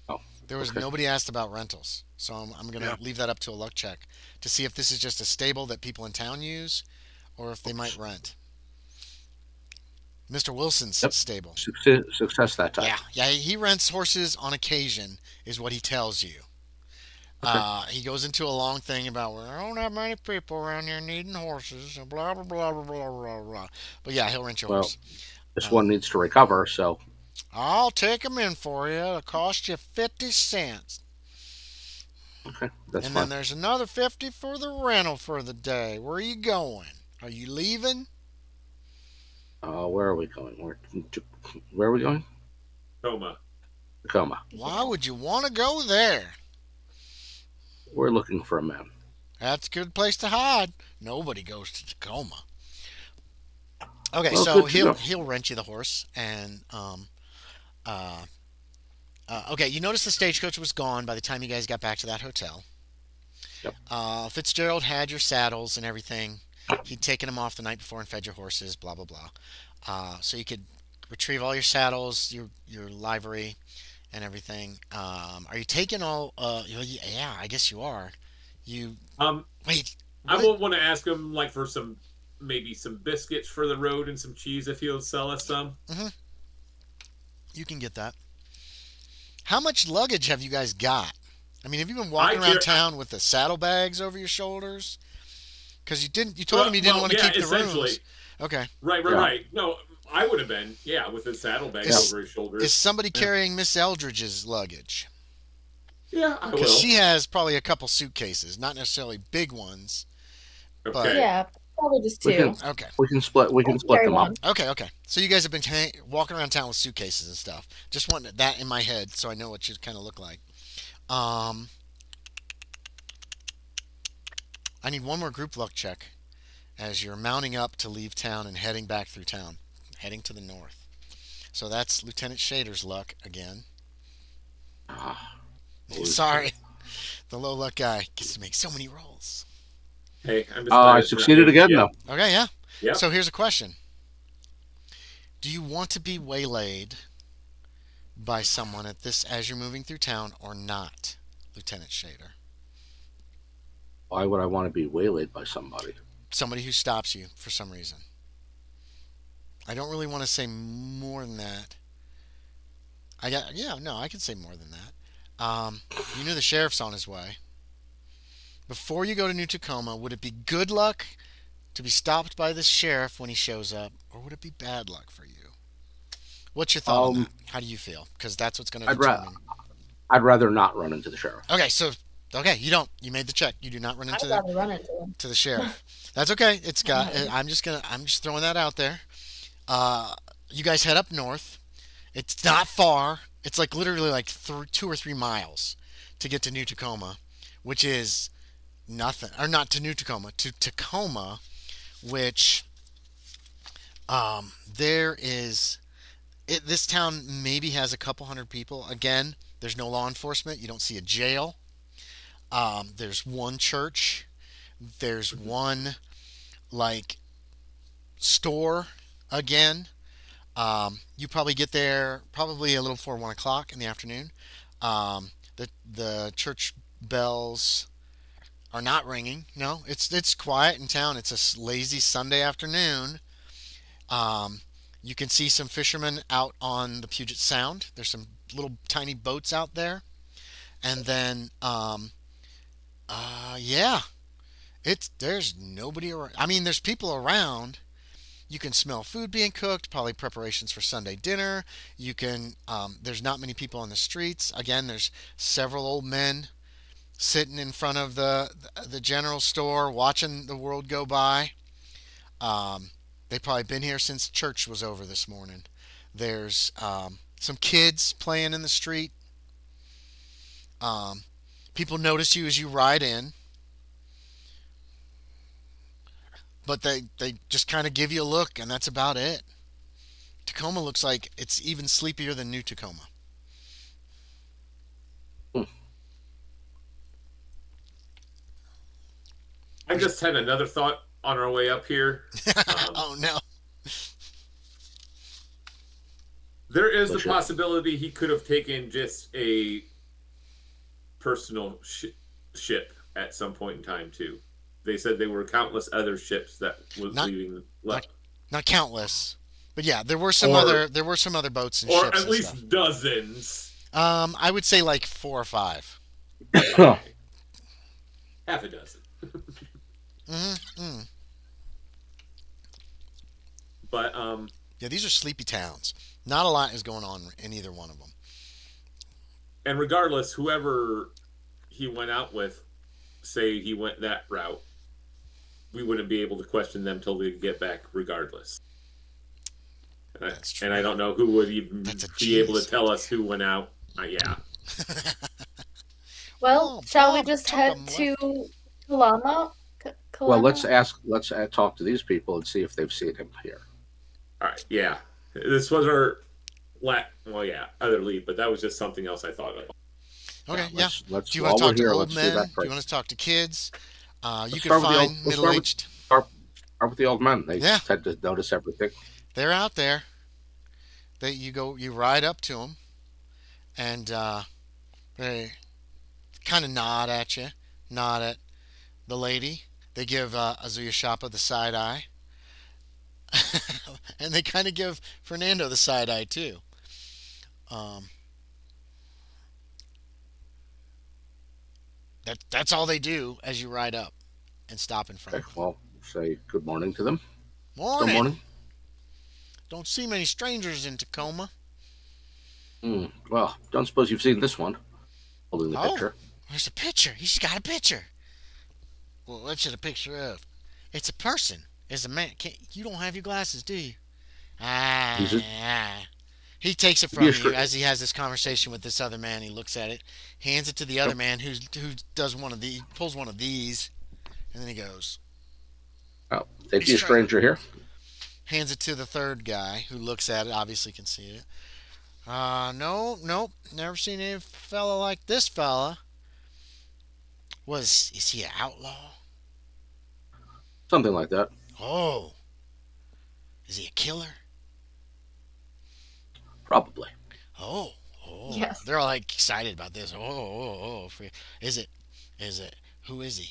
Oh, There was okay. nobody asked about rentals, so I'm going to Yeah. leave that up to a luck check to see if this is just a stable that people in town use, or if they might rent. Mr. Wilson's Yep. stable. Success that time. Yeah, he rents horses on occasion, is what he tells you. Okay. He goes into a long thing about, well, I don't have many people around here needing horses, and blah blah blah blah blah blah blah. But yeah, he'll rent your Well, horse. this one needs to recover, so I'll take him in for you. It'll cost you 50 cents. okay, that's And fine. then there's another 50 for the rental for the day. Where are you going? Are you leaving? Where are we going? Where are we going? Tacoma. Tacoma. Why would you want to go there? We're looking for a man. That's a good place to hide. Nobody goes to Tacoma. Okay, Well, so good to know. he'll rent you the horse, and okay. You notice the stagecoach was gone by the time you guys got back to that hotel. Yep. Fitzgerald had your saddles and everything. He'd taken them off the night before and fed your horses. Blah blah blah. So you could retrieve all your saddles, your livery, and everything. Are you taking all? Yeah, I guess you are. You wait. I What? will want to ask him like for maybe some biscuits for the road and some cheese if he'll sell us some. You can get that. How much luggage have you guys got? I mean, have you been walking around town with the saddlebags over your shoulders? Because you didn't. You told him you didn't want to keep the rooms. Okay. Right. No, I would have been, with his saddlebag over his shoulders. Is somebody carrying Miss Eldridge's luggage? Yeah, I will. Because she has probably a couple suitcases, not necessarily big ones. Okay. Yeah, probably just We two. can, Okay. we can split. We can split Carry them up. one. Okay. So you guys have been walking around town with suitcases and stuff. Just wanting that in my head so I know what you kind of look like. I need one more group luck check as you're mounting up to leave town and heading back through town, heading to the north. So that's Lieutenant Shader's luck again. Ah, Sorry, the low luck guy gets to make so many rolls. Hey, I'm just glad I it's not succeeded me. again, Yeah. though. Okay, yeah. Yeah. So here's a question: do you want to be waylaid by someone at this as you're moving through town or not, Lieutenant Shader? Why would I want to be waylaid by somebody? Somebody who stops you for some reason. I don't really want to say more than that. I can say more than that. You knew the sheriff's on his way. Before you go to New Tacoma, would it be good luck to be stopped by this sheriff when he shows up, or would it be bad luck for you? What's your thought on that? How do you feel? Because that's what's going to determine. I'd rather not run into the sheriff. Okay, you don't. You made the check. You do not run I'd into rather run into him. the sheriff. That's okay. I'm just throwing that out there. You guys head up north. It's not far. It's like literally like 2 or 3 miles to get to New Tacoma, which is nothing. Or not to New Tacoma, to Tacoma, which there is. This town maybe has a couple hundred people. Again, there's no law enforcement. You don't see a jail. There's one church. There's one like store again. You probably get there probably a little before 1 o'clock in the afternoon. The church bells are not ringing. No, it's quiet in town. It's a lazy Sunday afternoon. You can see some fishermen out on the Puget Sound. There's some little tiny boats out there, and then yeah, there's nobody around. I mean, there's people around. You can smell food being cooked, probably preparations for Sunday dinner. You can. There's not many people on the streets. Again, there's several old men sitting in front of the general store watching the world go by. They've probably been here since church was over this morning. There's some kids playing in the street. People notice you as you ride in, but they just kind of give you a look, and that's about it. Tacoma looks like it's even sleepier than New Tacoma. I just had another thought on our way up here. Oh no. There is the possibility he could have taken just a personal ship at some point in time too. They said there were countless other ships that was leaving left. Not countless, but yeah, there were some other boats and ships, or at least stuff. dozens. I would say like 4 or 5. Okay. Half a dozen. Mm-hmm. But yeah, these are sleepy towns. Not a lot is going on in either one of them. And regardless, whoever he went out with, say he went that route, we wouldn't be able to question them till they get back, regardless. That's true. And I don't know who would even be able to tell us who went out. Yeah. Well, shall we just head to Kalama? Well, let's talk to these people and see if they've seen him here. All right. Yeah. This was our other lead, but that was just something else I thought of. Okay. Yeah. Let's, do you want to talk to old do men? Do you want to talk to kids? You can start find middle-aged. Start with the old men. They tend to notice everything. They're out there. You ride up to them, and they kind of nod at you, nod at the lady. They give Ozuye Shappa the side eye, and they kind of give Fernando the side eye too. That's all they do as you ride up and stop in front of them. Well, say good morning to them. Morning. Good morning. Don't see many strangers in Tacoma. Well, don't suppose you've seen this one. Holding the picture. There's a picture. He's got a picture. Well, what's it a picture of? It's a person. It's a man. You don't have your glasses, do you? He takes it from you as he has this conversation with this other man. He looks at it, hands it to the other man who pulls one of these, And then he goes, Oh, thank "He's you, straight." stranger here. Hands it to the third guy who looks at it, obviously can see it. No, nope, never seen any fella like this fella. Is he an outlaw? Something like that. Oh, is he a killer? Probably. Oh, oh, Yes. they're all like excited about this. Is it, is it, who is he?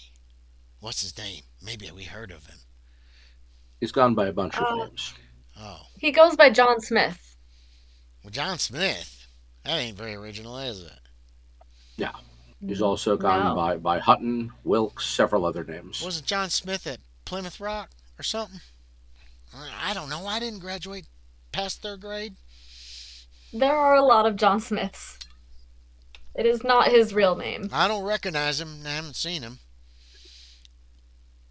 What's his name? Maybe we heard of him. He's gone by a bunch of Uh, names. Oh, he goes by John Smith. well, John Smith. That ain't very original, is it? Yeah. He's also gone No. by Hutton, Wilkes, several other names. Wasn't John Smith at Plymouth Rock or something? I don't know. I didn't graduate past third grade. There are a lot of John Smiths. It is not his real name. I don't recognize him. I haven't seen him.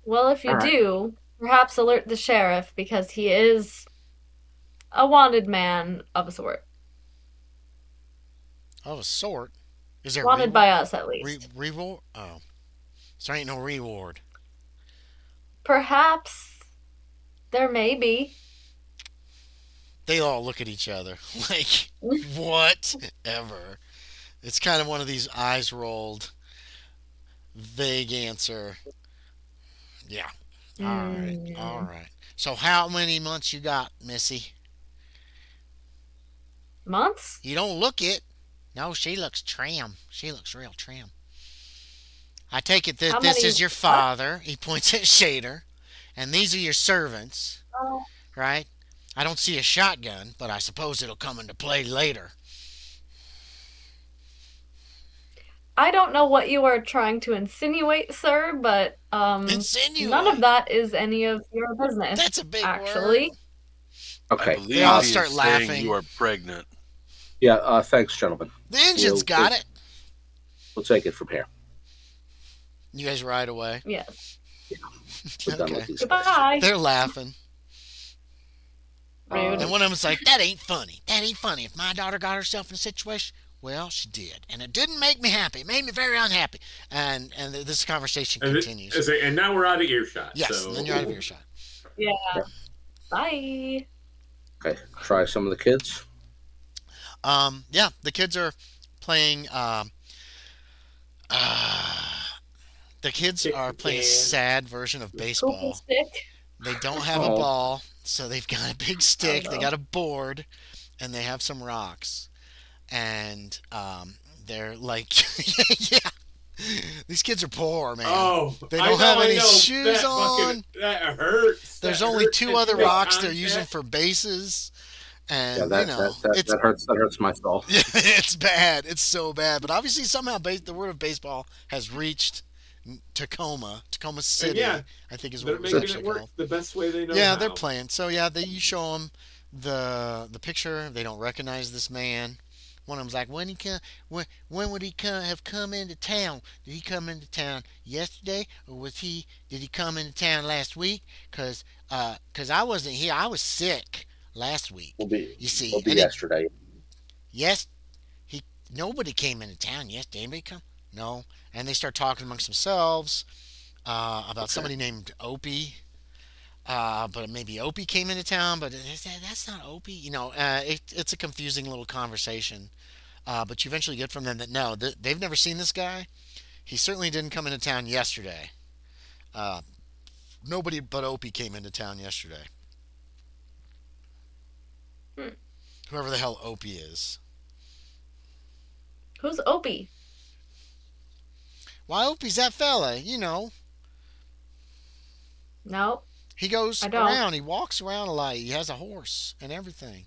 Well, if you All right. do, perhaps alert the sheriff because he is a wanted man of a sort. Of a sort. Is there Wanted by us, at least. reward? Oh, so there ain't no reward. Perhaps there may be. They all look at each other like, whatever. It's kind of one of these eyes rolled, vague answer. Yeah. All right. All right. So how many months you got, Missy? Months? You don't look it. No, she looks trim. She looks real trim. I take it that How this many- is your father. He points at Shaeder. And these are your servants, right? I don't see a shotgun, but I suppose it'll come into play later. I don't know what you are trying to insinuate, sir, but Insinuate. none of that is any of your business. That's a big actually. word. Okay. I believe They all he start is laughing. saying you are pregnant. Yeah, thanks, gentlemen. The engine's got it. We'll take it from here. You guys ride away. Yes. We're done Okay. with these guys. Goodbye. They're laughing. Rude. And one of them's like, that ain't funny. That ain't funny. If my daughter got herself in a situation, well, she did. And it didn't make me happy. It made me very unhappy. And this conversation continues. And now we're out of earshot. Yes, so. and then you're out of earshot. Yeah. Bye. Okay, try some of the kids. Yeah, the kids are playing. The kids are playing a sad version of Poopy baseball. stick. They don't have a Oh. ball, so they've got a big stick. Oh, They no. got a board, and they have some rocks. And they're like, yeah, these kids are poor, man. Oh, They I don't know, have I any know. shoes that on. That hurts. There's That only hurts. two It's other big rocks they're contact. using for bases, and Yeah, that, it's that hurts. That hurts my soul. it's bad. It's so bad. But obviously, somehow, the word of baseball has reached Tacoma City. yeah, I think is what They're it was making actually it work called. the best way they know Yeah, how. they're playing. So yeah, you show them the picture. They don't recognize this man. One of them's like, when would he have come into town? Did he come into town yesterday, or did he come into town last week? Cause I wasn't here. I was sick last week. You see, Will be and yesterday. yes, nobody came into town yesterday. Anybody come? No. And they start talking amongst themselves about somebody named Opie. But maybe Opie came into town, but that's not Opie. It's a confusing little conversation. But you eventually get from them that no, they've never seen this guy. He certainly didn't come into town yesterday. Uh, Nobody but Opie came into town yesterday. Hmm. Whoever the hell Opie is. Who's Opie? Why, Opie's that fella, No. He goes I don't. around. He walks around a lot. He has a horse and everything.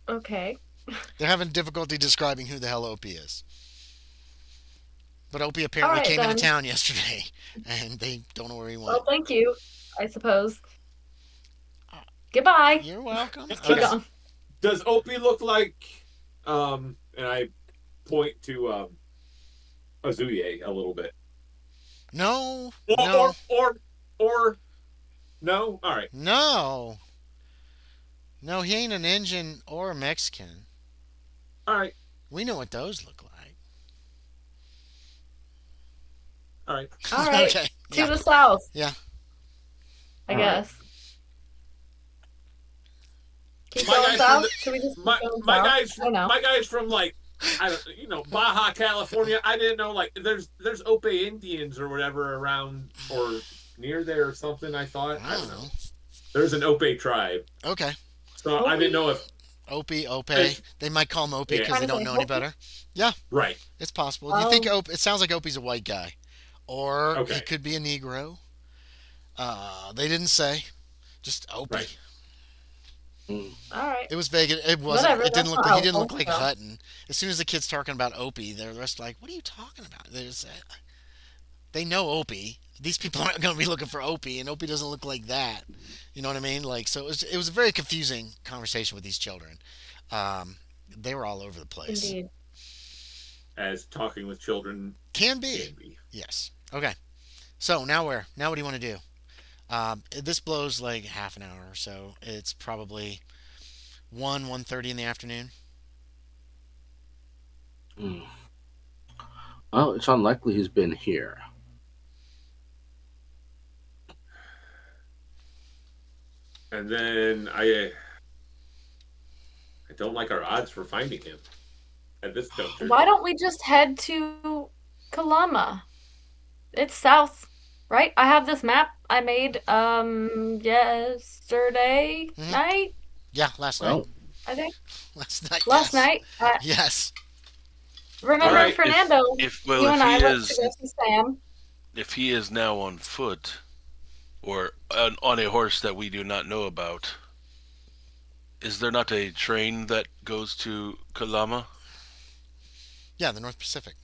Okay. They're having difficulty describing who the hell Opie is. But Opie apparently All right, came into then. town yesterday, and they don't know where he went. Well, thank you, I suppose. Goodbye. You're welcome. Let's keep Okay. going. Does Opie look like? And I point to Ozuye a little bit. No, Or, no, or no. All right. no. No, he ain't an Indian or a Mexican. All right. We know what those look like. All right. All right. Okay. To Yeah. the south, Yeah. I All right. guess. Keep My going guys from south? the Should we just keep my going my south? guys I know. my guys from like I don't Baja California. I didn't know like there's Ope Indians or whatever around or near there or something. I thought I don't know. There's an Ope tribe, Okay. so I didn't know if Opie, Ope. If- They might call him Opie Yeah. because they Trying to don't say know any Hopi? better. Yeah, right. it's possible. You think Oh. Opie? It sounds like Opie's a white guy, or he Okay. could be a Negro. They didn't say. Just Opie. Right. Mm. All right. It was vague. It wasn't. Whatever, It didn't that's look. not He didn't look helpful, like so. Hutton. As soon as the kid's talking about Opie, they're the rest like, "What are you talking about?" They know Opie. These people aren't going to be looking for Opie, and Opie doesn't look like that. You know what I mean? Like, so it was a very confusing conversation with these children. They were all over the place. Indeed. As talking with children Can be. can be. Yes. Okay. So now where? Now what do you want to do? This blows like half an hour or so. It's probably 1:30 in the afternoon. Mm. Well, it's unlikely he's been here. And then I don't like our odds for finding him at this juncture. Why don't we just head to Kalama? It's south, right? I have this map I made yesterday Mhm. night, Yeah, last night. Well, I think. Last night. Last yes. night. Yes. Remember All right, Fernando? If you and I went to go see Sam. if he is now on foot, or on a horse that we do not know about, is there not a train that goes to Kalama? Yeah, the North Pacific.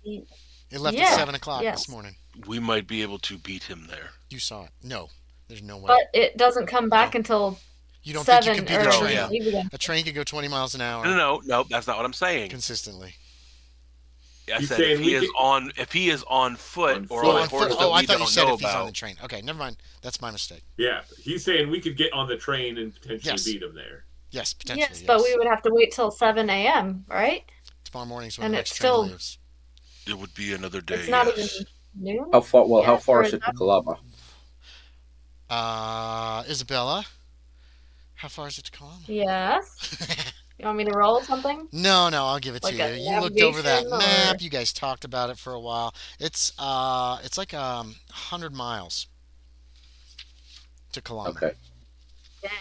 Y- It left Yeah, at 7 o'clock yes. this morning. We might be able to beat him there. You saw it. No, there's no way. But it doesn't come back No. until You don't think you 7 could beat or a No, train? yeah. leave again. A train could go 20 miles an hour No, that's not what I'm saying. consistently. I He's said saying if he we is could- on foot On or foot. on a on horse foot. that Oh, I we thought you don't said know if he's on about. the train. Okay, never mind. That's my mistake. Yeah, he's saying we could get on the train and potentially Yes. beat him there. Yes, potentially. Yes, but we would have to wait till 7 a.m., right? Tomorrow morning's when and the it's next train still- leaves. It would be another day. It's not yes. even noon. how far? Well, Yeah, how far or is it to Kalama? Isabella, how far is it to Cabo? Yes. You want me to roll something? No, I'll give it to Like you. a You looked over that navigation, map. or- You guys talked about it for a while. It's like 100 miles to Kalama. Okay,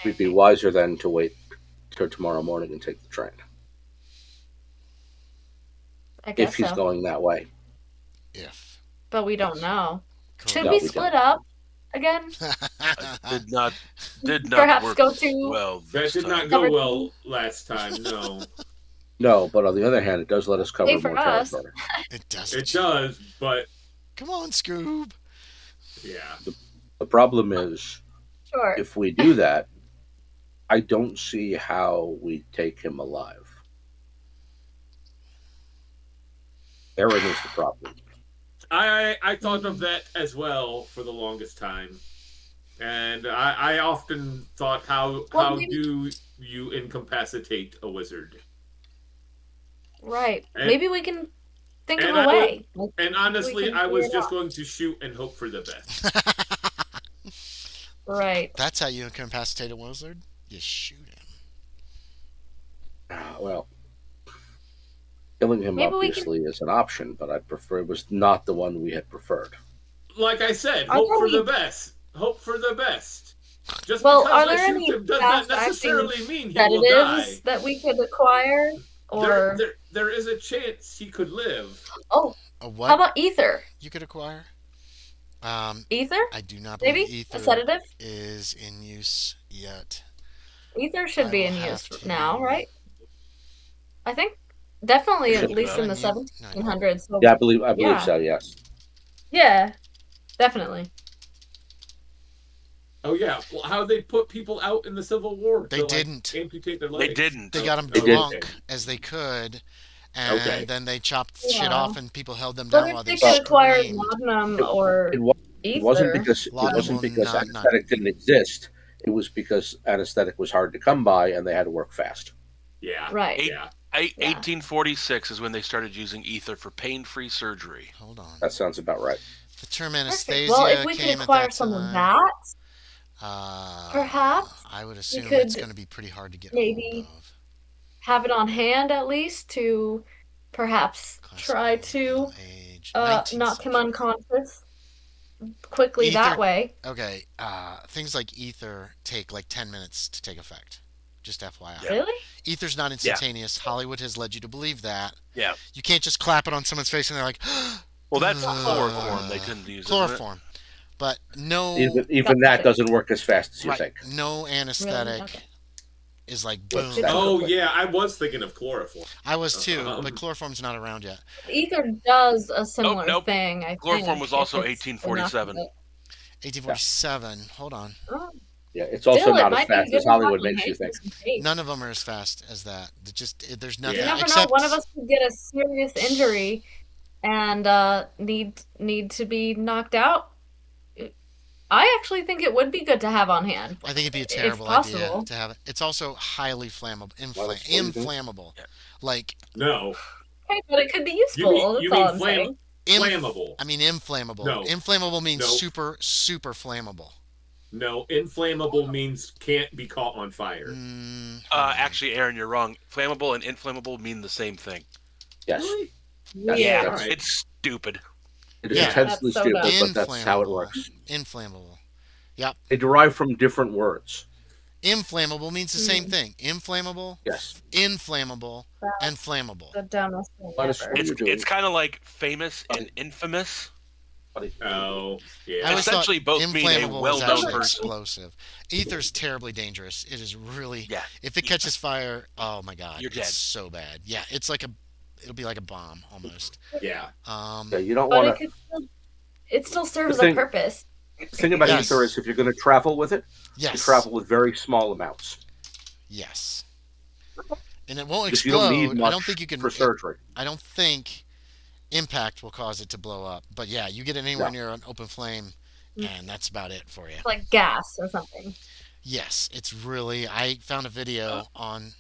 we'd be wiser then to wait till tomorrow morning and take the train I guess if he's so. going that way. If But we don't know. Should No, we we split don't. up again? Did not Perhaps work go to- well. That This did not time. go Cover well last time. No, No, but on the other hand, it does let us cover Hey, for more us. territory. it does. it does, but Come on, Scoob. yeah, The problem is, Sure. if we do that, I don't see how we take him alive. Therein is the problem. I thought of that as well for the longest time, and I often thought Well, how maybe- do you incapacitate a wizard? Right. And- Maybe we can think of and a I way. And honestly, can I was figure it just out. going to shoot and hope for the best. Right. That's how you incapacitate a wizard. You shoot him. Well, killing him Maybe we obviously is an option, but I prefer it was not the one we had preferred. Like I said, Are hope there for the any- best. Hope for the best. Just Well, because are I there shoot any him does not fast-acting necessarily mean he will die. Sedatives that we could acquire? Or There is a chance he could live. oh, A what? how about ether? You could acquire? Ether? I do not believe Maybe ether a sedative. is in use yet. Ether should I be will in have use to- now, right? I think definitely Should at be. least in the No, you- 1700s. So, Yeah, I believe Yeah. so. Yes. yeah, definitely. Oh yeah, well, how they put people out in the Civil War? They to, like, didn't. amputate their legs. They didn't. They got them They did. drunk as they could, and Okay. then they chopped shit Yeah. off, and people held them But down while if they they could acquire screamed. laudanum or It wa- ether, It wasn't because Laudanum, not- anesthetic didn't exist. It was because anesthetic was hard to come by, and they had to work fast. Yeah. right? Yeah. 1846 is when they started using ether for pain-free surgery. Hold on. That sounds about right. The term Perfect. Well, if anesthesia we could came at acquire that some of time. that, perhaps I would we assume it's going could to be pretty hard to get a hold maybe of. have it on hand at least to perhaps try Classical to Middle Age, 19th knock him century. unconscious quickly that Ether. way. Okay, things like ether take like 10 minutes to take effect. Just FYI. Yeah. Really? Ether's not instantaneous. Hollywood has led you to believe that. Yeah. You can't just clap it on someone's face and they're like, Well, that's Uh, chloroform. They couldn't use isn't it? chloroform. But no, Even that Gotcha. doesn't work as fast as you right, think. no anesthetic Okay. is like What's boom. that? Oh yeah, I was thinking of chloroform. I was too, but chloroform's not around yet. Ether does a similar nope. thing, I Chloroform think. was also if it's 1847. enough 1847. Hold on. of it. Oh, Yeah, it's also still, it not as might be fast good as to Hollywood have on makes you hand think. just in case. None of them are as fast as that. There's nothing. You Yeah. never know. Except One of us could get a serious injury and need to be knocked out. I actually think it would be good to have on hand. I think it'd be a if terrible idea possible. to have it. It's also highly flammable, Well, that's what you do. inflammable. Yeah. Like No, Okay, but it could be you useful. mean That's all I'm flam- saying. flammable? I mean inflammable. No. Inflammable means No. super flammable. No, inflammable means can't be caught on fire. Actually, Aaron, you're wrong. Flammable and inflammable mean the same thing. Yes, Really? That's- Yeah. that's- Alright. It's stupid. it is Yeah. intensely That's so stupid, dumb. but that's how it works. Inflammable. They derive from different words. Inflammable means the same thing. Inflammable, Yes. inflammable, and flammable. The dumbest thing Minus ever. What are you doing? It's kind of like famous and infamous. Oh, I yeah. always Essentially thought both mean a inflammable was well-known actually person. explosive. Ether's terribly dangerous. It is really. Yeah. If it catches fire, oh my god, You're it's dead. so bad. Yeah, it's like it'll be like a bomb almost. Yeah. Yeah, you don't But want it still serves The thing- a purpose. to. The thing about Yes. ether is if you're going to travel with it, you Yes. travel with very small amounts. Yes. And it won't Because you don't need explode. much I don't think you can. for surgery. I don't think impact will cause it to blow up. But yeah, you get it anywhere No. near an open flame, and that's about it for you. It's like gas or something. Yes, it's really. I found a video on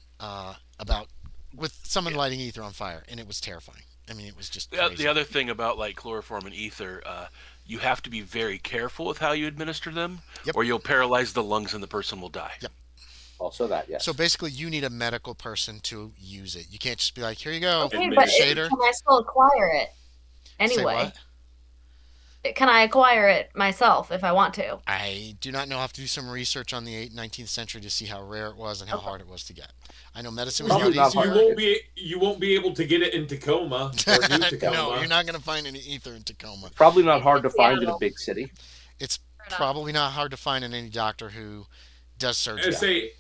about with someone lighting ether on fire, and it was terrifying. I mean, it was just crazy. The other thing about like chloroform and ether, you have to be very careful with how you administer them, Yep. or you'll paralyze the lungs and the person will die. Yep. Also that, yes. So basically, you need a medical person to use it. You can't just be like, "Here you go, Okay, Admit but it. Shaeder." can I still acquire it Say anyway? what? Can I acquire it myself if I want to? I do not know. I'll have to do some research on the 19th century to see how rare it was and how hard it was to get. I know medicine was Probably not not easier. You won't be able to get it in Tacoma or New Tacoma. No, you're not going to find any ether in Tacoma. Probably not hard to find in a Seattle. big city. It's probably not hard to find in any doctor who does I surgery. say,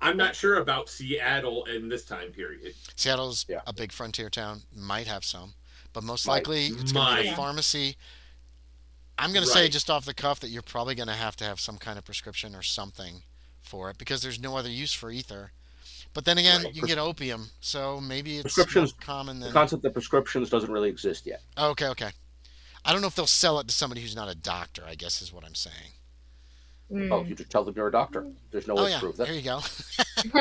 I'm not sure about Seattle in this time period. Seattle's Yeah. a big frontier town. Might have some, but most Might. likely it's going to be a Might. pharmacy. I'm going to say Right. just off the cuff that you're probably going to have some kind of prescription or something for it because there's no other use for ether. But then again, Right. you can get opium, so maybe it's Prescriptions- more common The than. concept of prescriptions doesn't really exist yet. Okay, okay. I don't know if they'll sell it to somebody who's not a doctor, I guess is what I'm saying. Oh, you just tell them you're a doctor. There's no Oh way yeah, to prove there that. you go.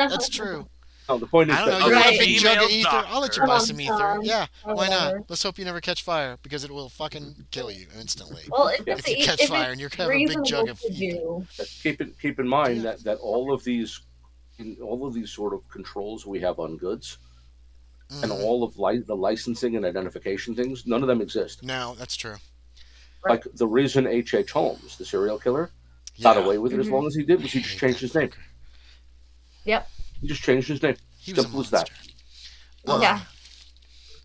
That's true. No, the point is I don't know. that You want a Right. big jug of Female ether? I'll let you doctor. buy some ether. Come on, Yeah, or why not? whatever. Let's hope you never catch fire because it will fucking kill you instantly. Well, if, If you catch fire and you're kind of a big jug of ether. keep in mind Yeah. that all of these sort of controls we have on goods and Mhm. all of the licensing and identification things, none of them exist. No, that's true. Right. Like the reason H.H. Holmes, the serial killer, got Yeah. away with it as Mhm. long as he did was he I just hate changed that his name. fucker. Yep. He just changed his name. He was a Simple as that. monster. Yeah.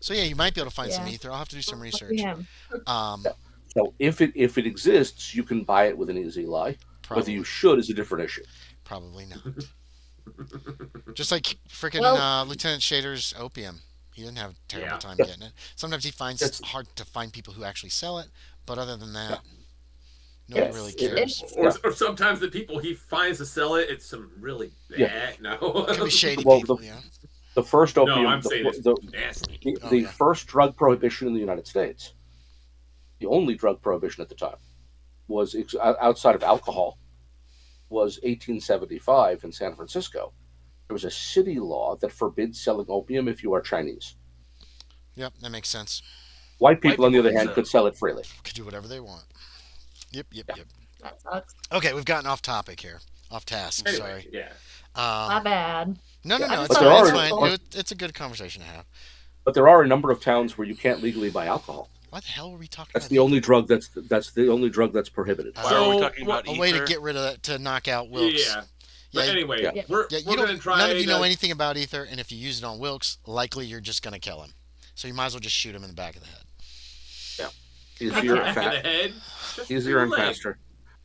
So yeah, you might be able to find some Yeah. ether. I'll have to do some Lucky research. him. So if it exists, you can buy it with an easy lie. Whether Probably, you should is a different issue. probably not. Just like freaking Well- Lieutenant Shaeder's opium. He didn't have a terrible Yeah. time getting it. Sometimes he finds it's It's- hard to find people who actually sell it, but other than that, Yeah. nobody It's- really it's- cares. Or sometimes the people he finds to sell it, it's some really bad. Yeah. No. Could be shady Well, people, yeah. The first opium, No, I'm the, saying it's the, nasty. the, Oh, the yeah. first drug prohibition in the United States, the only drug prohibition at the time, was outside of alcohol, was 1875 in San Francisco. There was a city law that forbids selling opium if you are Chinese. Yep, that makes sense. White people, on the other can hand, sell. could sell it freely. Could do whatever they want. Yep, yep, Yeah. yep. That sucks. Okay, we've gotten off topic here, off task. Anyway, Sorry. yeah. My bad. No, no, Yeah. no. I It's just fine. thought It's it was fine. cool. It's a good conversation to have. But there are a number of towns where you can't legally buy alcohol. Why the hell were we talking That's about the only drug that's the only drug that's prohibited. Uh, Why are we So, talking about a way to ether? get rid of that, to knock out Wilkes? Yeah. But Yeah, anyway, yeah. we're Yeah, you we're gonna don't. try. None of you know to- anything about ether, and if you use it on Wilkes, likely you're just going to kill him. So you might as well just shoot him in the back of the head. Easier, Back of the fat, head. Just easier and leg. faster.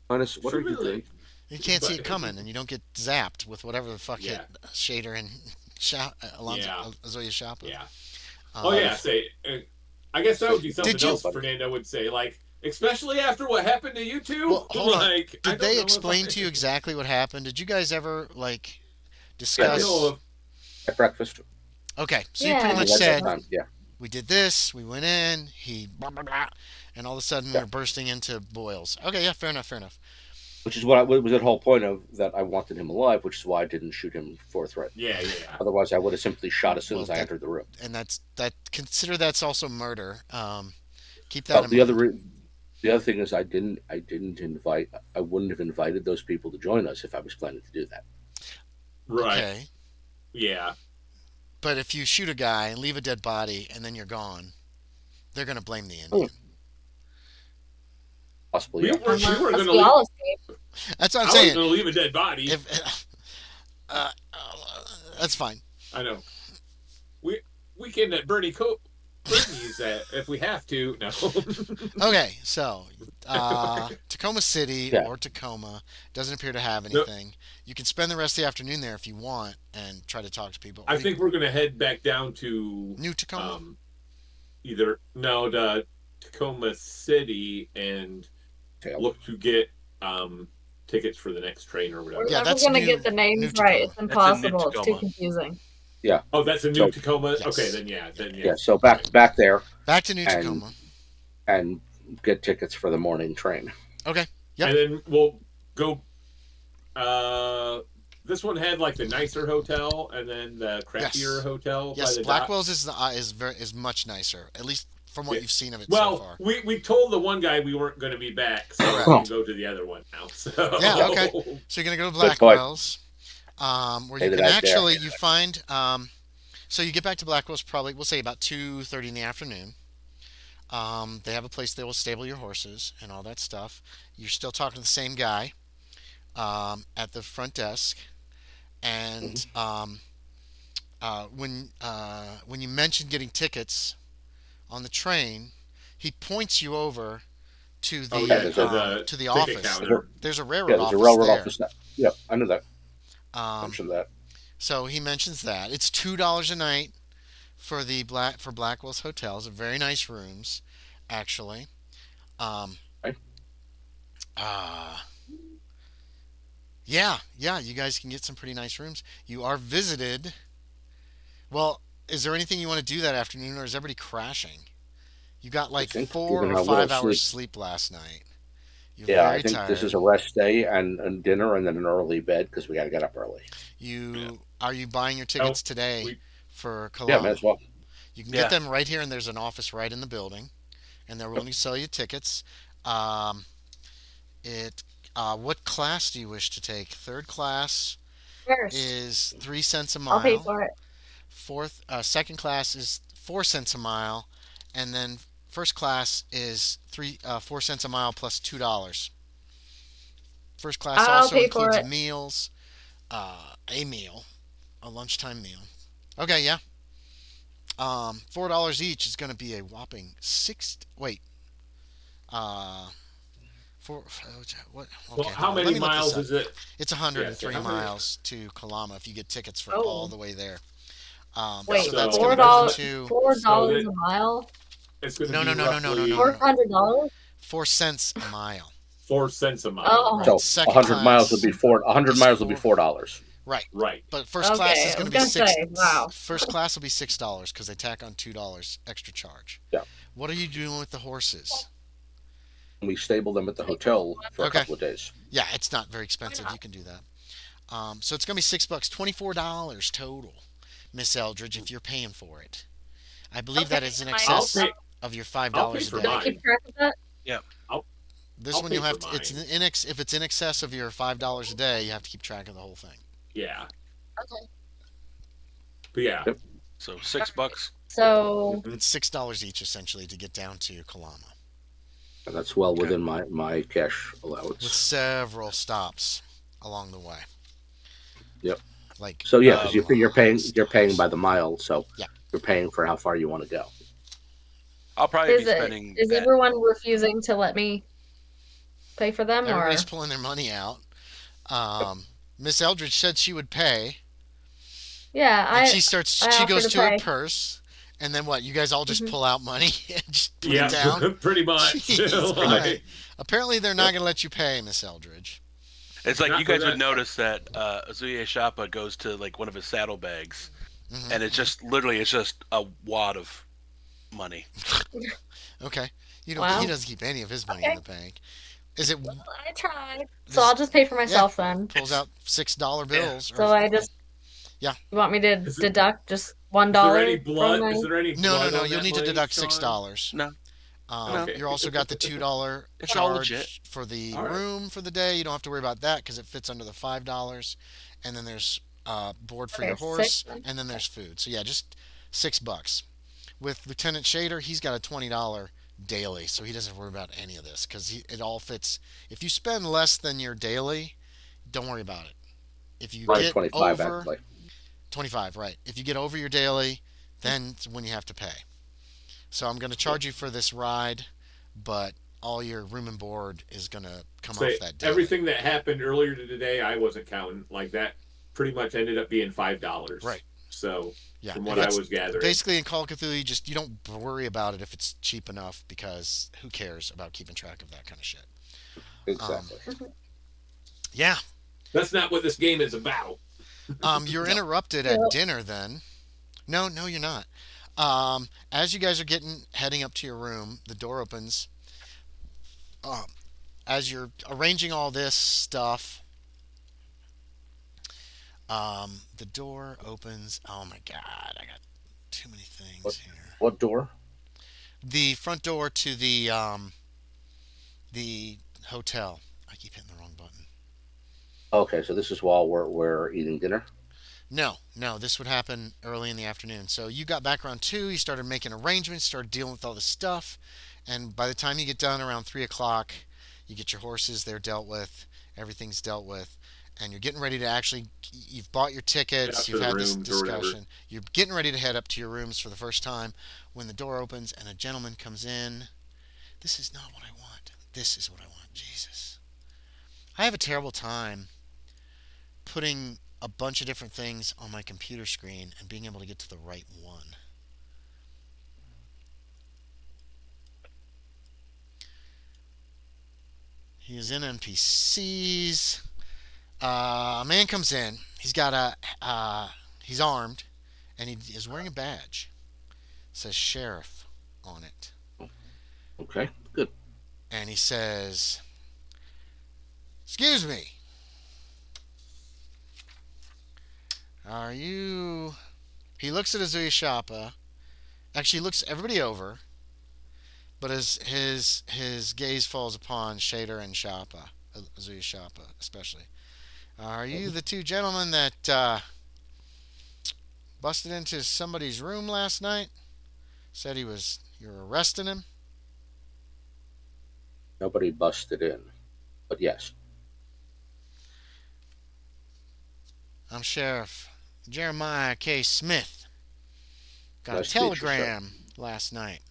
Linus, what are you doing? You can't see it But- coming, and you don't get zapped with whatever the fuck Yeah. hit Shaeder and Alonzo, Yeah. Ozuye Shappa. Yeah. Um, Oh yeah. Say. I guess that would be something Did you- else. Fernando would say, like, especially after what happened to you two. Well, hold on. like, I Did don't they know explain if to you exactly what happened? Did you guys ever like I discuss? know of- At breakfast. Okay, so you Yeah. pretty much At that said time, yeah. we did this, we went in, he blah blah blah, and all of a sudden Yeah. we're bursting into boils. Okay, yeah, fair enough, fair enough. Which is what was the whole point of that. I wanted him alive, which is why I didn't shoot him forthright. Yeah. Yeah. Otherwise, I would have simply shot as soon as I Well, entered the room. And consider that's also murder. Keep that Well, in the mind. the other thing is, I wouldn't have invited those people to join us if I was planning to do that. Right. Okay, Yeah. but if you shoot a guy and leave a dead body and then you're gone, they're gonna blame the Indian. Possibly, We yeah. were Unless gonna we leave. all escape. That's what I'm I was saying. gonna leave a dead body. If, that's fine. I know. We can use that if we have to. No. Okay, so Tacoma City Yeah. or Tacoma doesn't appear to have Nope. anything. You can spend the rest of the afternoon there if you want and try to talk to people. I think we're gonna head back down to New Tacoma. the Tacoma City and Tail. look to get tickets for the next train or whatever. We're Yeah, never that's gonna New- get the New names Tacoma. right. It's That's a New impossible. It's too Tacoma. confusing. Oh, that's a new So- Tacoma. Yes. Okay, then yeah. Yeah. So back there Back to New and- Tacoma. and get tickets for the morning train. Okay. Yep. And then we'll go. This one had like the nicer hotel, and then the crappier Yes. hotel. Yes, by the dock. Blackwell's is much nicer, at least from what Yeah. you've seen of it Well, so far. we told the one guy we weren't going to be back, so Correct. we can go to the other one now. So. Yeah, okay. So you're gonna go to Good point. Blackwell's, where Hey, you can that's there. actually you find. So you get back to Blackwell's probably we'll say about 2:30 in the afternoon. They have a place they will stable your horses and all that stuff. You're still talking to the same guy at the front desk, and when you mention getting tickets on the train, he points you over to the Oh, yeah, there's to the ticket office. counter. There's a Yeah, railroad there's office a railroad there. office. Yeah, I know that. Um, Mentioned that. so he mentions that it's $2 a night for Blackwell's hotels. Very nice rooms, actually. Okay. Yeah, you guys can get some pretty nice rooms. You are visited. Well, is there anything you want to do that afternoon, or is everybody crashing? You got like think 4 we're or gonna have a little 5 hours sleep last night. You're Yeah, very I think tired. this is a rest day and dinner and then an early bed because we got to get up early. Are you buying your tickets today we- for Yeah, Cologne? may as well. You can Yeah. get them right here, and there's an office right in the building, and they're willing to sell you tickets. What class do you wish to take? Third class First, is 3 cents a I'll pay mile. for it. Second class is 4 cents a mile, and then first class is 4 cents a mile plus $2. First class I'll also pay for includes it. meals, a lunchtime meal. Okay, yeah. $4 each is going to be a whopping six. Wait, four. What? Okay, Well, how let many me look this miles up. is it? It's 103 Yeah, so how many- miles to Kalama if you get tickets for Oh. all the way there. Wait, so that's So- going $4 to be to $4 So a mile? It's going to No, be no, no, no, no, roughly no, no. $400? 4 cents a mile. 4 cents a mile. Oh. Right. So Second 100 miles class would be $4. Right, Right. but first class Okay, is I going was to be gonna six. say, wow. First class will be $6 because they tack on $2 extra charge. Yeah. What are you doing with the horses? We stable them at the hotel for Okay. a couple of days. Yeah, it's not very expensive. You can do that. So it's going to be $6, $24 total, Miss Eldridge, if you're paying for it. I believe that Okay, is in I- I'll excess. pay. of your five I'll pay dollars a for Do I day. keep mine. track of that? Yeah. I'll This I'll one pay you'll for have to. It's mine. if it's in excess of your $5 a day, you have to keep track of the whole thing. Yeah, Okay. but yeah. Yep. So $6. So Mhm. It's $6 each essentially to get down to Kalama, And that's well Okay. within my cash with allowance. several stops along the way. Yep. Like So yeah, because Um, you're paying by the mile, so Yeah. you're paying for how far you want to go. I'll probably is be it spending is that. everyone refusing to let me pay for them everybody's or pulling their money out. Miss Eldridge said she would pay, yeah, and I she offer goes to to her pay. purse, and then what? You guys all just Hmm. pull out money and just put it Yeah, down. pretty much. Jeez, all Pretty much. right. Apparently, they're not going to let you pay, Miss Eldridge. It's like Not you for guys would that. notice that Ozuye Shappa goes to like one of his saddlebags, Hmm. and it's just literally it's just a wad of money. Okay. You don't. He Wow. doesn't keep any of his money in Okay. the bank. Is it? Well, I tried. So This, I'll just pay for yeah. myself then. Pulls It's out $6 yeah. bills. Or So I just yeah. you want me to Is it? deduct just one Is there any dollar from blood? my Is there any No, no, blood no. on You'll that need to money, deduct six Sean? dollars. No, no. Okay. You also got the $2 It's all legit. charge for the All right. room for the day. You don't have to worry about that because it fits under the $5. And then there's board for your okay, six horse, then. and then there's food. So yeah, just $6. With Lieutenant Shaeder, he's got a $20 daily, so he doesn't worry about any of this because it all fits. If you spend less than your daily, don't worry about it. If you Right, get 25 over actually. 25, right? If you get over your daily, then it's when you have to pay. So I'm going to charge you for this ride, but all your room and board is going to come off Say that daily. everything that happened earlier today, I wasn't counting. Like that, pretty much ended up being $5. Right. So Yeah. from If what I it's was gathering, basically in Call of Cthulhu, you don't worry about it if it's cheap enough because who cares about keeping track of that kind of shit. Exactly. Yeah. that's not what this game is about. You're interrupted at dinner then. No, no, you're not. As you guys are heading up to your room, the door opens. Um, as you're arranging all this stuff, the door opens. Oh my god, I got too many things here. What door? The front door to the hotel. I keep hitting the wrong button. Okay, so this is while we're eating dinner. No, no, this would happen early in the afternoon. So you got back around 2, you started making arrangements, started dealing with all this stuff, and by the time you get done around 3 o'clock, you get your horses, they're dealt with, everything's dealt with, and you're getting ready to actually, you've bought your Get up tickets, to you've the had this rooms or whatever. discussion, you're getting ready to head up to your rooms for the first time when the door opens and a gentleman comes in. This is not what I want. This is what I want. Jesus. I have a terrible time putting a bunch of different things on my computer screen and being able to get to the right one. He is in NPCs. A man comes in. He's armed, and he is wearing a badge. It says sheriff on it, Okay, good. and he says, "Excuse me. Are you?" He looks at Azuya Shappa. Actually, he looks everybody over, but his gaze falls upon Shaeder and Shappa, Azuya Shappa especially. Are you the two gentlemen that busted into somebody's room last night? Said you were arresting him? Nobody busted in, but yes, I'm Sheriff Jeremiah K. Smith. Got nice a to meet you, sir. telegram last night.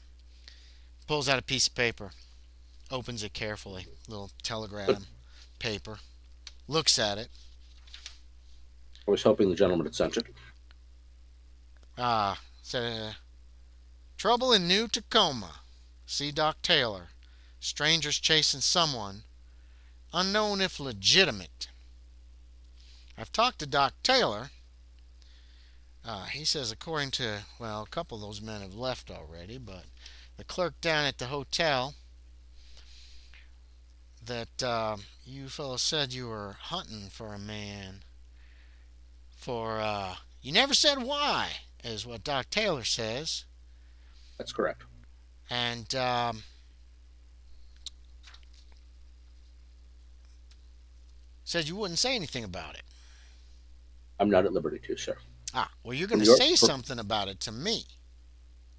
Pulls out a piece of paper. Opens it carefully. Little telegram paper. Looks at it. I was hoping the gentleman had sent it. Said, trouble in New Tacoma. See Doc Taylor. Strangers chasing someone. Unknown if legitimate. I've talked to Doc Taylor. He says according to, well, a couple of those men have left already, but the clerk down at the hotel that you fellows said you were hunting for a man for, you never said why, is what Doc Taylor says. That's correct. and said you wouldn't say anything about it. I'm not at liberty to, sir. Ah, well, you're going From to your say per- something about it to me.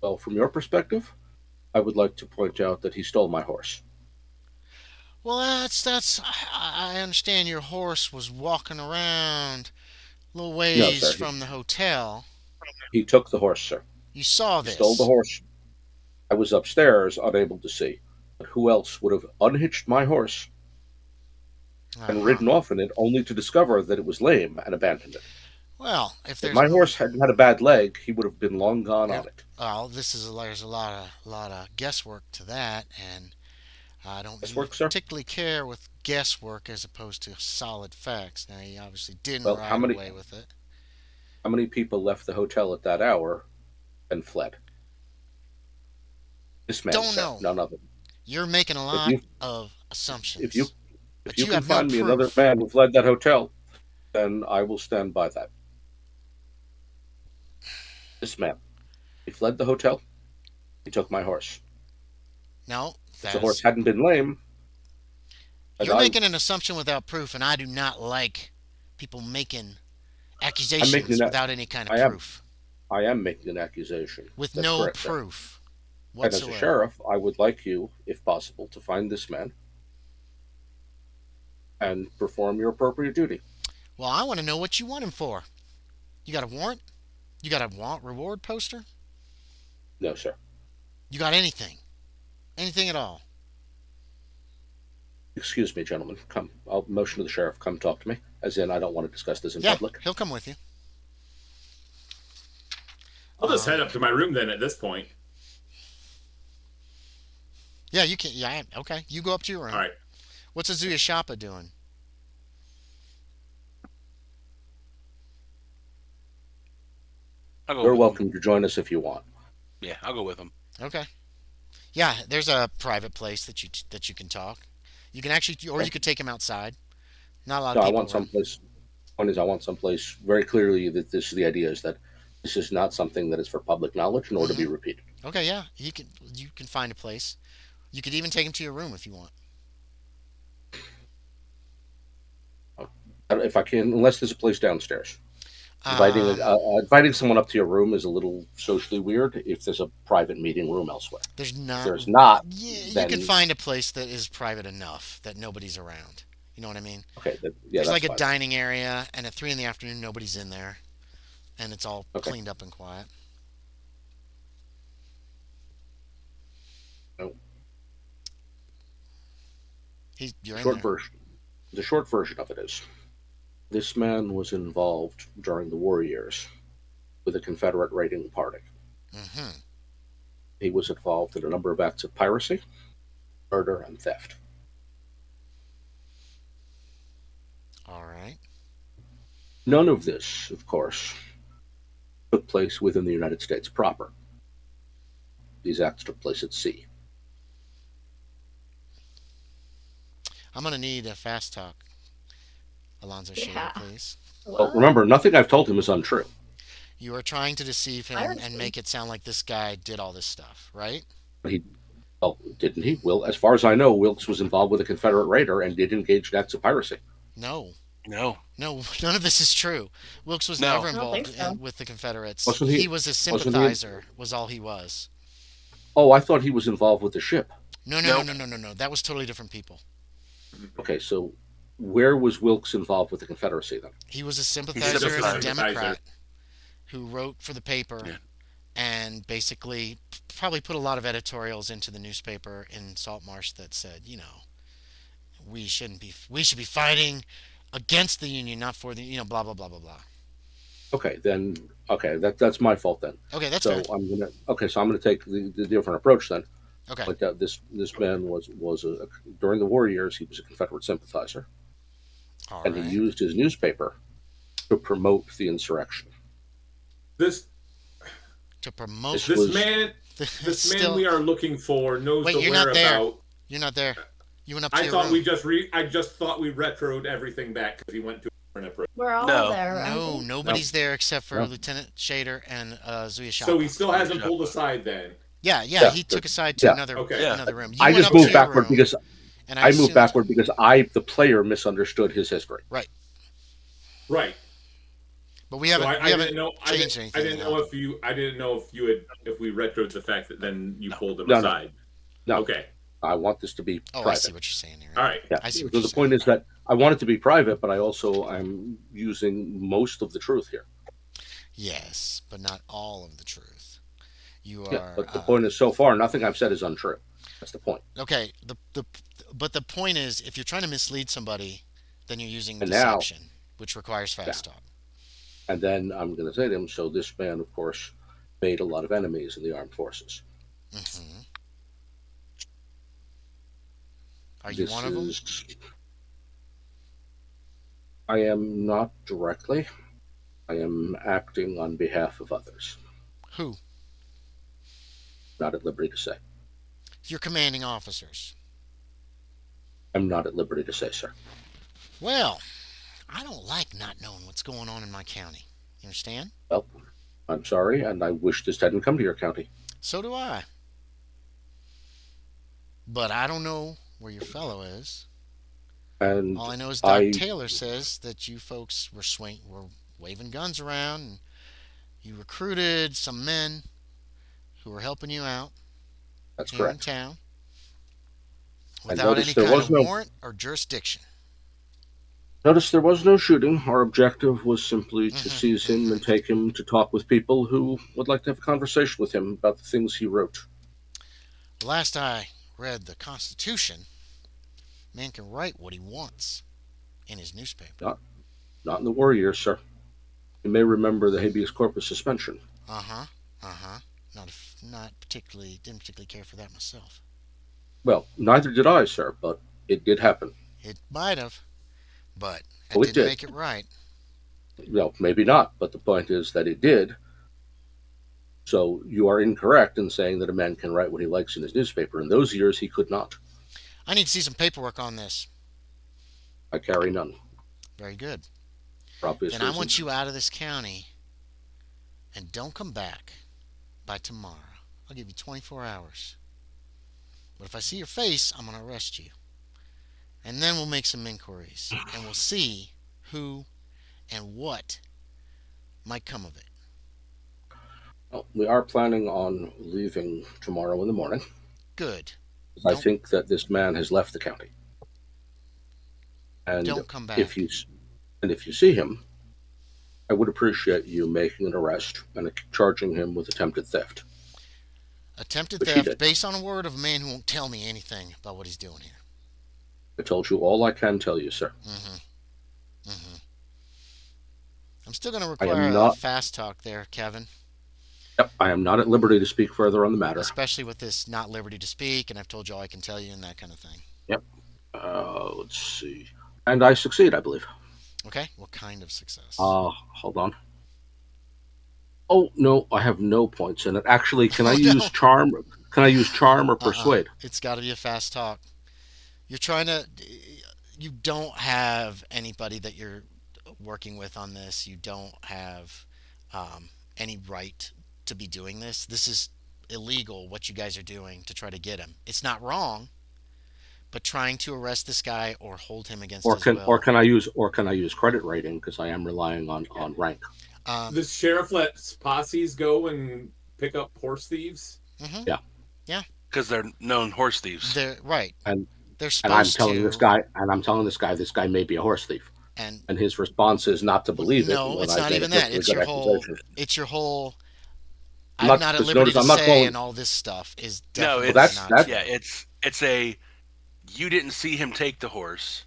well, from your perspective, I would like to point out that he stole my horse. Well, that's. I understand your horse was walking around a little No, ways sir. from the hotel. He took the horse, sir. You saw He stole the this. horse. I was upstairs, unable to see. But who else would have unhitched my horse Uh and huh. ridden off in it only to discover that it was lame and abandoned it? Well, if If there's my no, horse hadn't had a bad leg, he would have been long gone yeah, on it. well, there's a lot of guesswork to that, and I don't This work, sir? particularly care with guesswork as opposed to solid facts. Now, he obviously didn't Well, ride away with it. how many people left the hotel at that hour and fled? This man, Don't sir, know. none of them. You're making a If lot you of if you assumptions, if but you you can have no find me another proof. man who fled that hotel, then I will stand by that. This man, he fled the hotel. He took my horse. No, If that the horse is. hadn't been lame, and You're making an assumption without proof, and I do not like people making I'm making accusations that without any kind of I am proof. I am making an accusation. With That's no correct, sir. proof And as a whatsoever. sheriff, I would like you, if possible, to find this man and perform your appropriate duty. Well, I want to know what you want him for. You got a warrant? You got a reward poster? No, sir. You got anything? Anything at all? Excuse me, gentlemen. Come. I'll motion to the sheriff. Come talk to me. As in, I don't want to discuss this in Yeah, public. he'll come with you. I'll just head Um, up to my room then at this point. yeah, you can. Yeah, okay. You go up to your All room. right. What's Azuya Shappa doing? I'll go You're with him. welcome to join us if you want. Yeah, I'll go with him. Okay. Yeah, there's a private place that you can talk. You can actually, or Okay. you could take him outside. Not a lot No, of I people want around. someplace. One is I want someplace very clearly that this. The idea is that this is not something that is for public knowledge, nor to Hmm. be repeated. Okay, yeah, you can find a place. You could even take him to your room if you want. If I can, unless there's a place downstairs. Um, Inviting someone up to your room is a little socially weird. If there's a private meeting room elsewhere, there's if not. there's not, Yeah, you can then find a place that is private enough that nobody's around. You know what I mean? okay, yeah, There's that's like a fine. dining area, and at 3 in the afternoon, nobody's in there, and it's all Okay. cleaned up and quiet. No. You're in Short there. version. The short version of it is this man was involved during the war years with a Confederate raiding party. Hmm. He was involved in a number of acts of piracy, murder, and theft. All right. None of this, of course, took place within the United States proper. These acts took place at sea. I'm gonna need a fast talk, Alonzo Shaeder, Yeah. please. Well, What? remember, nothing I've told him is untrue. You are trying to deceive him and Piracy. make it sound like this guy did all this stuff, right? He, well, didn't he? Well, as far as I know, Wilkes was involved with a Confederate raider and did engage in acts of piracy. No. No. No, none of this is true. Wilkes was No. never I don't think involved so. with the Confederates. Wasn't He he? was a Wasn't he? sympathizer, was all he was. Oh, I thought he was involved with the ship. No, no, no, Nope. no, no, no, no. That was totally different people. Okay, so where was Wilkes involved with the Confederacy then? He was a He sympathizer and a sympathized. Democrat who wrote for the paper Yeah. and basically probably put a lot of editorials into the newspaper in Saltmarsh that said, we should be fighting against the union, not for the, blah blah blah blah blah. Okay, then that's my fault then. Okay, that's So fair. I'm gonna take the different approach then. Okay. Like this man was during the war years he was a Confederate sympathizer All and he right. used his newspaper to promote the insurrection. This To promote This this was- man this man still we are looking for knows Wait, the you're not there. whereabouts. You're not there. You went up to I your thought room. I just thought we retroed everything back because he went to a different approach. We're all No. there. No, Right? nobody's there except for No. Lieutenant Shaeder and Zuya Shappa. So he still hasn't Shappa. pulled aside then. Yeah, yeah. Yeah, He took aside to yeah. another Okay. Yeah. another room. You I went just up to moved your backward room, because and I I moved assumed backward because I, the player, misunderstood his history. right. Right. But So we I haven't didn't know. changed I anything that didn't know happened. if you. I didn't know if you had. If we retroed the fact that then you No. pulled him No, no, aside. no. Okay. I want this to be Oh, I see private. what you're saying here. All right. Yeah. I see what So you're the saying. point is that I want it to be private, but I also am using most of the truth here. Yes, but not all of the truth. You Yeah. are But the point is, so far, nothing I've said is untrue. That's the point. okay. The point is, if you're trying to mislead somebody, then you're using And now, deception, which requires yeah. fast talk. And then I'm going to say to him, so this man, of course, made a lot of enemies in the armed forces. Hmm. Are you This one of them? is. I am not directly. I am acting on behalf of others. Who? Not at liberty to say. Your commanding officers. I'm not at liberty to say, sir. Well, I don't like not knowing what's going on in my county. You understand? Well, I'm sorry, and I wish this hadn't come to your county. So do I. But I don't know where your fellow is. And All I know is Doc I, Taylor says that you folks were waving guns around, and you recruited some men who were helping you out that's here in correct. town And without any kind of warrant or jurisdiction. Notice there was no shooting. Our objective was simply to Hmm. seize him and take him to talk with people who would like to have a conversation with him about the things he wrote. Last I read the Constitution, man can write what he wants in his newspaper. Not in the war years, sir. You may remember the habeas corpus suspension. Uh huh. Uh huh. Not particularly. Didn't particularly care for that myself. Well, neither did I, sir, but it did happen. It might have, but Oh, it it didn't did. make it right. Well, maybe not, but the point is that it did. So you are incorrect in saying that a man can write what he likes in his newspaper. In those years, he could not. I need to see some paperwork on this. I carry none, Very good. for obvious Then I reasons. want you out of this county, and don't come back by tomorrow. I'll give you 24 hours. But if I see your face, I'm going to arrest you. And then we'll make some inquiries, and we'll see who and what might come of it. Well, we are planning on leaving tomorrow in the morning. Good. I Don't think that this man has left the county. And don't come if back. you if you see him, I would appreciate you making an arrest and charging him with attempted theft. Attempted Which he theft did. based on a word of a man who won't tell me anything about what he's doing here. I told you all I can tell you, sir. Mm-hmm. Mm-hmm. I'm still going to I require am a not. fast talk there, Kevin. Yep, I am not at liberty to speak further on the matter. Especially with this not liberty to speak, and I've told you all I can tell you and that kind of thing. Yep. Let's see. And I succeed, I believe. Okay? What kind of success? Hold on. Oh no, I have no points in it. Actually, can I Oh, use no. charm? Can I use charm or Uh-uh. persuade? It's got to be a fast talk. You're trying to. You don't have anybody that you're working with on this. You don't have any right to be doing this. This is illegal, what you guys are doing to try to get him. It's not wrong, but trying to arrest this guy or hold him against his will. Can I use credit rating because I am relying on rank. Um, The sheriff lets posses go and pick up horse thieves. mhm. Yeah. Because they're known horse thieves. They're right. And They're and I'm supposed telling to. this guy may be a horse thief. And And his response is not to believe it. no, when it's I not get even a that. perfectly It's good your whole. accusation. It's your whole. I'm I'm not, not at because liberty notice to I'm not say, calling. and all this stuff is No, definitely it's not that's- true. yeah, it's a you didn't see him take the horse,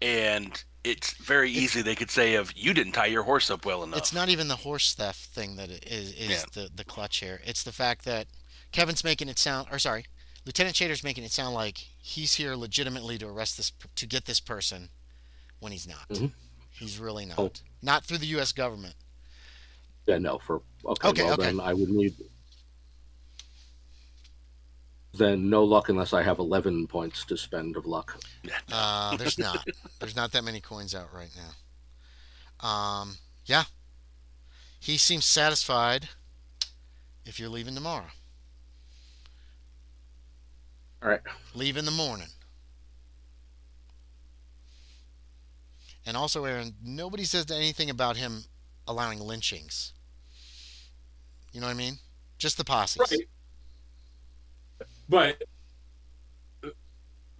and it's very easy they could say of you didn't tie your horse up well enough. It's not even the horse theft thing that is Yeah. the clutch here. It's the fact that Kevin's making it sound, or sorry, Lieutenant Shader's making it sound like he's here legitimately to arrest this, to get this person, when he's not. Mhm. He's really not. Oh. Not through the U.S. government. Yeah, no. Okay, Well, okay. then I would need. Then no luck unless I have 11 points to spend of luck. There's not. There's not that many coins out right now. Yeah. He seems satisfied if you're leaving tomorrow. All right. Leave in the morning. And also, Aaron, nobody says anything about him allowing lynchings. You know what I mean? Just the posses. Right. But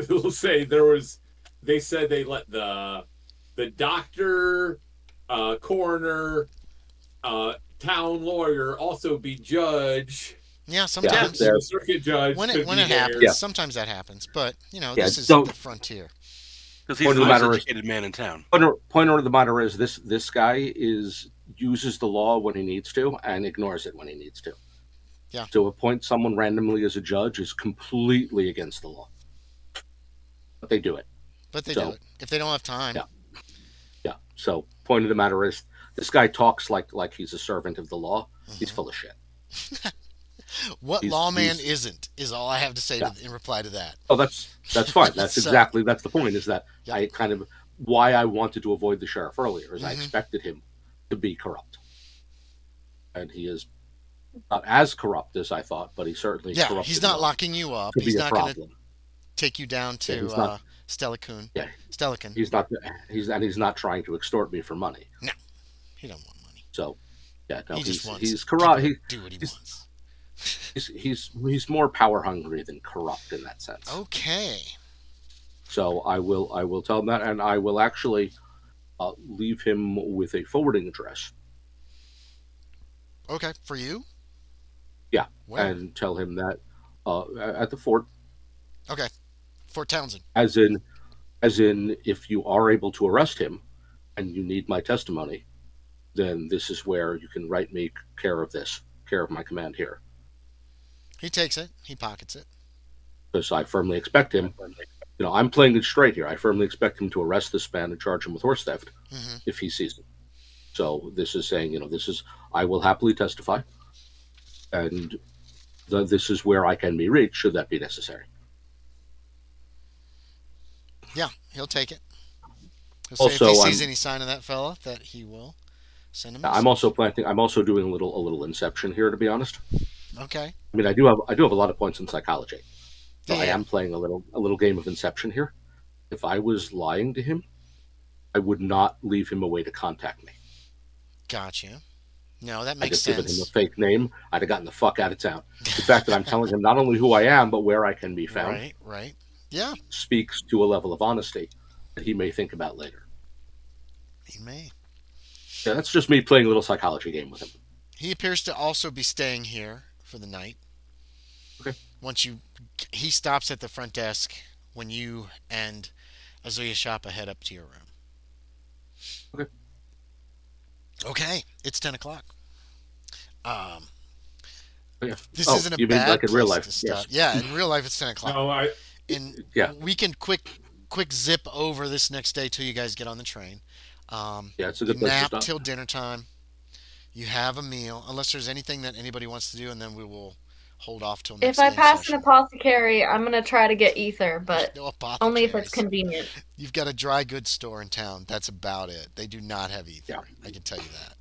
we'll say there was. They said they let the doctor, coroner, town lawyer also be judge. Yeah, Yeah, sometimes there. The circuit judge when it could when be it there. happens, Yeah, sometimes that happens. But yeah. this is the Don't. frontier. Because he's Point the of the most matter is, educated man in town. point of the matter is, this guy uses the law when he needs to and ignores it when he needs to. Yeah, To appoint someone randomly as a judge is completely against the law, but they do it. but they do So it if they don't have time. yeah, yeah. So point of the matter is, this guy talks like he's a servant of the law. He's Hmm. full of shit. What He's lawman he's isn't is all I have to say yeah. in reply to that. Oh, that's fine. So, That's the point. Is that yep. I kind of why I wanted to avoid the sheriff earlier is I Hmm. expected him to be corrupt, and he is not as corrupt as I thought, but he's certainly Yeah, corrupt he's not enough locking you up. to He's be a not going to problem. take you down Yeah, to he's not. Stelicon. Yeah, Stelicon. he's not. He's not trying to extort me for money. No, he don't want money. So yeah, no, He just wants he's people corrupt. to do what he He's wants. he's more power hungry than corrupt in that sense. Okay. So I will tell him that, and I will actually leave him with a forwarding address. Okay, for you? Yeah, Where? and tell him that at the fort, Okay, Fort Townsend. as in if you are able to arrest him and you need my testimony, then this is where you can write me care of my command here, He takes it. He pockets it. because I firmly expect him. I'm playing it straight here. I firmly expect him to arrest this man and charge him with horse theft Hmm. if he sees him. So this is saying, this is I will happily testify, and this is where I can be reached should that be necessary. Yeah, he'll take it. He'll say if Also, he sees any sign of that fella, that he will send him a I'm message. also planting. I'm also doing a little inception here, to be honest. Okay. I mean, I do have a lot of points in psychology, so I Yeah. am playing a little game of inception here. If I was lying to him, I would not leave him a way to contact me. Gotcha. No, that I'd makes have given him a sense. fake name. I'd have gotten the fuck out of town. The fact that I'm telling him not only who I am, but where I can be found, Right, right. Yeah, speaks to a level of honesty that he may think about later. he may. Yeah, that's just me playing a little psychology game with him. He appears to also be staying here for the night. Okay. Once he stops at the front desk when you and Ozuye Shappa head up to your room. Okay. Okay, it's 10 o'clock. Um, Yeah. this Oh, isn't a you mean bad like in real place life? to start. Yes. Yeah, in real life it's 10 o'clock. No, And Yeah. we can quick zip over this next day till you guys get on the train. Yeah, it's a You good place to nap stop. till dinner time. You have a meal, unless there's anything that anybody wants to do, and then we will hold off till next If I game pass an session. apothecary, I'm gonna try to get ether, but No only if it's apothecaries. convenient. You've got a dry goods store in town. That's about it. They do not have ether. Yeah. I can tell you that.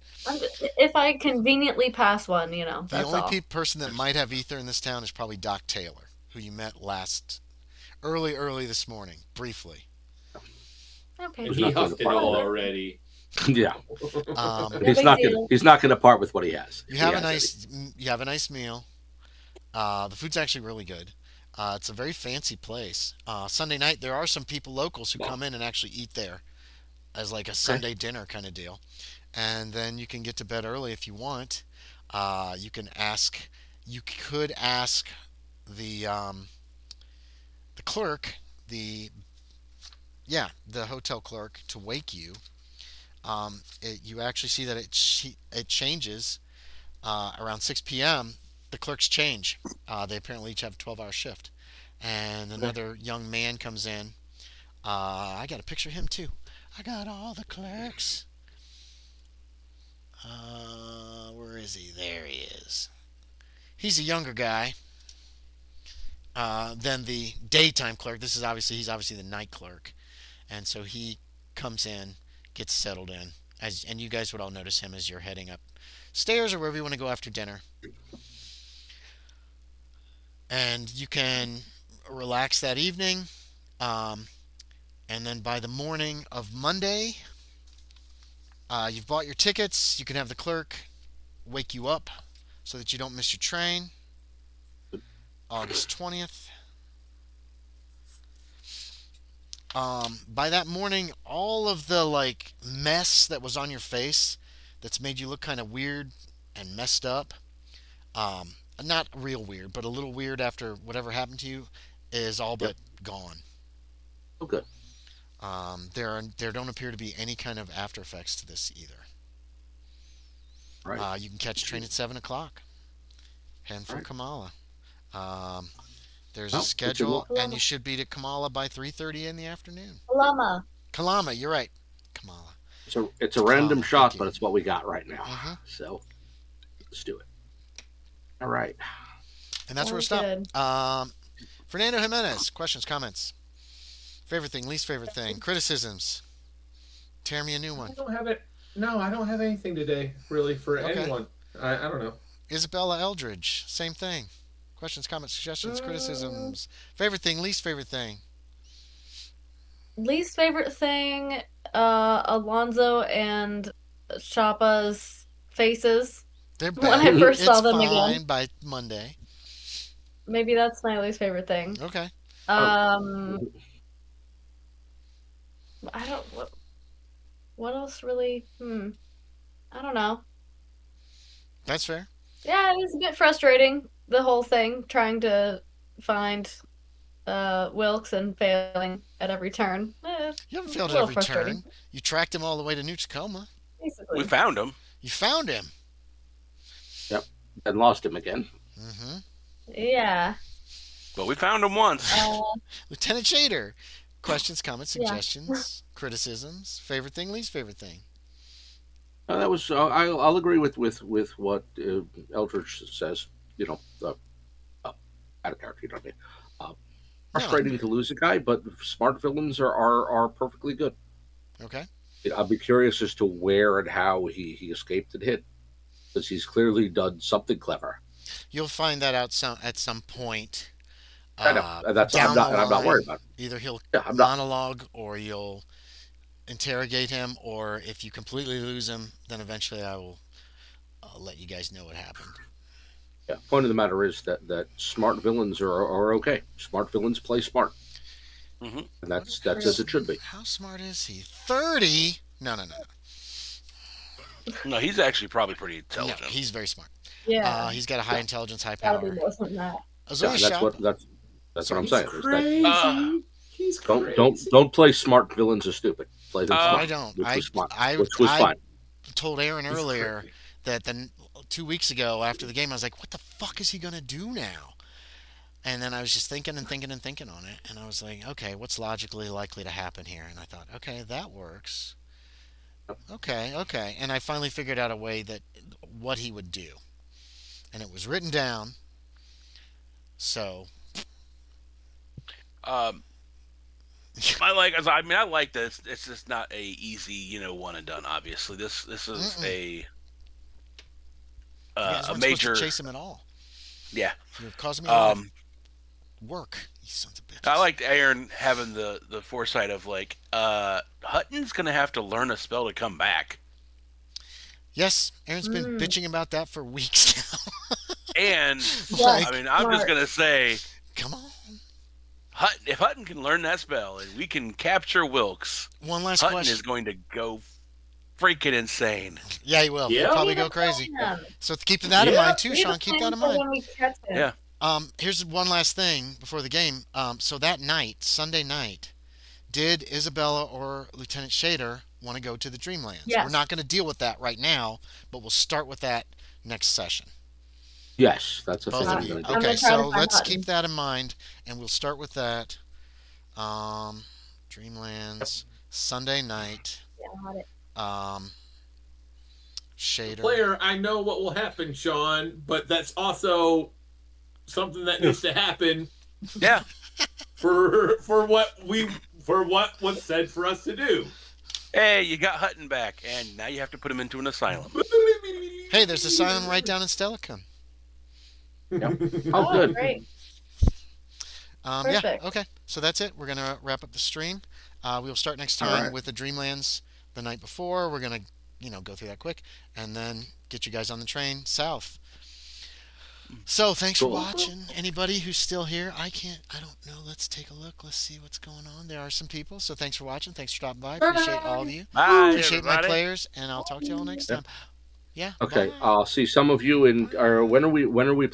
If I conveniently pass one, The that's only all. person that might have ether in this town is probably Doc Taylor, who you met early this morning, briefly. Okay. and He's he not going huffed to it all part. already. Yeah, Um, No big deal. he's not gonna part with what he has. you if have he a has you have a nice meal. The food's actually really good. It's a very fancy place. Sunday night, there are some people locals who come in and actually eat there as like a Sunday dinner kind of deal. And then you can get to bed early if you want. You can ask. You could ask the clerk, the hotel clerk, to wake you. You actually see that it changes around 6 p.m. The clerks change. They apparently each have a 12-hour shift, and Okay. another young man comes in. I got a picture of him too. I got all the clerks. Where is he? There he is. He's a younger guy than the daytime clerk. He's obviously the night clerk, and so he comes in, gets settled in, and you guys would all notice him as you're heading up stairs or wherever you want to go after dinner. And you can relax that evening. Um, and then by the morning of Monday, you've bought your tickets. You can have the clerk wake you up so that you don't miss your train. August 20th. By that morning, all of the like mess that was on your face that's made you look kind of weird and messed up, um, not real weird, but a little weird after whatever happened to you, is all Yep. but gone. Oh, good. There don't appear to be any kind of after effects to this either. Right. You can catch train at 7 o'clock, heading for Right. Kamala. Um, there's a Well, it's in schedule, and you should be to Kamala by 3:30 in the afternoon. Llama. Kalama, you're right. Kamala. it's a random Kamala, shot, thank but you. it's what we got right now. Mhm. So let's do it. All right. And that's where we Sounds stop. good. Fernando Jimenez, questions, comments, favorite thing, least favorite thing, criticisms. Tear me a new one. I don't have it. No, I don't have anything today really for Okay. anyone. I don't know. Isabella Eldridge, same thing. Questions, comments, suggestions, criticisms. Favorite thing, least favorite thing. Least favorite thing, Alonzo and Shappa's faces They're when I bad. first saw It's them fine again. by Monday. Maybe that's my least favorite thing. Okay. Um, I don't. What else really? I don't know. That's fair. Yeah, it was a bit frustrating, the whole thing, trying to find Wilkes and failing at every turn. You haven't A failed at little every frustrating, turn. You tracked him all the way to New Tacoma. We basically. found him. You found him. Yep. And lost him again. Mm-hmm. Yeah. But we found him once. Lieutenant Shaeder. Questions, comments, Yeah. suggestions, criticisms. Favorite thing, least favorite thing. That was. I'll agree with what Eldridge says. You know, out of character. You know what I mean? Uh, frustrating to lose a guy, but smart villains are perfectly good. Okay. I'll be curious as to where and how he escaped and hid, because he's clearly done something clever. You'll find that out at some point. I know, and Down the I'm not worried line. about it. Either he'll Yeah, I'm not. monologue or you'll interrogate him, or if you completely lose him, then eventually I will let you guys know what happened. Yeah. Point of the matter is that smart villains are okay. Smart villains play smart, Hmm. and that's as it should be. How smart is he? 30? No. No, he's actually probably pretty No, intelligent. he's very smart. Yeah. He's got a high intelligence, high Gotta be power. more than that. Yeah, Ozuye that's what I'm He's saying. Is that crazy. He's crazy. don't play smart villains as stupid. Play them smart. I don't. Which was smart. I Which was fine. told Aaron He's earlier crazy. that 2 weeks ago after the game, I was like, what the fuck is he going to do now? And then I was just thinking and thinking and thinking on it. And I was like, okay, what's logically likely to happen here? And I thought, okay, that works. Okay. And I finally figured out a way that what he would do. And it was written down. So, Um, I like this. It's just not a easy, one and done. Obviously, this is you guys a weren't supposed major. to chase him at all. Yeah. You're causing me a lot of Um, work, you sons of bitches. I liked Aaron having the foresight of like, Hutton's gonna have to learn a spell to come back, Yes, Aaron's been bitching about that for weeks now. and Yeah. I mean, I'm just Smart. gonna say, Come on. If Hutton can learn that spell and we can capture Wilkes, One last Hutton question. is going to go freaking insane. Yeah, he will. Yeah. He'll probably go crazy. So keep that in Yeah. mind too, Sean. Keep that in mind. When we catch him. Yeah. Here's one last thing before the game. So that night, Sunday night, did Isabella or Lieutenant Shaeder want to go to the Dreamlands? Yes. We're not going to deal with that right now, but we'll start with that next session. Yes, that's a Both thing of I'm you. going to do. I'm Okay, gonna try to so find let's Hutton. keep that in mind, and we'll start with that. Dreamlands, Sunday night. Got it. Shaeder. Player, I know what will happen, Sean, but that's also something that needs to happen Yeah. for what was said for us to do. Hey, you got Hutton back, and now you have to put him into an asylum. Hey, there's asylum right down in Stellicum. Oh, good. Great. Yeah, Perfect. okay. So that's it. We're going to wrap up the stream. We'll start next All time right. with the Dreamlands the night before. We're going to, go through that quick and then get you guys on the train south. So thanks for Cool. watching. Anybody who's still here, I don't know. Let's take a look. Let's see what's going on. There are some people. So thanks for watching. Thanks for stopping by. Appreciate all of you. Bye, Appreciate my everybody. players, and I'll talk to y'all next time. Yeah. Okay. Bye. I'll see some of you in. Or when are we?